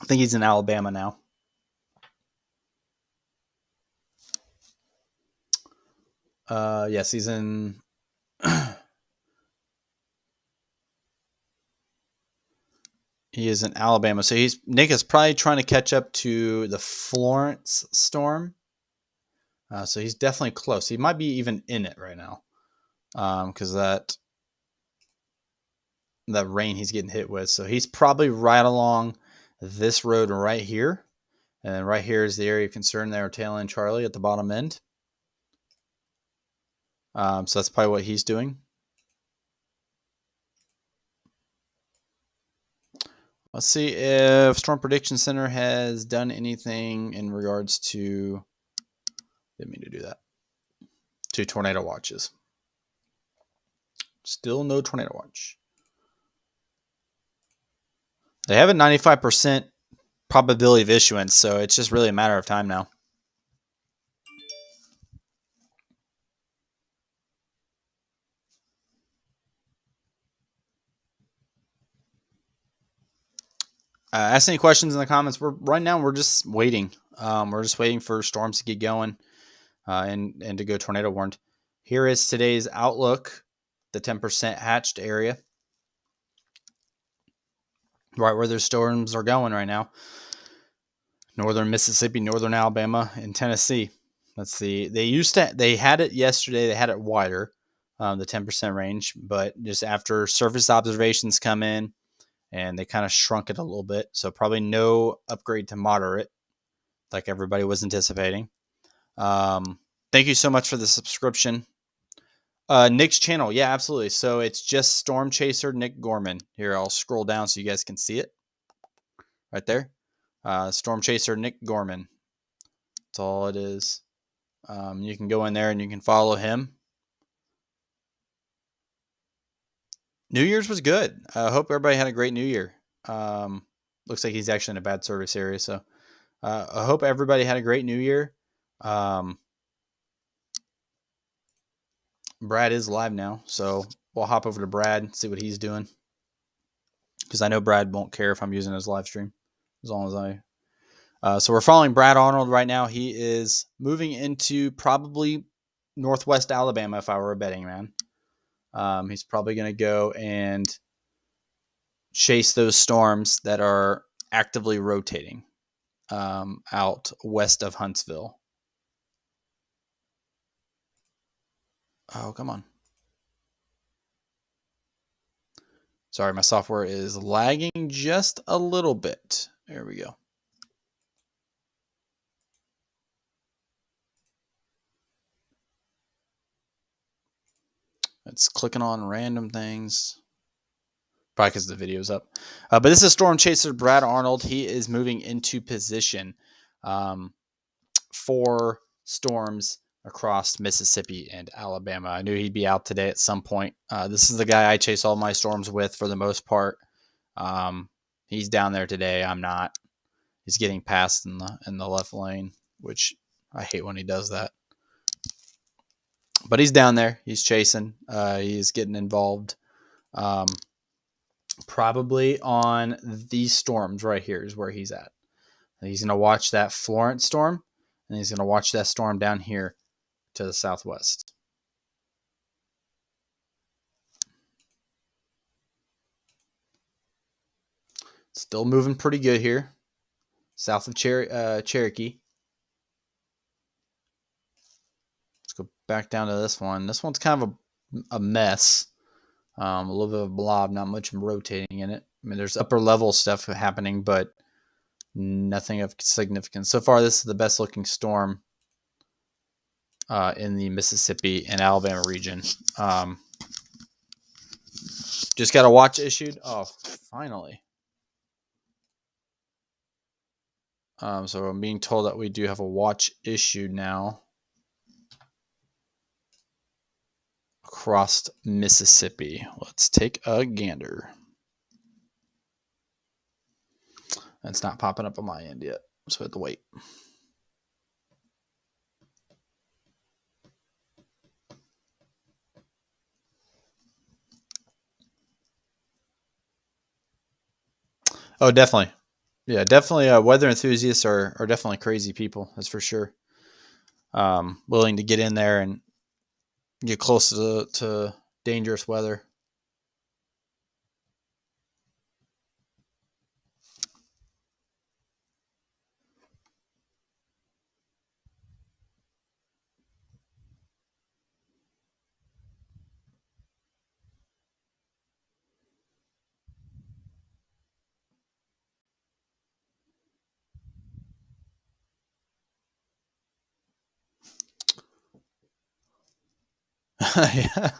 think he's in Alabama now. Yes, he's in. He is in Alabama. So Nick is probably trying to catch up to the Florence storm. So he's definitely close. He might be even in it right now. Because that rain he's getting hit with. So he's probably right along this road right here. And then right here is the area of concern there, tail end Charlie at the bottom end. So that's probably what he's doing. Let's see if Storm Prediction Center has done anything in regards to, didn't mean to do that, to tornado watches. Still no tornado watch. They have a 95% probability of issuance, so it's just really a matter of time now. Ask any questions in the comments. Right now we're just waiting. We're just waiting for storms to get going and to go tornado warned. Here is today's outlook, the 10% hatched area, right where those storms are going right now. Northern Mississippi, northern Alabama, and Tennessee. They had it yesterday. They had it wider, the 10% range, but just after surface observations come in, and they kind of shrunk it a little bit. So probably no upgrade to moderate like everybody was anticipating. Thank you so much for the subscription. Nick's channel. Yeah, absolutely. So it's just Storm Chaser Nick Gorman. Here, I'll scroll down so you guys can see it right there. Storm Chaser Nick Gorman. That's all it is. You can go in there and you can follow him. New Year's was good. I hope everybody had a great New Year. Looks like he's actually in a bad service area, so I hope everybody had a great New Year. Brad is live now, so we'll hop over to Brad and see what he's doing, because I know Brad won't care if I'm using his live stream as long as I. So we're following Brad Arnold right now. He is moving into probably northwest Alabama if I were a betting man. He's probably going to go and chase those storms that are actively rotating out west of Huntsville. Oh, come on. Sorry, my software is lagging just a little bit. There we go. It's clicking on random things. Probably because the video's up. But this is Storm Chaser Brad Arnold. He is moving into position for storms across Mississippi and Alabama. I knew he'd be out today at some point. This is the guy I chase all my storms with for the most part. He's down there today. I'm not. He's getting passed in the left lane, which I hate when he does that. But he's down there. He's chasing. He's getting involved. Probably on these storms right here is where he's at. He's going to watch that Florence storm, and he's going to watch that storm down here to the southwest. Still moving pretty good here, south of Cherokee. Let's go back down to this one. This one's kind of a mess. A little bit of a blob, not much rotating in it. I mean, there's upper level stuff happening, but nothing of significance. So far, this is the best looking storm in the Mississippi and Alabama region. Just got a watch issued. Oh, finally. So I'm being told that we do have a watch issued now across Mississippi. Let's take a gander. It's not popping up on my end yet, so we have to wait. Oh, definitely. Yeah, definitely. Weather enthusiasts are definitely crazy people. That's for sure. Willing to get in there and get close to dangerous weather. Yeah.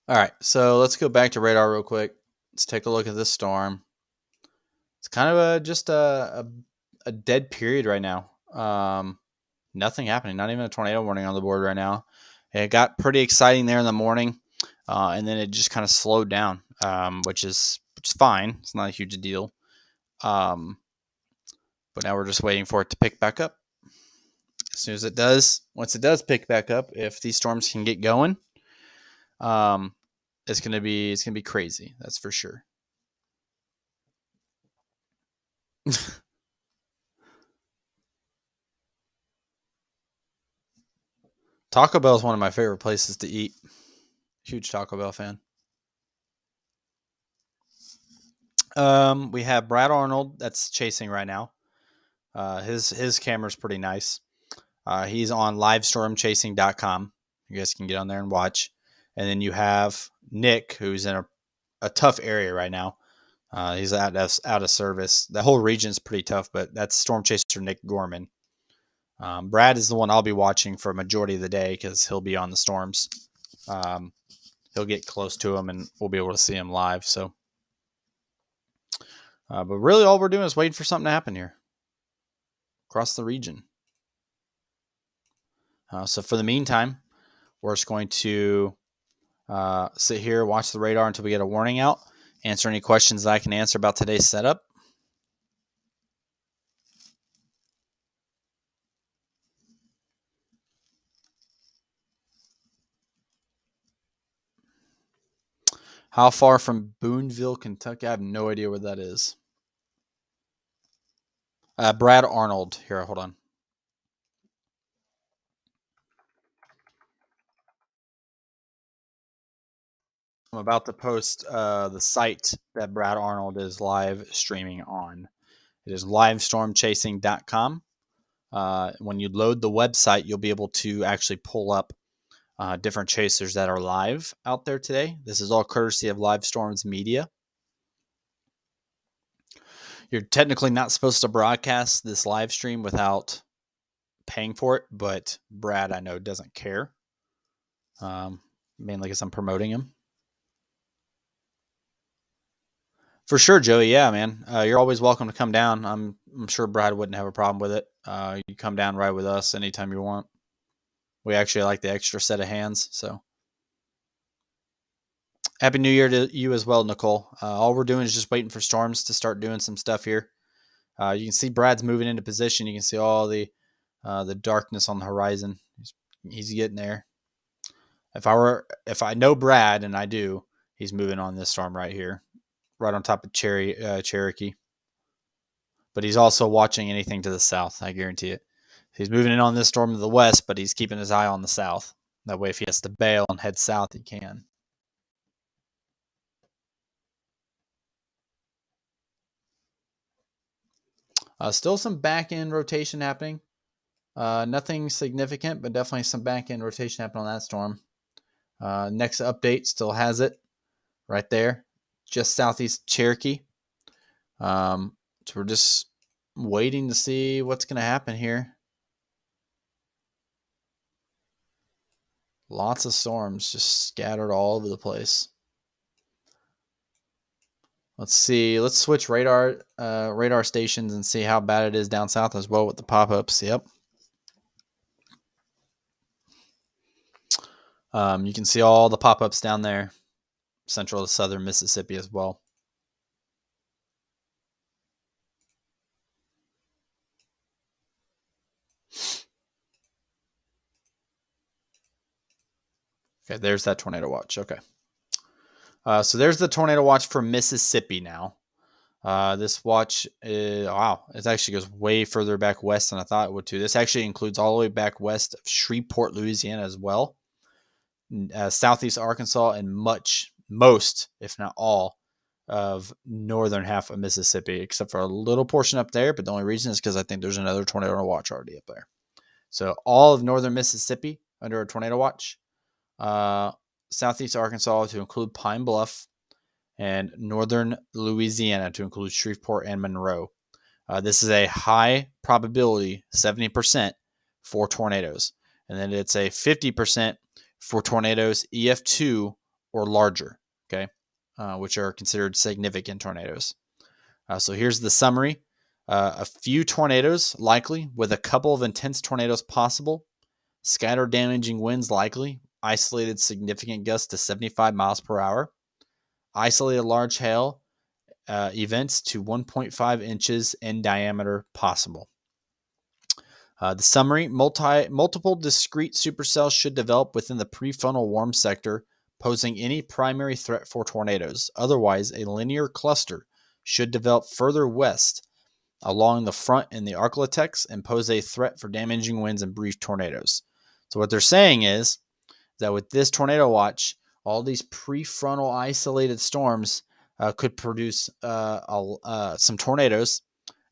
All right, so let's go back to radar real quick. Let's take a look at this storm. It's kind of just a dead period right now. Nothing happening. Not even a tornado warning on the board right now. It got pretty exciting there in the morning, and then it just kind of slowed down, which is fine. It's not a huge deal. But now we're just waiting for it to pick back up. As soon as it does, once it does pick back up, if these storms can get going, it's gonna be crazy. That's for sure. Taco Bell is one of my favorite places to eat. Huge Taco Bell fan. We have Brad Arnold that's chasing right now. His camera's pretty nice. He's on livestormchasing.com. You guys can get on there and watch. And then you have Nick, who's in a tough area right now. He's out of service. The whole region's pretty tough, but that's Storm Chaser Nick Gorman. Brad is the one I'll be watching for a majority of the day because he'll be on the storms. He'll get close to him and we'll be able to see him live. So, but really all we're doing is waiting for something to happen here across the region. So for the meantime, we're just going to sit here, watch the radar until we get a warning out, answer any questions that I can answer about today's setup. How far from Boonville, Kentucky? I have no idea where that is. Brad Arnold. Here, hold on. I'm about to post the site that Brad Arnold is live streaming on. It is livestormchasing.com. When you load the website, you'll be able to actually pull up different chasers that are live out there today. This is all courtesy of Live Storms Media. You're technically not supposed to broadcast this live stream without paying for it, but Brad, I know, doesn't care. Mainly because I'm promoting him. For sure, Joey. Yeah, man. You're always welcome to come down. I'm sure Brad wouldn't have a problem with it. You come down ride with us anytime you want. We actually like the extra set of hands. So, Happy New Year to you as well, Nicole. All we're doing is just waiting for storms to start doing some stuff here. You can see Brad's moving into position. You can see all the darkness on the horizon. He's getting there. If I know Brad, and I do, he's moving on this storm right here, right on top of Cherokee. But he's also watching anything to the south. I guarantee it. He's moving in on this storm to the west, but he's keeping his eye on the south. That way, if he has to bail and head south, he can. Still some back end rotation happening. Nothing significant, but definitely some back end rotation happening on that storm. Next update still has it right there, just southeast Cherokee. So we're just waiting to see what's going to happen here. Lots of storms just scattered all over the place. Let's see. Let's switch radar stations and see how bad it is down south as well with the pop-ups. Yep. You can see all the pop-ups down there, central to southern Mississippi as well. Okay, there's that tornado watch. Okay. So there's the tornado watch for Mississippi now. This watch, wow, it actually goes way further back west than I thought it would too. This actually includes all the way back west of Shreveport, Louisiana as well. Southeast Arkansas and most, if not all, of northern half of Mississippi, except for a little portion up there. But the only reason is because I think there's another tornado watch already up there. So all of northern Mississippi under a tornado watch. Southeast Arkansas to include Pine Bluff, and northern Louisiana to include Shreveport and Monroe. This is a high probability, 70% for tornadoes. And then it's a 50% for tornadoes EF2 or larger. Okay. which are considered significant tornadoes. So here's the summary. A few tornadoes likely, with a couple of intense tornadoes possible. Scattered damaging winds likely. Isolated significant gusts to 75 miles per hour. Isolated large hail events to 1.5 inches in diameter possible. The summary, multiple discrete supercells should develop within the prefrontal warm sector, posing any primary threat for tornadoes. Otherwise, a linear cluster should develop further west along the front in the arclitex and pose a threat for damaging winds and brief tornadoes. So what they're saying is that with this tornado watch, all these prefrontal isolated storms could produce some tornadoes,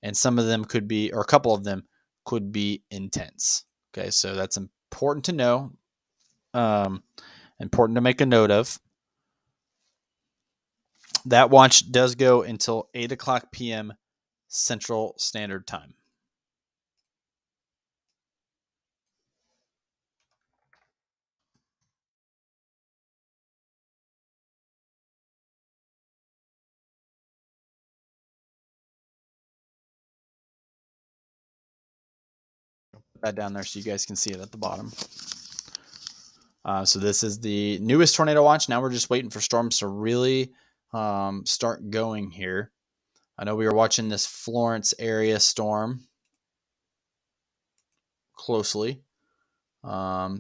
and some of them could be, or a couple of them could be intense. Okay, so that's important to know, important to make a note of. That watch does go until 8 o'clock p.m. Central Standard Time. Put that down there so you guys can see it at the bottom. So this is the newest tornado watch. Now we're just waiting for storms to really start going here. I know we were watching this Florence area storm closely.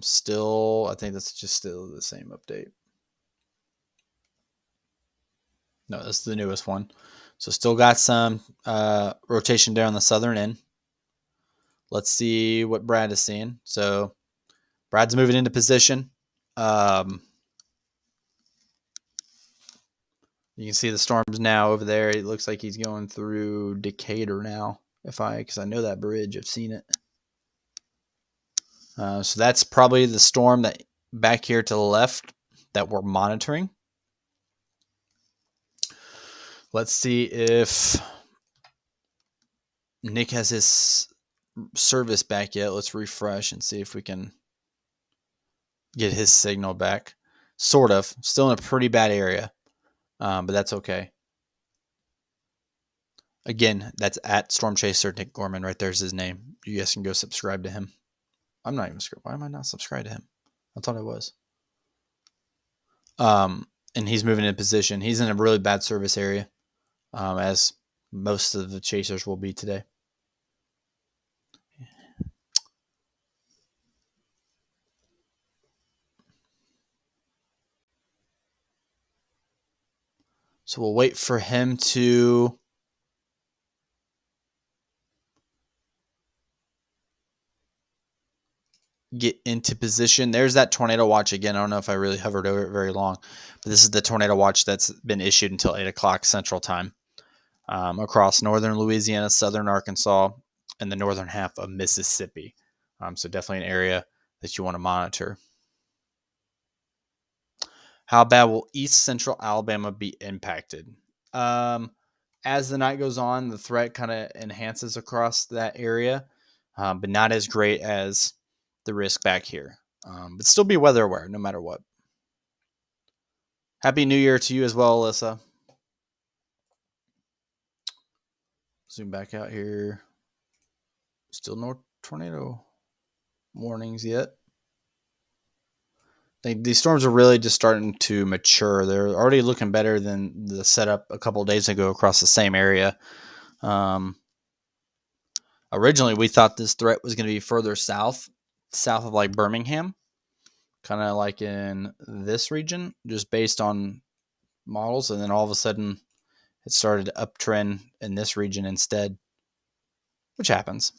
Still, I think that's just still the same update. No, this is the newest one. So still got some rotation there on the southern end. Let's see what Brad is seeing. So Brad's moving into position. You can see the storms now over there. It looks like he's going through Decatur now, because I know that bridge. I've seen it. So that's probably the storm that back here to the left that we're monitoring. Let's see if Nick has his service back yet. Let's refresh and see if we can get his signal back. Sort of. Still in a pretty bad area, but that's okay. Again, that's at Storm Chaser Nick Gorman. Right there's his name. You guys can go subscribe to him. I'm not even subscribed. Why am I not subscribed to him? I thought I was. And he's moving in position. He's in a really bad service area, as most of the chasers will be today. So we'll wait for him to get into position. There's that tornado watch again. I don't know if I really hovered over it very long, but this is the tornado watch that's been issued until 8 o'clock Central Time across northern Louisiana, southern Arkansas, and the northern half of Mississippi. So definitely an area that you want to monitor. How bad will East Central Alabama be impacted? As the night goes on, the threat kind of enhances across that area, but not as great as the risk back here. But still be weather aware no matter what. Happy New Year to you as well, Alyssa. Zoom back out here. Still no tornado warnings yet. These storms are really just starting to mature. They're already looking better than the setup a couple of days ago across the same area. Originally, we thought this threat was going to be further south of like Birmingham, kind of like in this region, just based on models. And then all of a sudden, it started to uptrend in this region instead, which happens.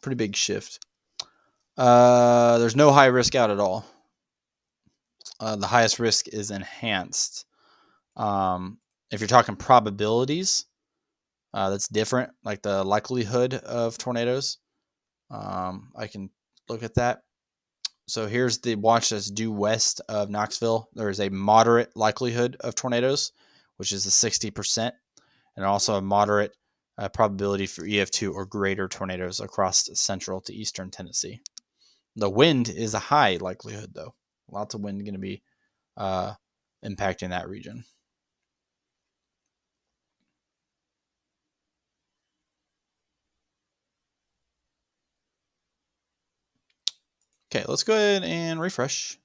Pretty big shift. There's no high risk out at all. The highest risk is enhanced. If you're talking probabilities, that's different, like the likelihood of tornadoes. I can look at that. So here's the watch that's due west of Knoxville. There's a moderate likelihood of tornadoes, which is a 60%, and also a moderate probability for EF2 or greater tornadoes across central to eastern Tennessee. The wind is a high likelihood, though. Lots of wind going to be impacting that region. Okay, let's go ahead and refresh.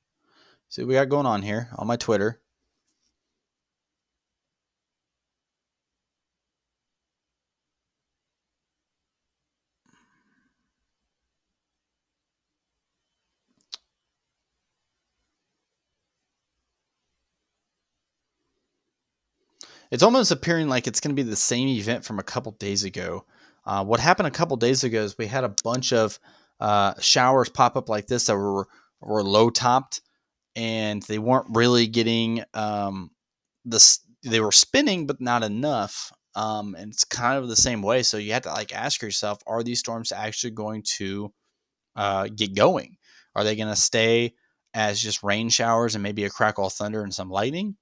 See what we got going on here on my Twitter. It's almost appearing like it's going to be the same event from a couple days ago. What happened a couple days ago is we had a bunch of showers pop up like this that were low topped, and they weren't really getting this. They were spinning, but not enough. And it's kind of the same way. So you have to like ask yourself: are these storms actually going to get going? Are they going to stay as just rain showers and maybe a crackle of thunder and some lightning?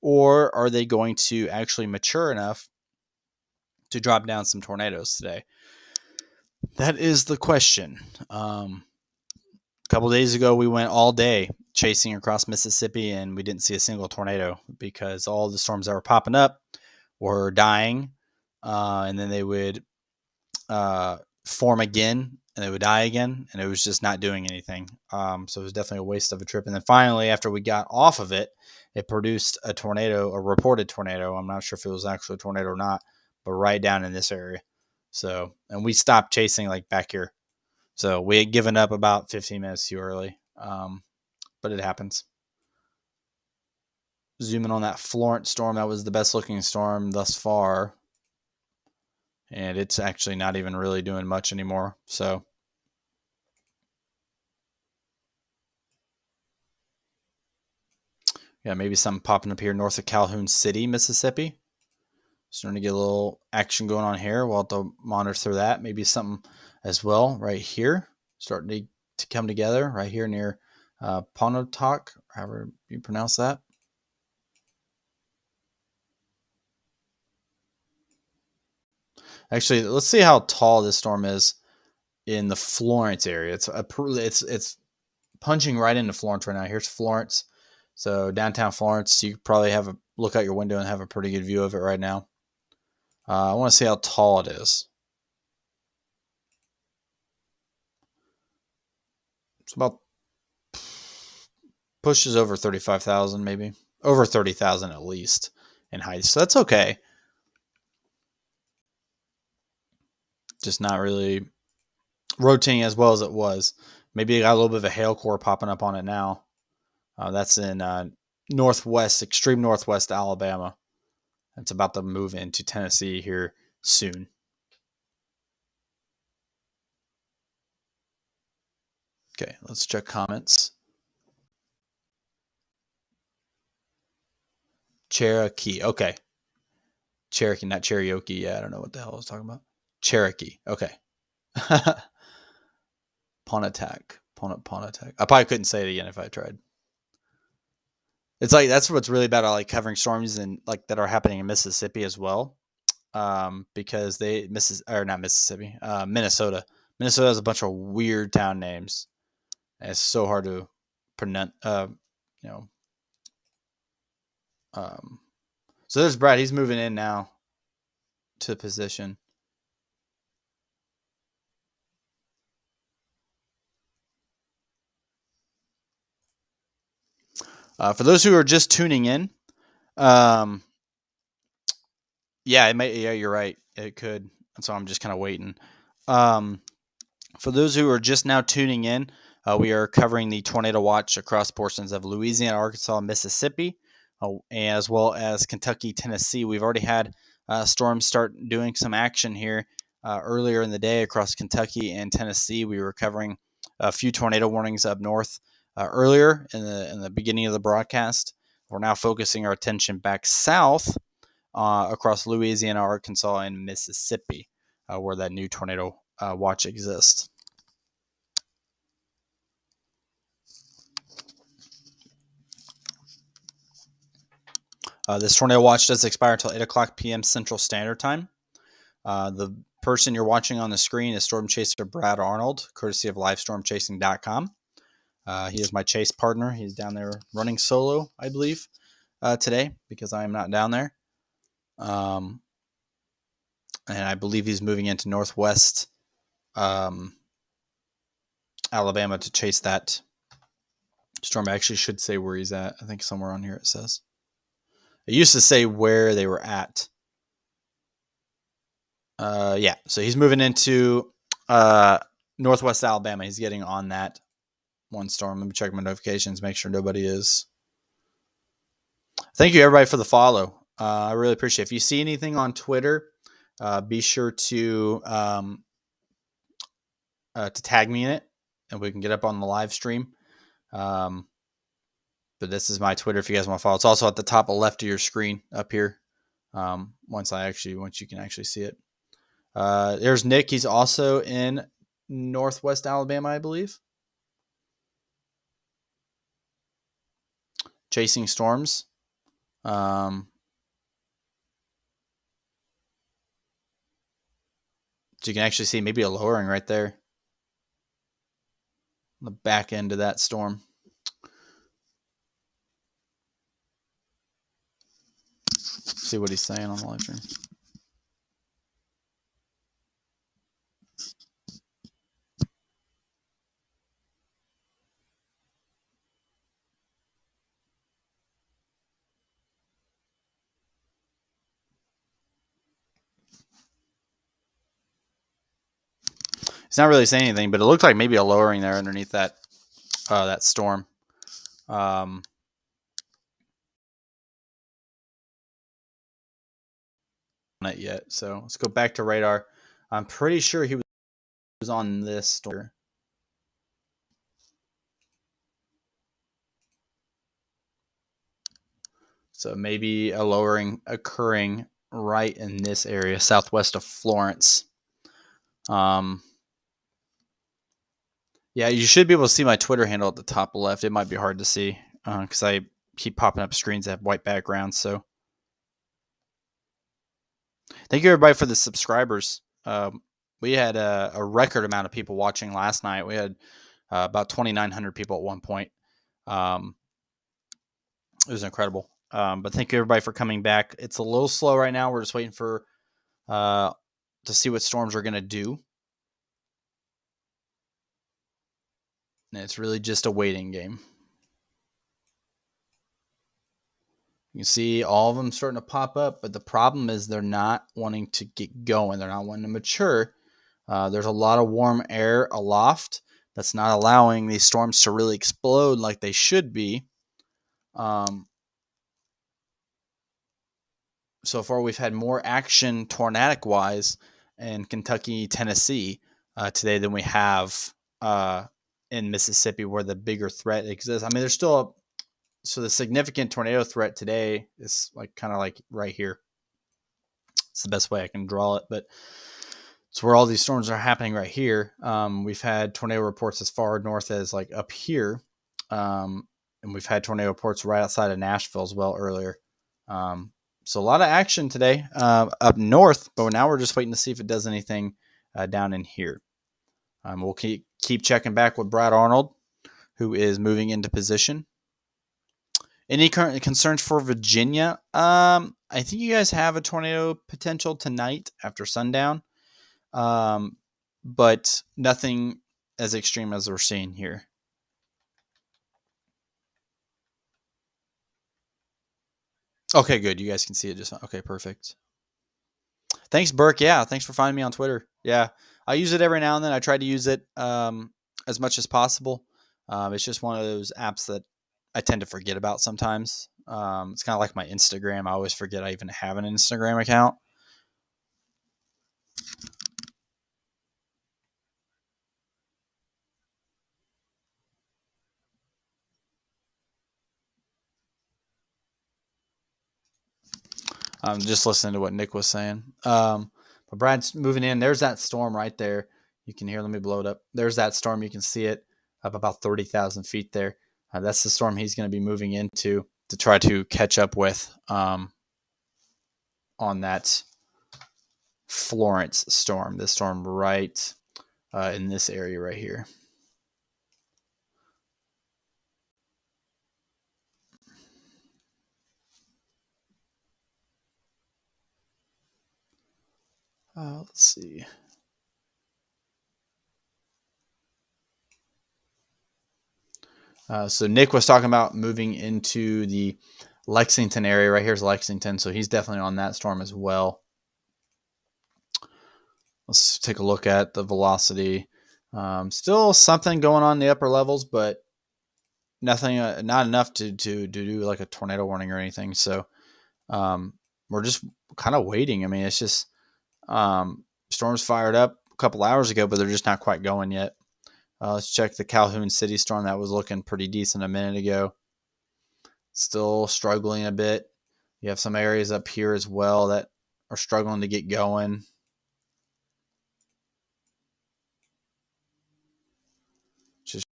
Or are they going to actually mature enough to drop down some tornadoes today? That is the question. A couple days ago, we went all day chasing across Mississippi, and we didn't see a single tornado because all the storms that were popping up were dying, and then they would form again, and they would die again, and it was just not doing anything. So it was definitely a waste of a trip. And then finally, after we got off of it, it produced a tornado, a reported tornado. I'm not sure if it was actually a tornado or not, but right down in this area. So, and we stopped chasing like back here. So we had given up about 15 minutes too early. But it happens. Zooming on that Florence storm, that was the best looking storm thus far. And it's actually not even really doing much anymore. So yeah, maybe something popping up here north of Calhoun City, Mississippi. Starting to get a little action going on here. We'll have to monitor that. Maybe something as well right here. Starting to come together right here near Pontotoc, however you pronounce that. Actually, let's see how tall this storm is in the Florence area. It's punching right into Florence right now. Here's Florence. So downtown Florence, you probably have a look out your window and have a pretty good view of it right now. I want to see how tall it is. It's about pushes over 35,000, maybe over 30,000 at least in height. So that's okay. Just not really rotating as well as it was. Maybe it got a little bit of a hail core popping up on it now. That's in extreme northwest Alabama. It's about to move into Tennessee here soon. Okay, let's check comments. Cherokee. Okay. Cherokee, not karaoke. Yeah, I don't know what the hell I was talking about. Cherokee. Okay. Pontotoc. Pontotoc. I probably couldn't say it again if I tried. It's like that's what's really bad. I like covering storms and like that are happening in Mississippi as well, because not Mississippi, Minnesota. Minnesota has a bunch of weird town names, and it's so hard to pronounce. You know. So there's Brad. He's moving in now to position. For those who are just tuning in, yeah, it may. Yeah, you're right. It could. So I'm just kind of waiting. For those who are just now tuning in, we are covering the tornado watch across portions of Louisiana, Arkansas, and Mississippi, as well as Kentucky, Tennessee. We've already had storms start doing some action here earlier in the day across Kentucky and Tennessee. We were covering a few tornado warnings up north earlier in the beginning of the broadcast. We're now focusing our attention back south across Louisiana, Arkansas, and Mississippi, where that new tornado watch exists. This tornado watch does expire until 8 o'clock p.m. Central Standard Time. The person you're watching on the screen is Storm Chaser Brad Arnold, courtesy of LivestormChasing.com. He is my chase partner. He's down there running solo, I believe. today because I am not down there. And I believe he's moving into northwest Alabama to chase that storm. I actually should say where he's at. I think somewhere on here it says. It used to say where they were at. Yeah, so he's moving into northwest Alabama. He's getting on that one storm. Let me check my notifications, make sure nobody is. Thank you, everybody, for the follow. I really appreciate it. If you see anything on Twitter, be sure to tag me in it, and we can get up on the live stream. But this is my Twitter if you guys want to follow. It's also at the top left of your screen up here. Once you can actually see it. There's Nick. He's also in northwest Alabama, I believe. Chasing storms. So you can actually see maybe a lowering right there. On the back end of that storm. See what he's saying on the live stream. He's not really saying anything, but it looked like maybe a lowering there underneath that that storm. It yet, so let's go back to radar. I'm pretty sure he was on this storm. So maybe a lowering occurring right in this area, southwest of Florence. Yeah, you should be able to see my Twitter handle at the top left. It might be hard to see because I keep popping up screens that have white backgrounds. So thank you, everybody, for the subscribers. We had a record amount of people watching last night. We had about 2,900 people at one point. It was incredible. But thank you, everybody, for coming back. It's a little slow right now. We're just waiting for to see what storms are going to do. And it's really just a waiting game. You can see all of them starting to pop up, but the problem is they're not wanting to get going. They're not wanting to mature. There's a lot of warm air aloft that's not allowing these storms to really explode like they should be. So far, we've had more action tornadic-wise in Kentucky, Tennessee today than we have in Mississippi, where the bigger threat exists. I mean, there's still so the significant tornado threat today is kind of like right here. It's the best way I can draw it, but it's where all these storms are happening right here. We've had tornado reports as far north as like up here, and we've had tornado reports right outside of Nashville as well earlier. So a lot of action today up north, but now we're just waiting to see if it does anything down in here. We'll keep checking back with Brad Arnold, who is moving into position. Any current concerns for Virginia? I think you guys have a tornado potential tonight after sundown, but nothing as extreme as we're seeing here. Okay, good. You guys can see it just okay, perfect. Thanks, Burke. Yeah, thanks for finding me on Twitter. Yeah, I use it every now and then. I try to use it as much as possible. It's just one of those apps that I tend to forget about sometimes. It's kind of like my Instagram. I always forget I even have an Instagram account. I'm just listening to what Nick was saying. But Brad's moving in. There's that storm right there. You can hear. Let me blow it up. There's that storm. You can see it up about 30,000 feet there. That's the storm he's going to be moving into to try to catch up with on that Florence storm. This storm right in this area right here. Let's see. So Nick was talking about moving into the Lexington area. Right here's Lexington, so he's definitely on that storm as well. Let's take a look at the velocity. Still something going on in the upper levels, but nothing, not enough to do like a tornado warning or anything. So we're just kind of waiting. I mean, it's just storms fired up a couple hours ago, but they're just not quite going yet. Let's check the Calhoun City storm that was looking pretty decent a minute ago. Still struggling a bit. You have some areas up here as well that are struggling to get going.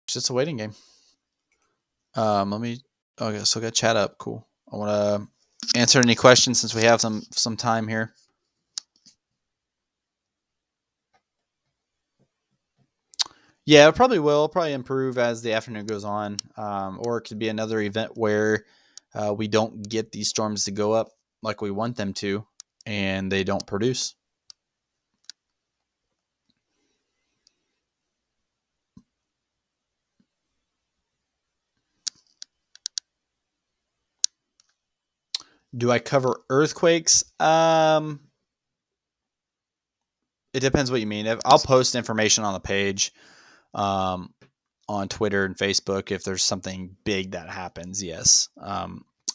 Just a waiting game. Let me. Okay, so I got chat up. Cool. I want to answer any questions since we have some time here. Yeah, it probably will. Probably improve as the afternoon goes on, or it could be another event where we don't get these storms to go up like we want them to, and they don't produce. Do I cover earthquakes? It depends what you mean. I'll post information on the page, on Twitter and Facebook if there's something big that happens. Yes. I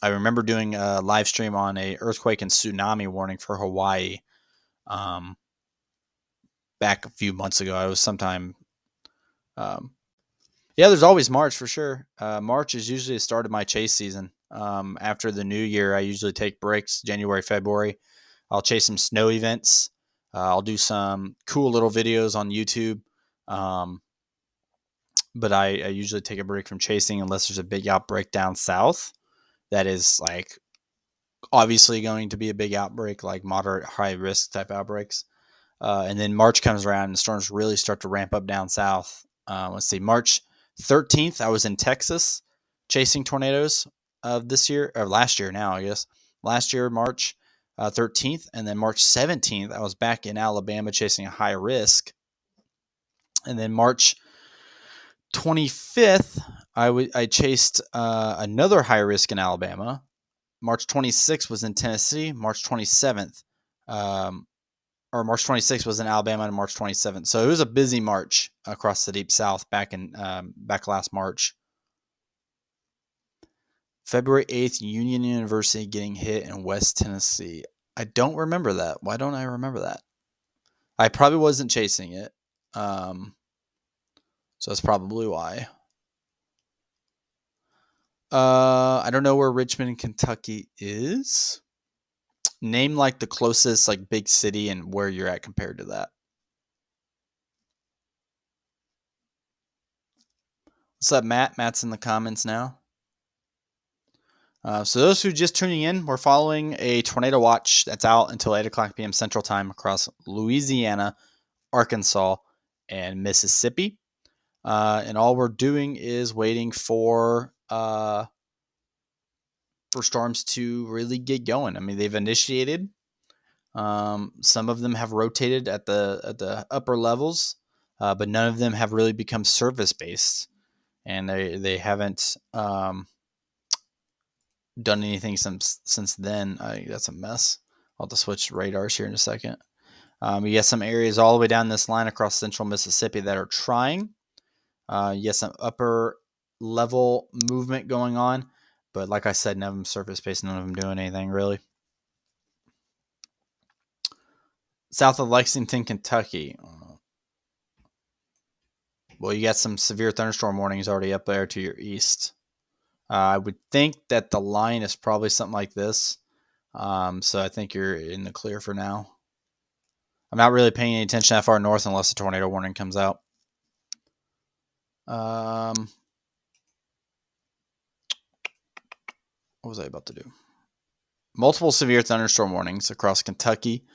remember doing a live stream on a earthquake and tsunami warning for Hawaii back a few months ago. I was sometime. Yeah, there's always March for sure. March is usually the start of my chase season. After the new year, I usually take breaks January, February. I'll chase some snow events. I'll do some cool little videos on YouTube. But I usually take a break from chasing unless there's a big outbreak down south. That is like obviously going to be a big outbreak, like moderate, high risk type outbreaks. And then March comes around and storms really start to ramp up down south. Let's see, March 13th, I was in Texas chasing tornadoes of this year, or last year now, I guess. Last year, March 13th. And then March 17th, I was back in Alabama chasing a high risk. And then March 25th, I chased another high risk in Alabama. March 26th was in Tennessee. March 27th, or March 26th was in Alabama, and March 27th. So it was a busy March across the Deep South back last March. February 8th, Union University getting hit in West Tennessee. I don't remember that. Why don't I remember that? I probably wasn't chasing it. So that's probably why. I don't know where Richmond, Kentucky is. Name like the closest like big city and where you're at compared to that. What's up, Matt? Matt's in the comments now. So those who just tuning in, we're following a tornado watch that's out until 8 o'clock p.m. Central Time across Louisiana, Arkansas, and Mississippi. And all we're doing is waiting for storms to really get going. I mean, they've initiated. Some of them have rotated at the upper levels, but none of them have really become service based, and they haven't done anything since then. That's a mess. I'll have to switch radars here in a second. You got some areas all the way down this line across central Mississippi that are trying. You got some upper level movement going on, but like I said, none of them surface based, none of them doing anything really. South of Lexington, Kentucky. Well, you got some severe thunderstorm warnings already up there to your east. I would think that the line is probably something like this. So I think you're in the clear for now. I'm not really paying any attention that far north unless a tornado warning comes out. What was I about to do? Multiple severe thunderstorm warnings across Kentucky,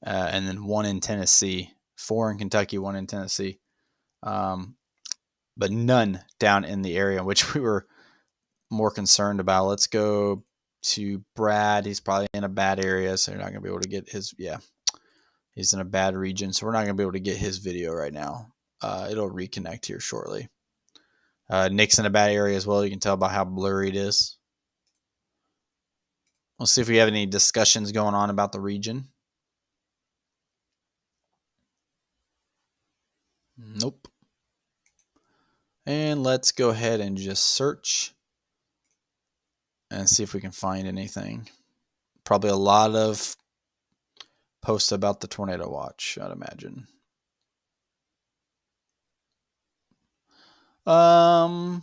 and then one in Tennessee. 4 in Kentucky, 1 in Tennessee. But none down in the area in which we were more concerned about. Let's go to Brad. He's probably in a bad area, so you're not going to be able to get his. Yeah, He's in a bad region, so we're not going to be able to get his video right now. It'll reconnect here shortly. Nick's in a bad area as well. You can tell by how blurry it is. We'll see if we have any discussions going on about the region. Nope. And let's go ahead and just search and see if we can find anything. Probably a lot of posts about the tornado watch, I'd imagine. So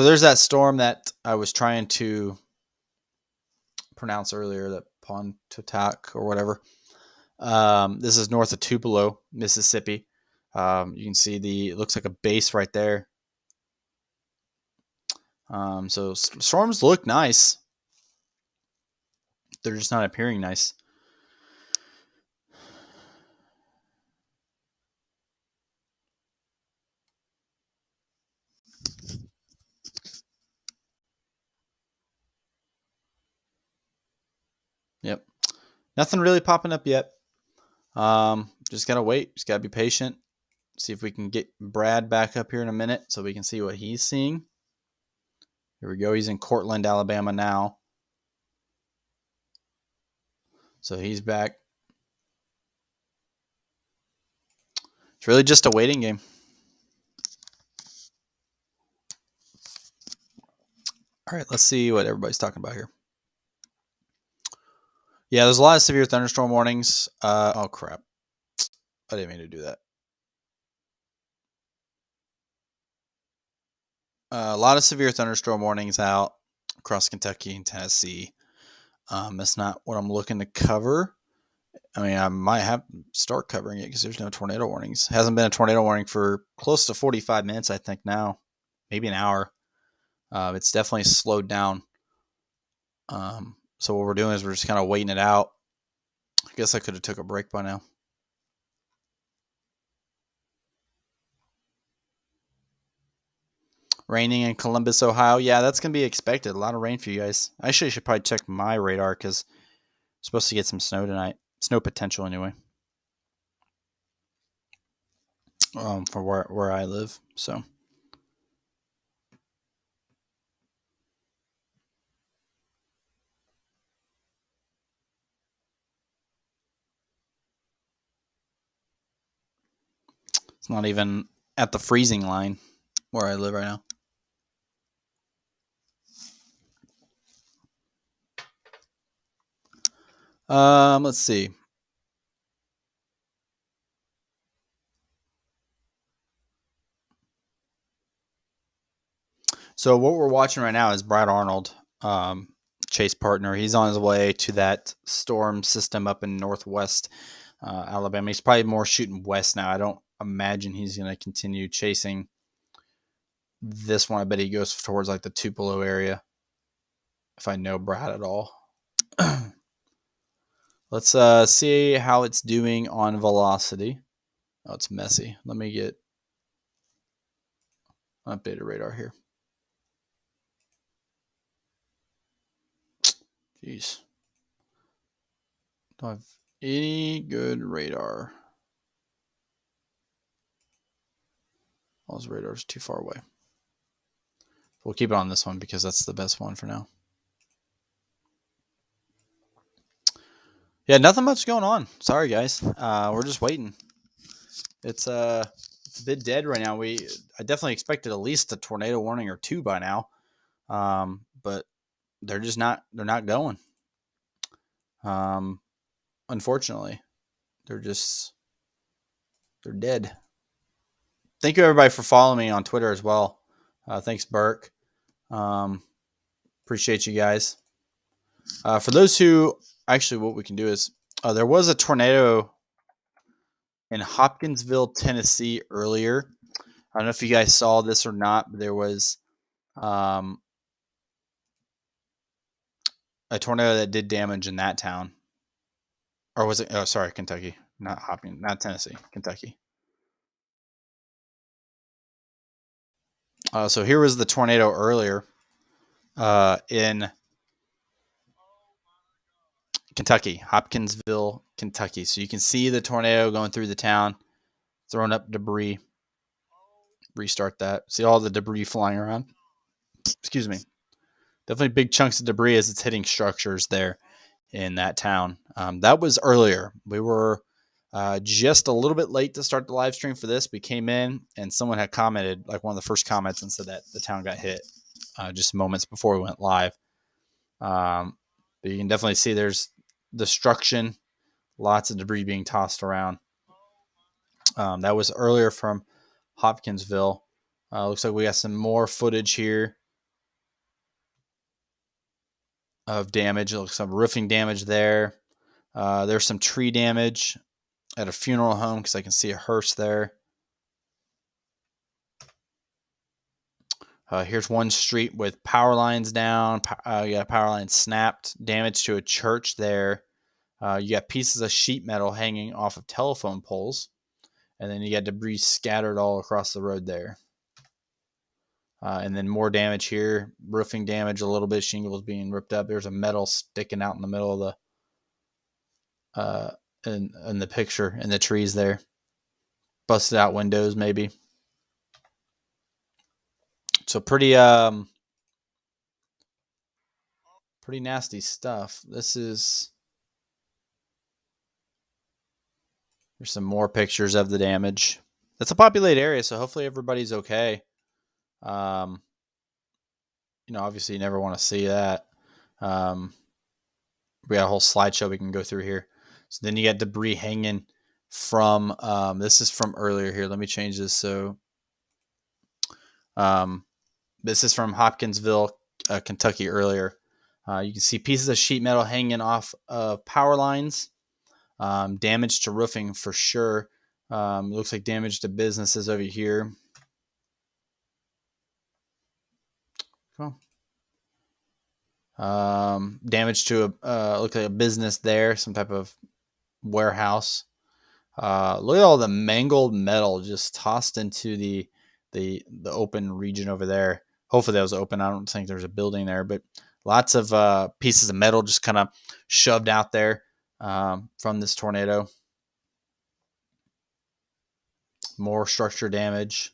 there's that storm that I was trying to pronounce earlier, that Pontotoc or whatever. This is north of Tupelo, Mississippi. You can see it looks like a base right there. So storms look nice. They're just not appearing nice. Yep. Nothing really popping up yet. Just gotta wait. Just gotta be patient. See if we can get Brad back up here in a minute so we can see what he's seeing. Here we go. He's in Cortland, Alabama now. So he's back. It's really just a waiting game. All right, let's see what everybody's talking about here. Yeah, there's a lot of severe thunderstorm warnings. Oh, crap. I didn't mean to do that. A lot of severe thunderstorm warnings out across Kentucky and Tennessee. That's not what I'm looking to cover. I mean, I might have to start covering it because there's no tornado warnings. Hasn't been a tornado warning for close to 45 minutes, I think now. Maybe an hour. It's definitely slowed down. So what we're doing is we're just kind of waiting it out. I guess I could have took a break by now. Raining in Columbus, Ohio. Yeah, that's going to be expected. A lot of rain for you guys. Actually, I should probably check my radar because I'm supposed to get some snow tonight. Snow potential anyway. For where I live. So. It's not even at the freezing line where I live right now. Let's see. So what we're watching right now is Brad Arnold, Chase partner. He's on his way to that storm system up in northwest Alabama. He's probably more shooting west now. I don't imagine he's going to continue chasing this one. I bet he goes towards like the Tupelo area, if I know Brad at all. Let's see how it's doing on velocity. Oh, it's messy. Let me get updated radar here. Jeez. Don't have any good radar. All those radars too far away. We'll keep it on this one because that's the best one for now. Yeah, nothing much going on. Sorry, guys. We're just waiting. It's a bit dead right now. I definitely expected at least a tornado warning or two by now, but they're just not. They're not going. Unfortunately, they're dead. Thank you everybody for following me on Twitter as well. Thanks, Burke. Appreciate you guys. For those who actually, what we can do is there was a tornado in Hopkinsville, Tennessee earlier. I don't know if you guys saw this or not, but there was a tornado that did damage in that town. Or was it? Oh, sorry, Kentucky. Not Hopkins, not Tennessee, Kentucky. So here was the tornado earlier in Kentucky, Hopkinsville, Kentucky. So you can see the tornado going through the town, throwing up debris. Restart that. See all the debris flying around. Excuse me. Definitely big chunks of debris as it's hitting structures there in that town. That was earlier. We were just a little bit late to start the live stream for this. We came in and someone had commented, like one of the first comments, and said that the town got hit just moments before we went live. But you can definitely see there's destruction, lots of debris being tossed around. That was earlier from Hopkinsville. Looks like we got some more footage here of damage. It looks like some roofing damage there. There's some tree damage at a funeral home because I can see a hearse there. Here's one street with power lines down. You got power lines snapped. Damage to a church there. You got pieces of sheet metal hanging off of telephone poles. And then you got debris scattered all across the road there. And then more damage here. Roofing damage a little bit. Shingles being ripped up. There's a metal sticking out in the middle of the in the picture in the trees there. Busted out windows maybe. So pretty nasty stuff. There's some more pictures of the damage. It's a populated area, so hopefully everybody's okay. Obviously you never want to see that. We got a whole slideshow we can go through here. So then you got debris hanging from, this is from earlier here. Let me change this. So this is from Hopkinsville, Kentucky earlier. You can see pieces of sheet metal hanging off of power lines. Damage to roofing for sure. Looks like damage to businesses over here. Cool. Damage to looks like a business there, some type of warehouse. Look at all the mangled metal just tossed into the open region over there. Hopefully that was open. I don't think there's a building there, but lots of pieces of metal just kind of shoved out there from this tornado. More structure damage.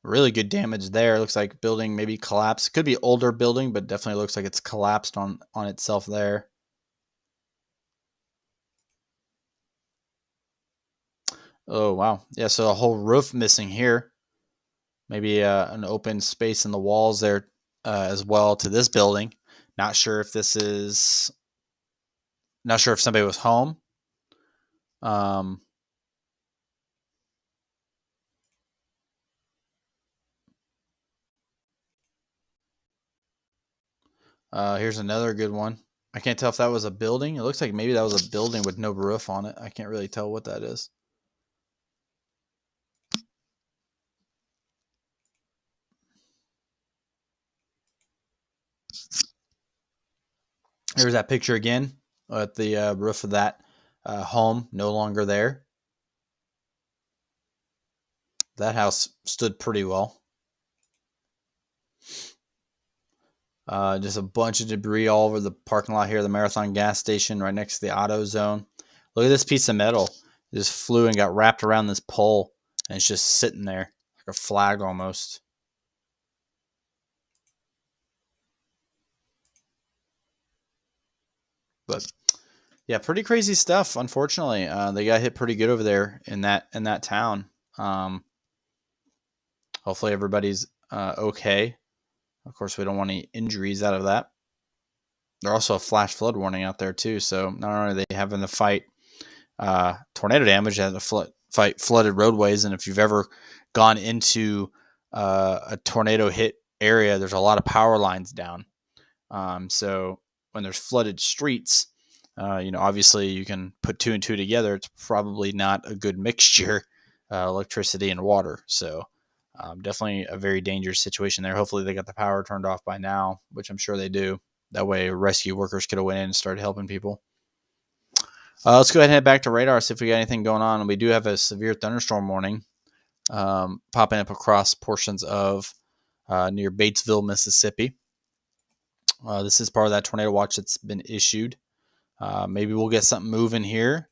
Really good damage there. Looks like building maybe collapsed. Could be older building, but definitely looks like it's collapsed on itself there. Oh, wow. Yeah, so a whole roof missing here. Maybe an open space in the walls there as well to this building. Not sure if somebody was home. Here's another good one. I can't tell if that was a building. It looks like maybe that was a building with no roof on it. I can't really tell what that is. Here's that picture again at the roof of that home, no longer there. That house stood pretty well. Just a bunch of debris all over the parking lot here, the Marathon gas station right next to the auto zone. Look at this piece of metal. It just flew and got wrapped around this pole, and it's just sitting there like a flag almost. But yeah, pretty crazy stuff. Unfortunately, they got hit pretty good over there in that town. Hopefully everybody's okay. Of course, we don't want any injuries out of that. There's also a flash flood warning out there too. So not only are they having to fight tornado damage, they have to fight flooded roadways. And if you've ever gone into a tornado hit area, there's a lot of power lines down. So when there's flooded streets, obviously you can put two and two together. It's probably not a good mixture, electricity and water. So definitely a very dangerous situation there. Hopefully they got the power turned off by now, which I'm sure they do. That way rescue workers could have went in and started helping people. Let's go ahead and head back to radar, see if we got anything going on. We do have a severe thunderstorm warning popping up across portions of near Batesville, Mississippi. This is part of that tornado watch that's been issued. Maybe we'll get something moving here.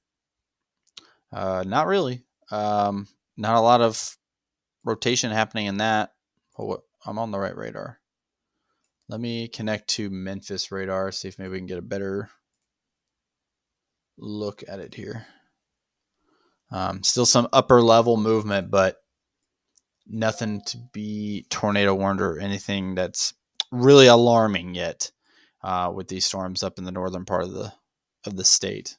Not really. Not a lot of rotation happening in that. Oh, I'm on the right radar. Let me connect to Memphis radar, see if maybe we can get a better look at it here. Still some upper level movement, but nothing to be tornado warned or anything that's really alarming yet with these storms up in the northern part of the state.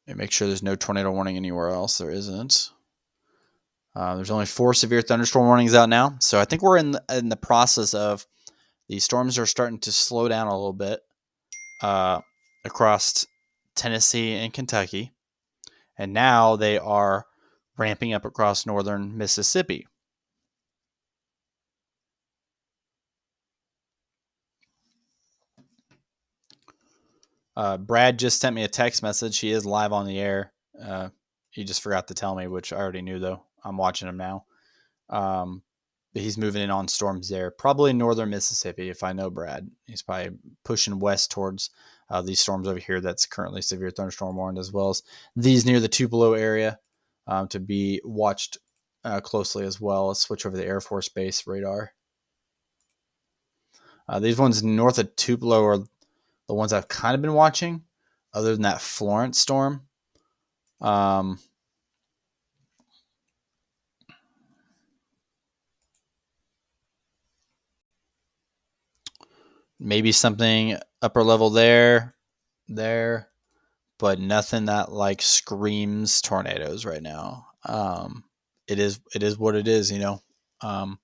And make sure there's no tornado warning anywhere else. There isn't. There's only 4 severe thunderstorm warnings out now. So I think we're in the process of these storms are starting to slow down a little bit across Tennessee and Kentucky. And now they are ramping up across northern Mississippi. Brad just sent me a text message. He is live on the air. He just forgot to tell me, which I already knew, though. I'm watching him now. But he's moving in on storms there, probably in northern Mississippi, if I know Brad. He's probably pushing west towards these storms over here that's currently severe thunderstorm warned, as well as these near the Tupelo area to be watched closely as well. Let's switch over to the Air Force Base radar. These ones north of Tupelo are the ones I've kind of been watching, other than that Florence storm. Maybe something upper level there, but nothing that like screams tornadoes right now. It is what it is, you know. I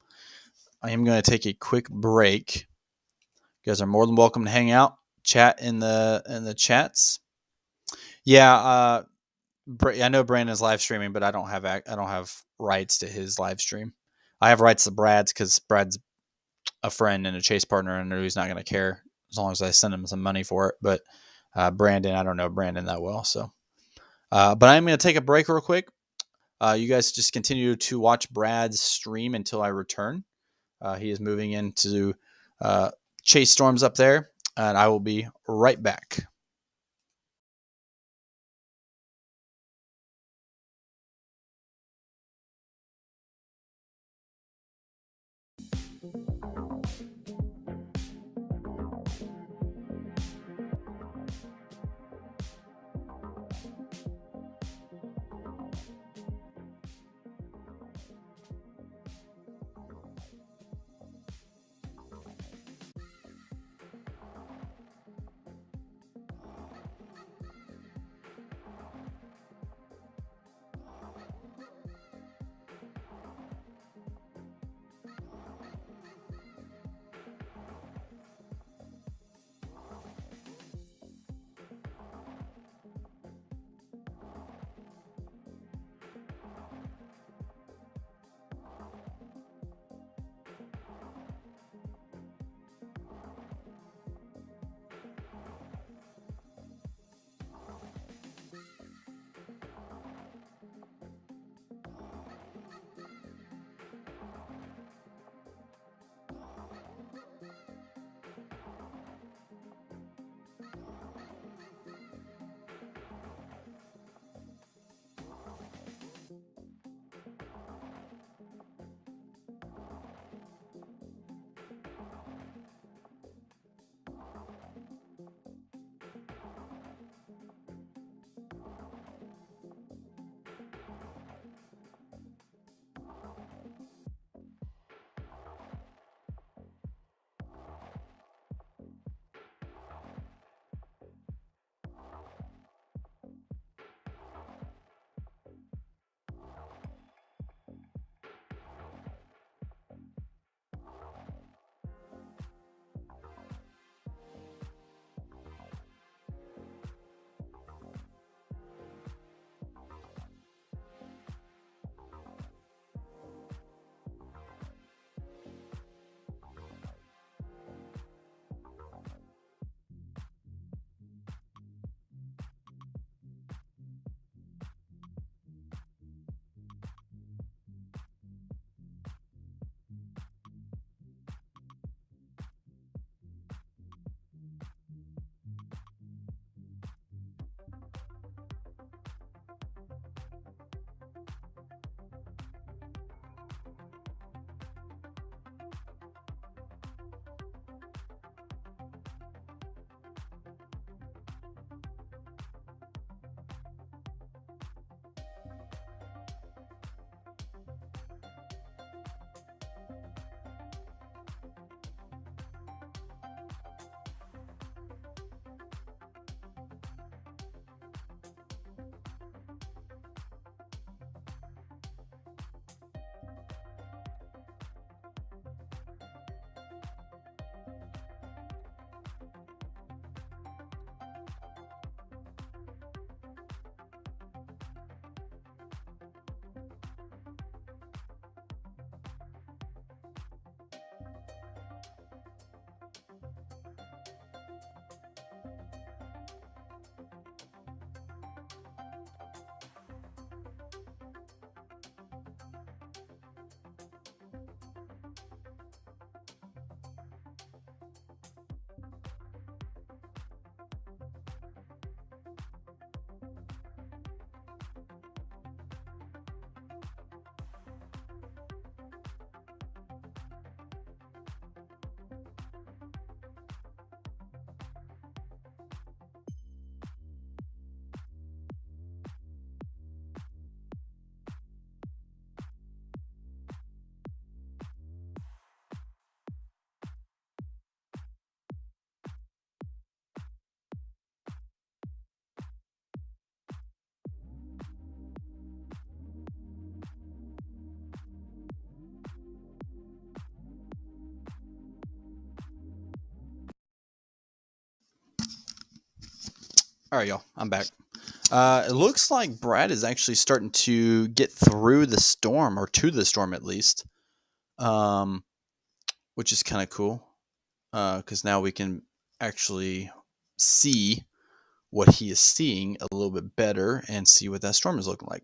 am going to take a quick break. You guys are more than welcome to hang out, chat in the chats. Yeah, I know Brandon's live streaming, but I don't have rights to his live stream. I have rights to Brad's because Brad's a friend and a chase partner, and I know he's not going to care as long as I send him some money for it. But Brandon, I don't know Brandon that well, so. But I'm going to take a break real quick. You guys just continue to watch Brad's stream until I return. He is moving into chase storms up there, and I will be right back. All right, y'all. I'm back. It looks like Brad is actually starting to get through the storm, or to the storm at least, um, which is kind of cool because now we can actually see what he is seeing a little bit better and see what that storm is looking like.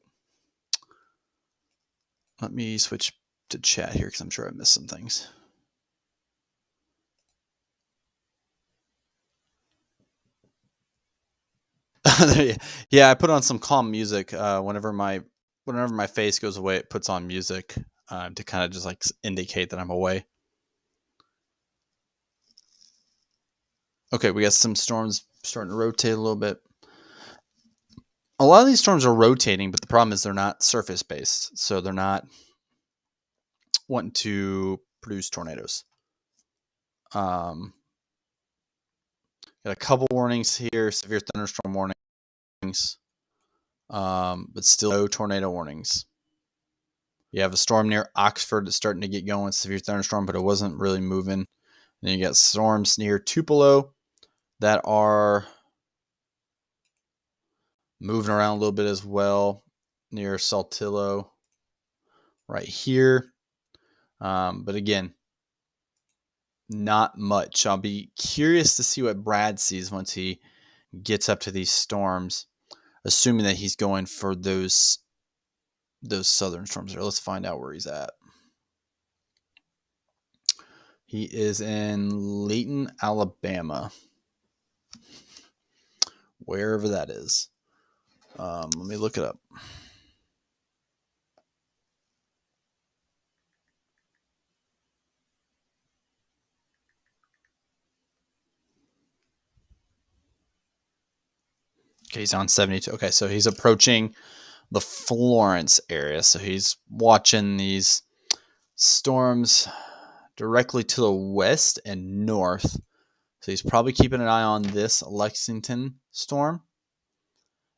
Let me switch to chat here because I'm sure I missed some things. Yeah, I put on some calm music whenever my face goes away. It puts on music to kind of just like indicate that I'm away. Okay, we got some storms starting to rotate a little bit. A lot of these storms are rotating, but the problem is they're not surface based, so they're not wanting to produce tornadoes. Got a couple warnings here, severe thunderstorm warnings, but still no tornado warnings. You have a storm near Oxford that's starting to get going, severe thunderstorm, but it wasn't really moving. Then you got storms near Tupelo that are moving around a little bit as well, near Saltillo right here. But again, not much. I'll be curious to see what Brad sees once he gets up to these storms, assuming that he's going for those southern storms there. Let's find out where he's at. He is in Layton, Alabama. Wherever that is. Let me look it up. Okay, he's on 72. Okay, so he's approaching the Florence area. So he's watching these storms directly to the west and north. So he's probably keeping an eye on this Lexington storm.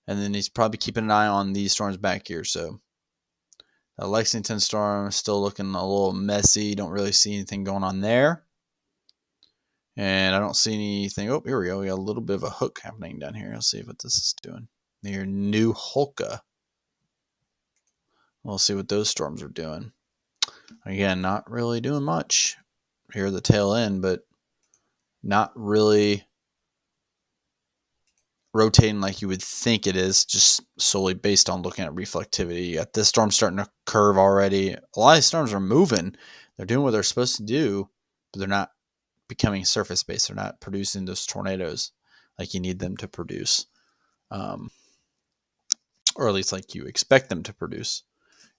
And then he's probably keeping an eye on these storms back here. So the Lexington storm is still looking a little messy. Don't really see anything going on there. And I don't see anything. Oh, here we go. We got a little bit of a hook happening down here. Let's see what this is doing. Near New Holka. We'll see what those storms are doing. Again, not really doing much here at the tail end, but not really rotating like you would think it is, just solely based on looking at reflectivity. You got this storm starting to curve already. A lot of storms are moving. They're doing what they're supposed to do, but they're not becoming surface based. They're not producing those tornadoes like you need them to produce, or at least like you expect them to produce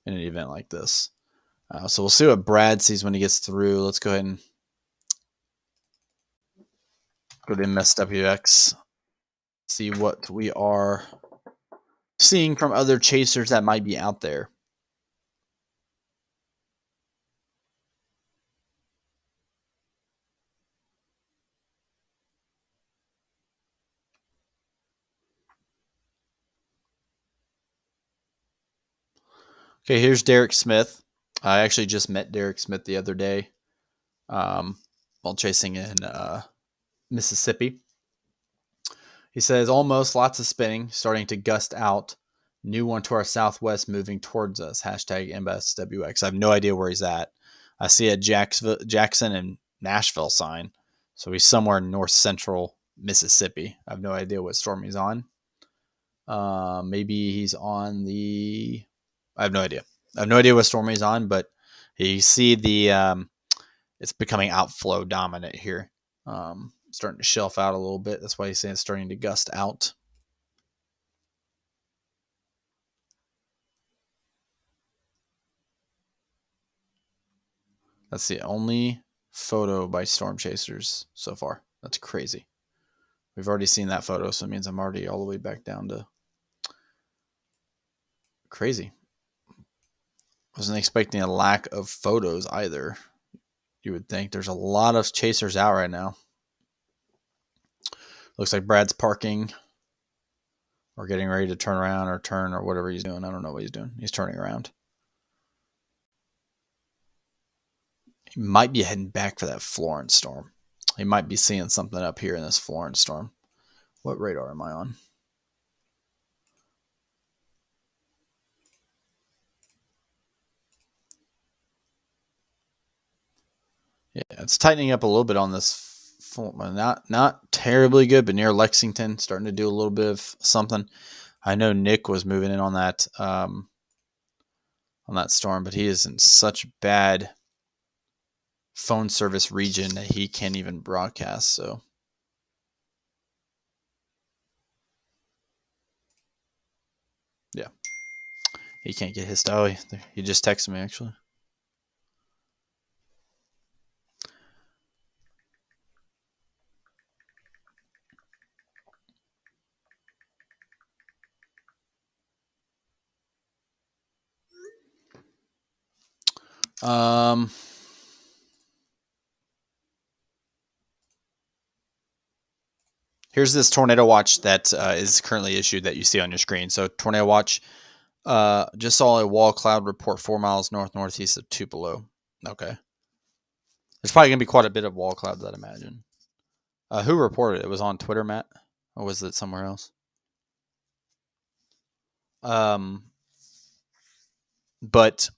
in an event like this. So we'll see what Brad sees when he gets through. Let's go ahead and go to MSWX, see what we are seeing from other chasers that might be out there. Okay, here's Derek Smith. I actually just met Derek Smith the other day while chasing in Mississippi. He says, almost, lots of spinning, starting to gust out. New one to our southwest moving towards us. Hashtag MSWX. I have no idea where he's at. I see a Jackson and Nashville sign. So he's somewhere in north central Mississippi. I have no idea what storm he's on. Maybe he's on the... I have no idea. I have no idea what storm he's on, but you see the... it's becoming outflow dominant here. Starting to shelf out a little bit. That's why he's saying it's starting to gust out. That's the only photo by storm chasers so far. That's crazy. We've already seen that photo, so it means I'm already all the way back down to crazy. Wasn't expecting a lack of photos either. You would think there's a lot of chasers out right now. Looks like Brad's parking or getting ready to turn around or turn or whatever he's doing. I don't know what he's doing. He's turning around. He might be heading back for that Florence storm. He might be seeing something up here in this Florence storm. What radar am I on? It's tightening up a little bit on this. Not terribly good, but near Lexington, starting to do a little bit of something. I know Nick was moving in on that storm, but he is in such bad phone service region that he can't even broadcast. So yeah, he can't get his stuff. Oh, he just texted me actually. Here's this tornado watch that is currently issued that you see on your screen. So tornado watch, just saw a wall cloud report 4 miles northeast of Tupelo. Okay. There's probably going to be quite a bit of wall clouds, I'd imagine. Who reported it? It was on Twitter, Matt? Or was it somewhere else? But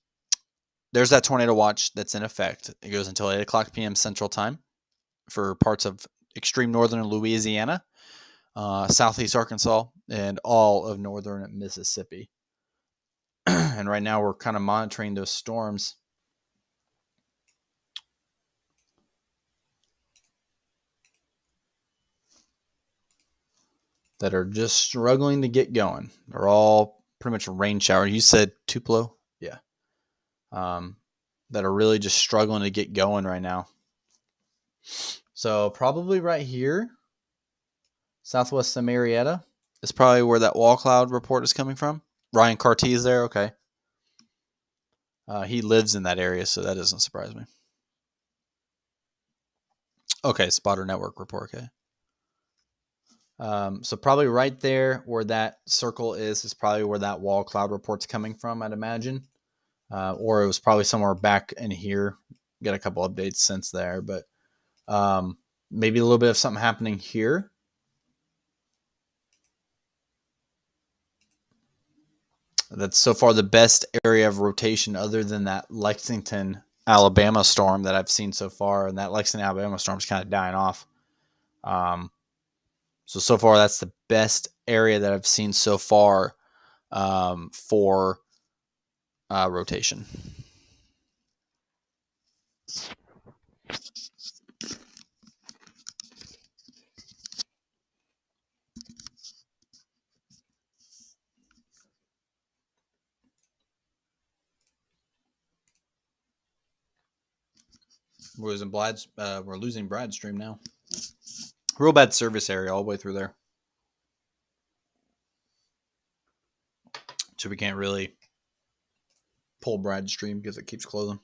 there's that tornado watch that's in effect. It goes until 8 o'clock p.m. Central Time for parts of extreme northern Louisiana, southeast Arkansas, and all of northern Mississippi. And right now we're kind of monitoring those storms. That are just struggling to get going. They're all pretty much rain shower. You said Tupelo? Yeah. That are really just struggling to get going right now. So probably right here, southwest of Marietta, is probably where that wall cloud report is coming from. Ryan Carty is there? Okay. He lives in that area, so that doesn't surprise me. Okay, Spotter Network report, okay. So probably right there where that circle is probably where that wall cloud report's coming from, I'd imagine. Or it was probably somewhere back in here. Got a couple updates since there, but maybe a little bit of something happening here. That's so far the best area of rotation other than that Lexington, Alabama storm that I've seen so far. And that Lexington, Alabama storm is kind of dying off. So far, that's the best area that I've seen so far for rotation. We're losing Brad's stream now. Real bad service area all the way through there. So we can't really pull Brad's stream because it keeps closing.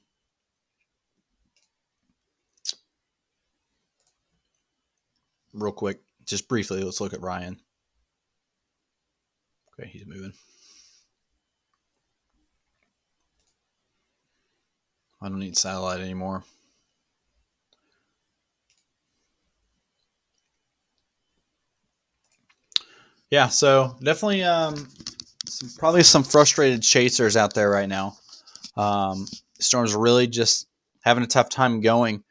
Real quick, just briefly, let's look at Ryan. Okay, he's moving. I don't need satellite anymore. Yeah, so definitely probably some frustrated chasers out there right now. Storm's really just having a tough time going.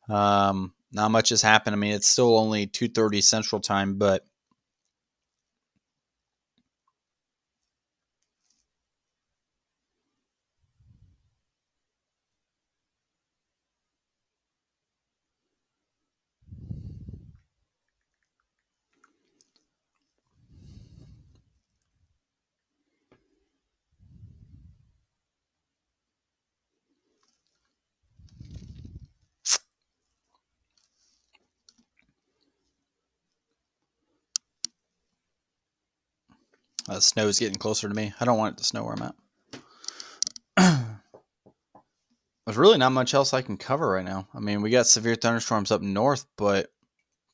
Not much has happened. I mean, it's still only 2:30 Central Time, but the snow is getting closer to me. I don't want it to snow where I'm at. There's really not much else I can cover right now. I mean, we got severe thunderstorms up north, but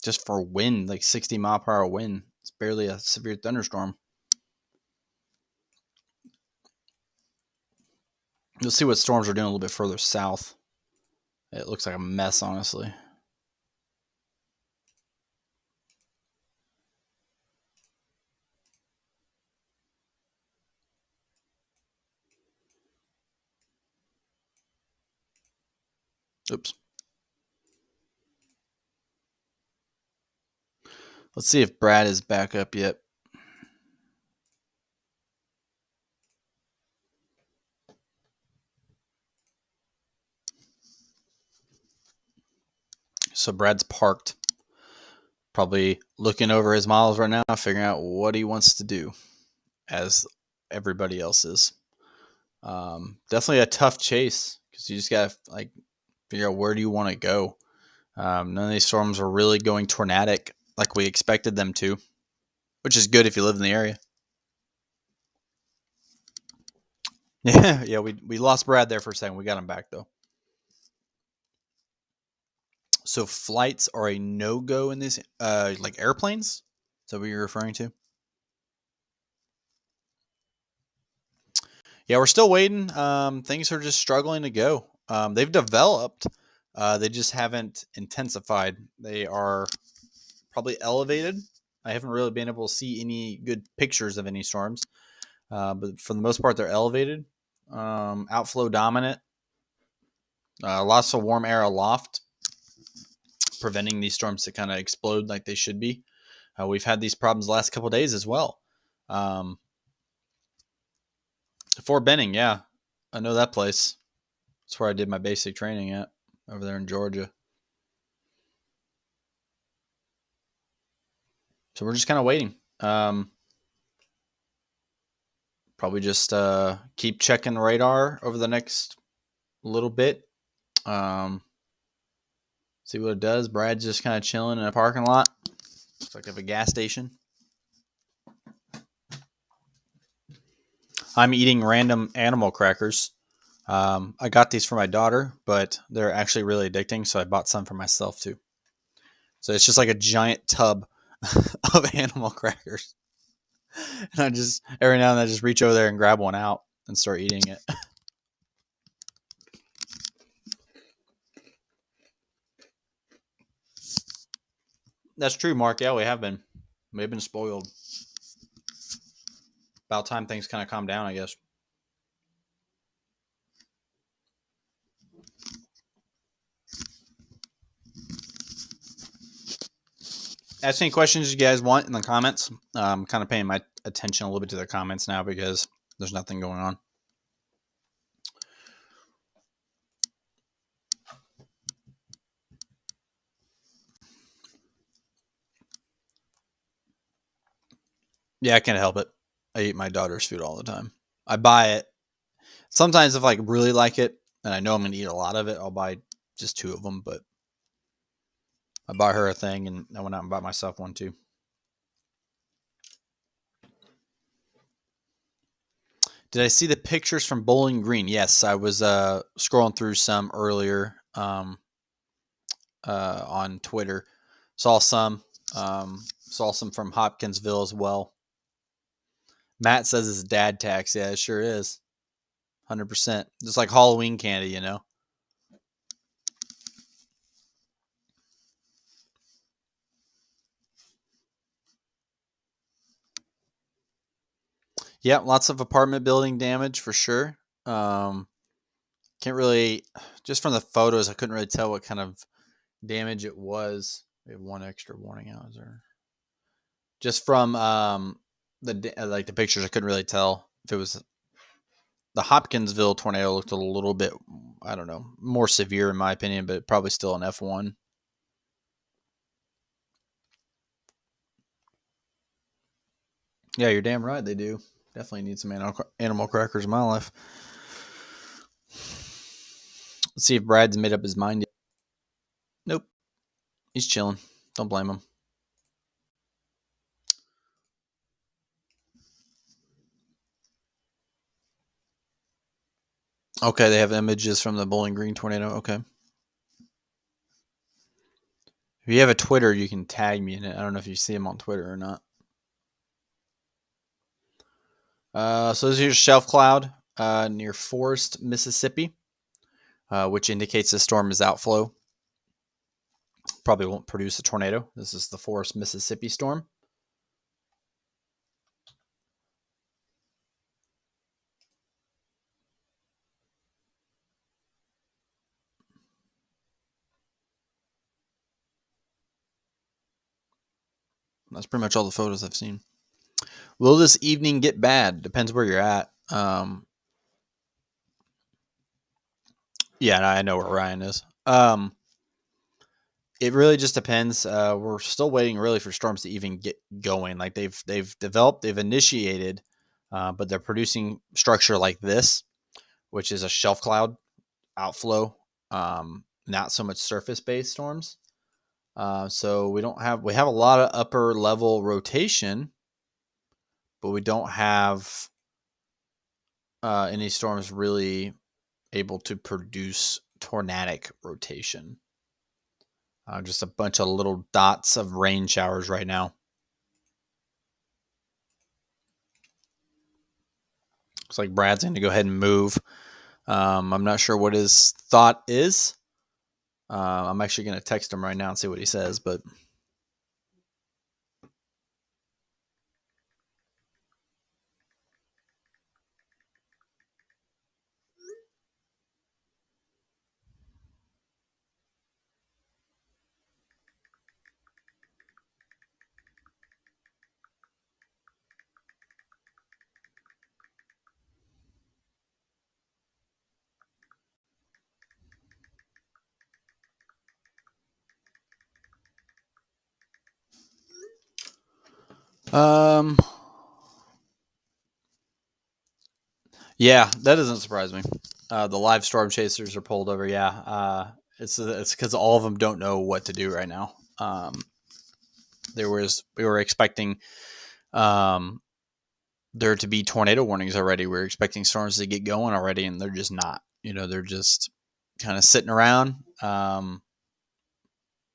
just for wind, like 60-mile-per-hour wind, it's barely a severe thunderstorm. You'll see what storms are doing a little bit further south. It looks like a mess, honestly. Oops. Let's see if Brad is back up yet. So Brad's parked, probably looking over his miles right now, figuring out what he wants to do, as everybody else is. Definitely a tough chase because you just gotta like figure out where do you want to go. None of these storms are really going tornadic like we expected them to, which is good if you live in the area. Yeah, we lost Brad there for a second. We got him back though. So flights are a no-go in this, like airplanes. Is that what you're referring to? Yeah, we're still waiting. Things are just struggling to go. They've developed. They just haven't intensified. They are probably elevated. I haven't really been able to see any good pictures of any storms, but for the most part, they're elevated. Outflow dominant. Lots of warm air aloft, preventing these storms to kind of explode like they should be. We've had these problems the last couple of days as well. Fort Benning, yeah, I know that place. That's where I did my basic training at, over there in Georgia. So we're just kind of waiting. Probably just keep checking radar over the next little bit. See what it does. Brad's just kind of chilling in a parking lot. Looks like I have a gas station. I'm eating random animal crackers. I got these for my daughter, but they're actually really addicting, so I bought some for myself too. So it's just like a giant tub of animal crackers. And I just, every now and then, I just reach over there and grab one out and start eating it. That's true, Mark. Yeah, we have been. We've been spoiled. About time things kind of calm down, I guess. Ask any questions you guys want in the comments. I'm kind of paying my attention a little bit to the comments now because there's nothing going on. Yeah, I can't help it. I eat my daughter's food all the time. I buy it. Sometimes if I really like it and I know I'm going to eat a lot of it, I'll buy just 2 of them. But I buy her a thing and I went out and bought myself one too. Did I see the pictures from Bowling Green? Yes, I was scrolling through some earlier on Twitter. Saw some from Hopkinsville as well. Matt says it's dad tax. Yeah, it sure is. 100%. Just like Halloween candy, you know? Yeah, lots of apartment building damage for sure. Can't really, just from the photos, I couldn't really tell what kind of damage it was. We have one extra warning out there. Just from the pictures, I couldn't really tell if it was the Hopkinsville tornado. Looked a little bit, I don't know, more severe in my opinion, but probably still an F1. Yeah, you're damn right. They do. Definitely need some animal crackers in my life. Let's see if Brad's made up his mind yet. Nope. He's chilling. Don't blame him. Okay, they have images from the Bowling Green tornado. Okay. If you have a Twitter, you can tag me in it. I don't know if you see him on Twitter or not. So this is your shelf cloud near Forest, Mississippi, which indicates the storm is outflow. Probably won't produce a tornado. This is the Forest, Mississippi storm. That's pretty much all the photos I've seen. Will this evening get bad? Depends where you're at. Yeah, I know where Ryan is. It really just depends. We're still waiting really for storms to even get going. Like they've developed, they've initiated, but they're producing structure like this, which is a shelf cloud outflow, not so much surface based storms. So we have a lot of upper level rotation, but we don't have any storms really able to produce tornadic rotation. Just a bunch of little dots of rain showers right now. Looks like Brad's going to go ahead and move. I'm not sure what his thought is. I'm actually going to text him right now and see what he says, but yeah, that doesn't surprise me. The live storm chasers are pulled over. Yeah, it's because all of them don't know what to do right now. We were expecting there to be tornado warnings already. We were expecting storms to get going already, and they're just not. They're just kind of sitting around.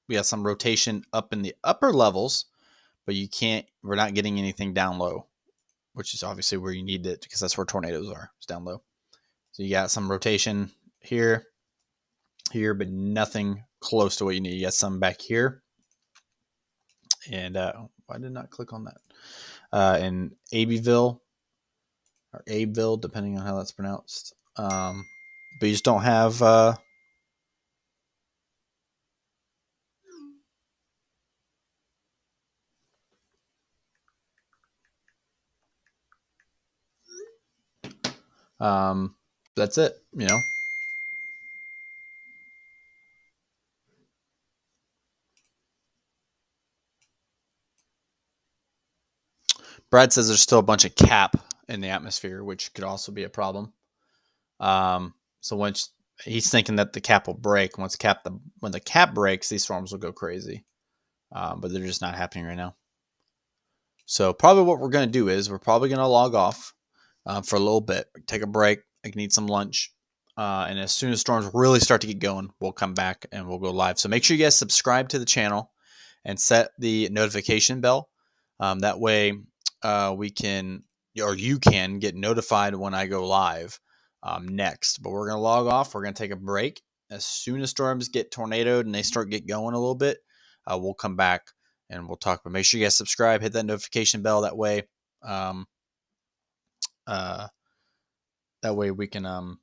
We got some rotation up in the upper levels, but we're not getting anything down low, which is obviously where you need it because that's where tornadoes are. It's down low. So you got some rotation here, but nothing close to what you need. You got some back here. And why did not click on that? In Abbeville or Abeville, depending on how that's pronounced. But you just don't have. That's it. Brad says there's still a bunch of cap in the atmosphere, which could also be a problem. So once he's thinking that the cap will break, when the cap breaks, these storms will go crazy. But they're just not happening right now. So probably what we're going to do is we're probably going to log off for a little bit, take a break. I can eat some lunch. And as soon as storms really start to get going, we'll come back and we'll go live. So make sure you guys subscribe to the channel and set the notification bell. That way you can get notified when I go live next. But we're going to log off. We're going to take a break. As soon as storms get tornadoed and they get going a little bit, we'll come back and we'll talk. But make sure you guys subscribe, hit that notification bell. That way we can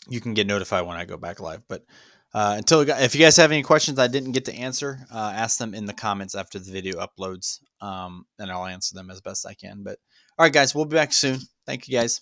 you can get notified when I go back live. But if you guys have any questions I didn't get to answer, ask them in the comments after the video uploads, and I'll answer them as best I can. But all right, guys, we'll be back soon. Thank you, guys.